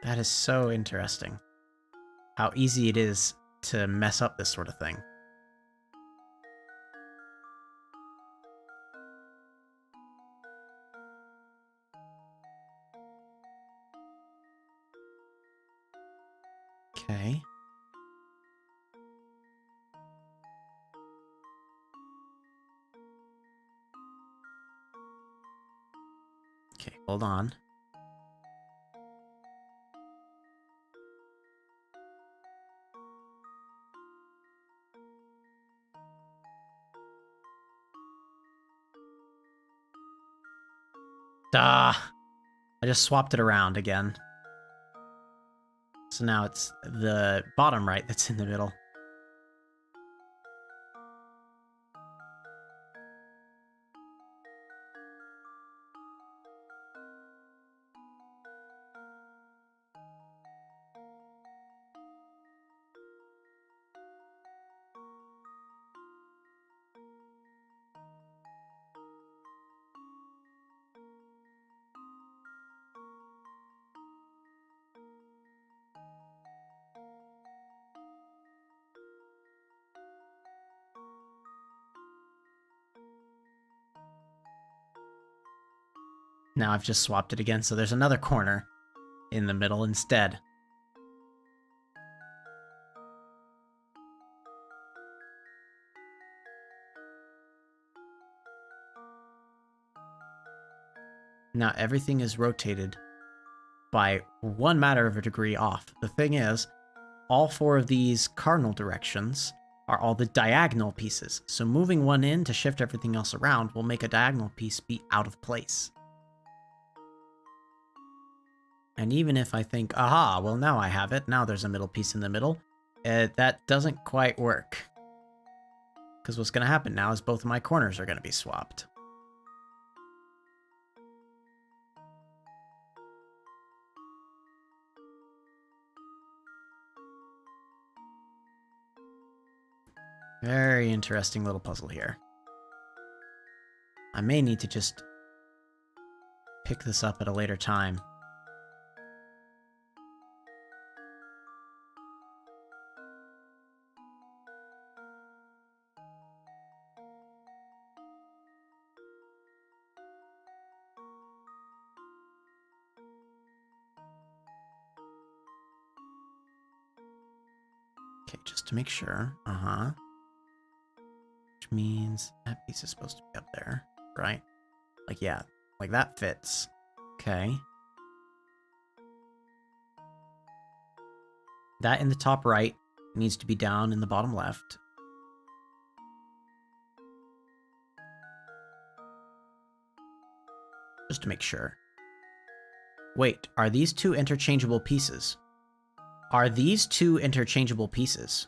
That is so interesting. How easy it is to mess up this sort of thing. Okay. Okay, hold on. Ah, I just swapped it around again. So now it's the bottom right that's in the middle. Now I've just swapped it again, so there's another corner in the middle instead. Now everything is rotated by 1 matter of a degree off. The thing is, all 4 of these cardinal directions are all the diagonal pieces, so moving one in to shift everything else around will make a diagonal piece be out of place. And even if I think, aha, well now I have it, now there's a middle piece in the middle, that doesn't quite work. Because what's going to happen now is both of my corners are going to be swapped. Very interesting little puzzle here. I may need to just pick this up at a later time. Okay, just to make sure. Which means that piece is supposed to be up there, right? Like, yeah, like that fits. Okay. That in the top right needs to be down in the bottom left. Just to make sure. Wait, are these 2 interchangeable pieces? Are these 2 interchangeable pieces?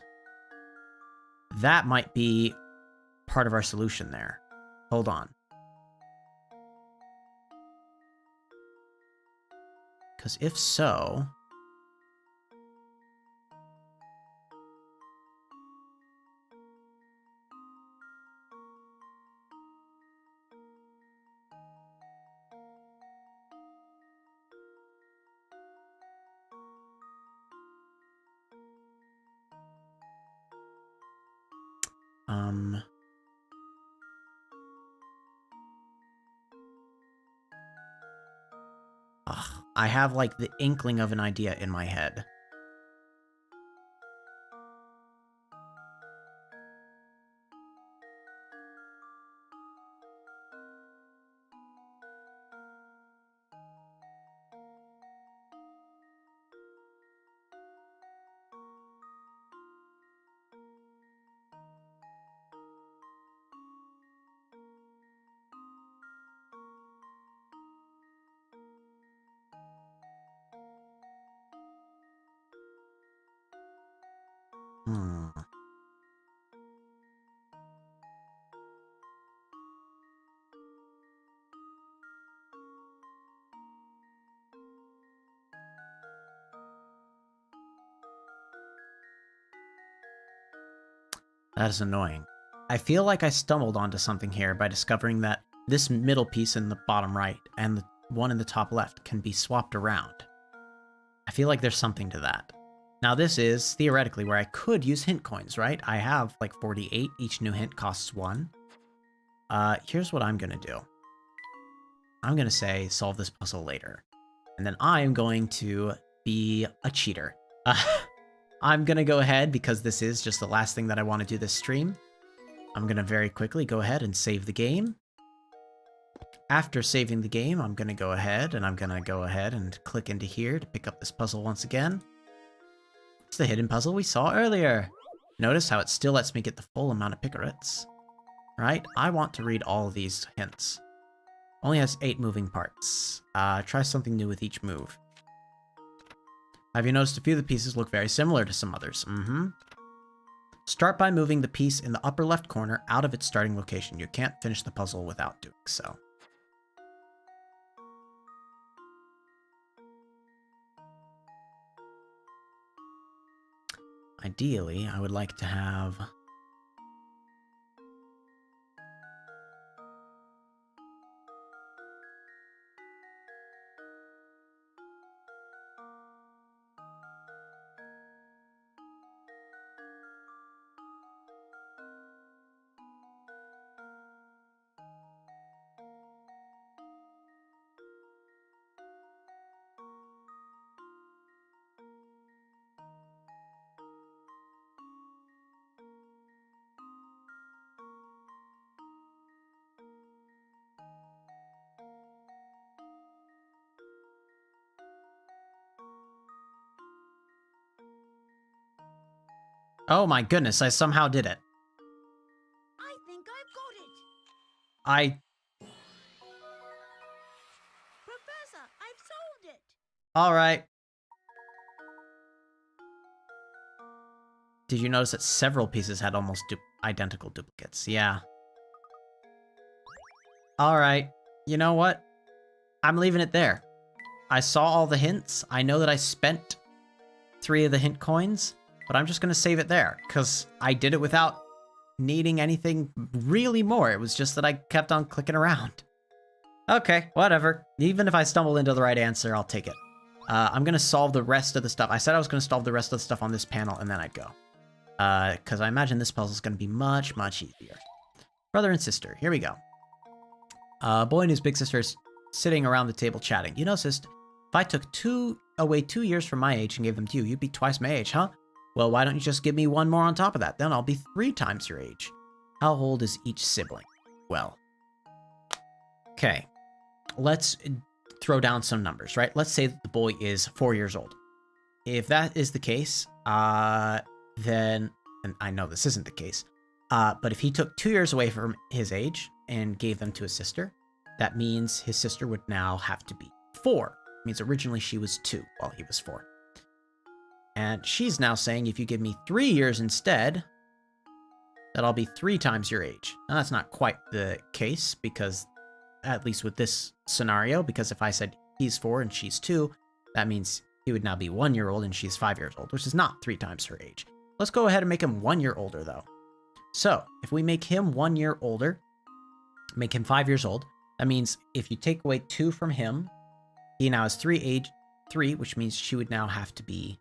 That might be part of our solution there. Hold on. Because if so... I have, like, the inkling of an idea in my head. Hmm. That is annoying. I feel like I stumbled onto something here by discovering that this middle piece in the bottom right and the one in the top left can be swapped around. I feel like there's something to that. Now this is theoretically where I could use hint coins, right? I have like 48. Each new hint costs 1. Here's what I'm going to do. I'm going to say solve this puzzle later. And then I am going to be a cheater. I'm going to go ahead, because this is just the last thing that I want to do this stream. I'm going to very quickly go ahead and save the game. After saving the game, I'm going to go ahead and click into here to pick up this puzzle once again. It's the hidden puzzle we saw earlier. Notice how it still lets me get the full amount of picarets. Right? I want to read all of these hints. Only has 8 moving parts. Try something new with each move. Have you noticed a few of the pieces look very similar to some others? Start by moving the piece in the upper left corner out of its starting location. You can't finish the puzzle without doing so. Ideally, I would like to have... Oh my goodness, I somehow did it. I think I've got it. I... Professor, I've solved it. Alright. Did you notice that several pieces had almost identical duplicates? Yeah. Alright. You know what? I'm leaving it there. I saw all the hints. I know that I spent 3 of the hint coins, but I'm just going to save it there, because I did it without needing anything really more. It was just that I kept on clicking around. Okay, whatever. Even if I stumble into the right answer, I'll take it. I'm going to solve the rest of the stuff. I said I was going to solve the rest of the stuff on this panel, and then I'd go. Because I imagine this puzzle is going to be much, much easier. Brother and sister, here we go. Boy and his big sister is sitting around the table chatting. You know, sis, if I took away 2 years from my age and gave them to you, you'd be twice my age, huh? Well, why don't you just give me 1 more on top of that? Then I'll be 3 times your age. How old is each sibling? Well, okay. Let's throw down some numbers, right? Let's say that the boy is 4 years old. If that is the case, then, and I know this isn't the case, but if he took 2 years away from his age and gave them to his sister, that means his sister would now have to be 4. It means originally she was 2 while he was 4. And she's now saying, if you give me 3 years instead, that I'll be 3 times your age. Now, that's not quite the case, because, at least with this scenario, because if I said he's 4 and she's 2, that means he would now be 1 year old and she's 5 years old, which is not 3 times her age. Let's go ahead and make him 1 year older, though. So, if we make him 1 year older, make him 5 years old, that means if you take away 2 from him, he now has 3, which means she would now have to be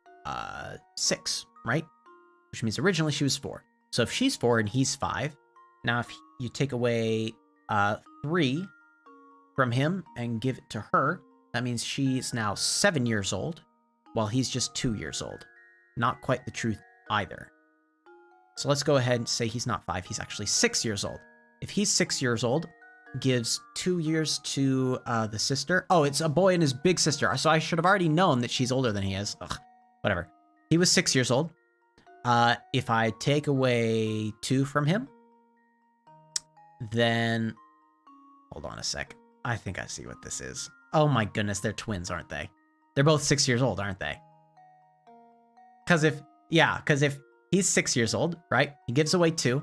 6, right? Which means originally she was 4. So if she's 4 and he's 5, now if you take away 3 from him and give it to her, That means she's now 7 years old, while he's just 2 years old. Not quite the truth either. So let's go ahead and say he's not 5, he's actually 6 years old. If he's 6 years old, gives 2 years to the sister. Oh, it's a boy and his big sister. So I should have already known that she's older than he is. Ugh, whatever. He was 6 years old. If I take away 2 from him, then... Hold on a sec. I think I see what this is. Oh my goodness, they're twins, aren't they? They're both 6 years old, aren't they? Because if he's 6 years old, right? He gives away 2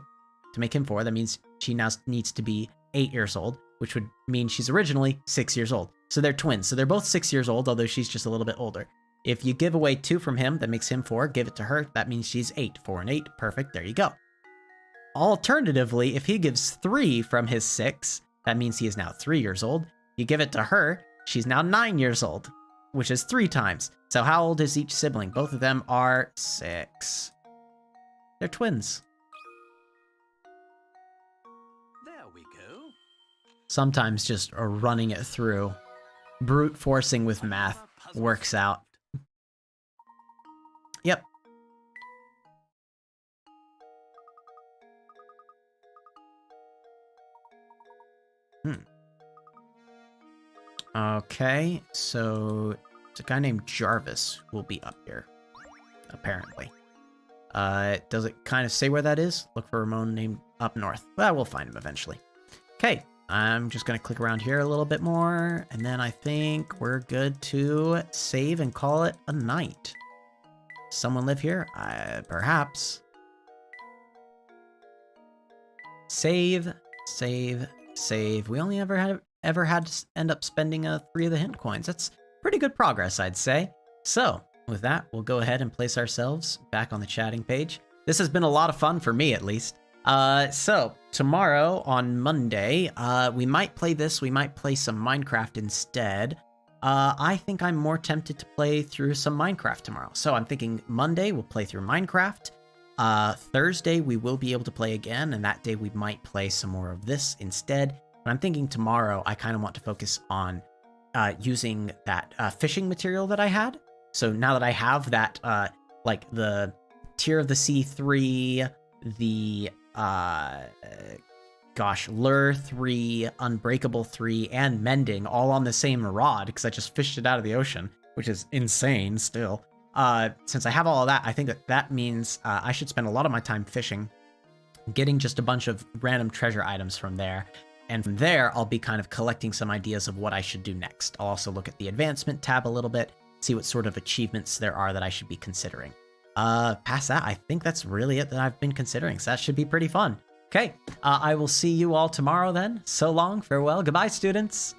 to make him 4. That means she now needs to be 8 years old, which would mean she's originally 6 years old. So they're twins. So they're both 6 years old, although she's just a little bit older. If you give away 2 from him, that makes him 4. Give it to her. That means she's 8. 4 and 8. Perfect. There you go. Alternatively, if he gives 3 from his 6, that means he is now 3 years old. You give it to her. She's now 9 years old, which is 3 times. So how old is each sibling? Both of them are 6. They're twins. There we go. Sometimes just running it through, brute forcing with math works out. Yep. Okay, so it's a guy named Jarvis who will be up here, apparently. Does it kind of say where that is? Look for Ramon named up north. Well, we'll find him eventually. Okay, I'm just going to click around here a little bit more, and then I think we're good to save and call it a night. Someone live here? Perhaps. Save, save, save. We only ever had to end up spending 3 of the hint coins. That's pretty good progress, I'd say. So, with that, we'll go ahead and place ourselves back on the chatting page. This has been a lot of fun for me, at least. So, tomorrow, on Monday, we might play this. We might play some Minecraft instead. I think I'm more tempted to play through some Minecraft tomorrow. So, I'm thinking Monday, we'll play through Minecraft. Thursday, we will be able to play again, and that day we might play some more of this instead. But I'm thinking tomorrow, I kind of want to focus on using that fishing material that I had. So now that I have that, like the Tear of the Sea 3, the, Lure 3, Unbreakable 3, and Mending all on the same rod, because I just fished it out of the ocean, which is insane still. Since I have all of that, I think that means I should spend a lot of my time fishing, getting just a bunch of random treasure items from there. And from there, I'll be kind of collecting some ideas of what I should do next. I'll also look at the advancement tab a little bit, see what sort of achievements there are that I should be considering. Past that, I think that's really it that I've been considering, so that should be pretty fun. Okay, I will see you all tomorrow then. So long, farewell, goodbye, students!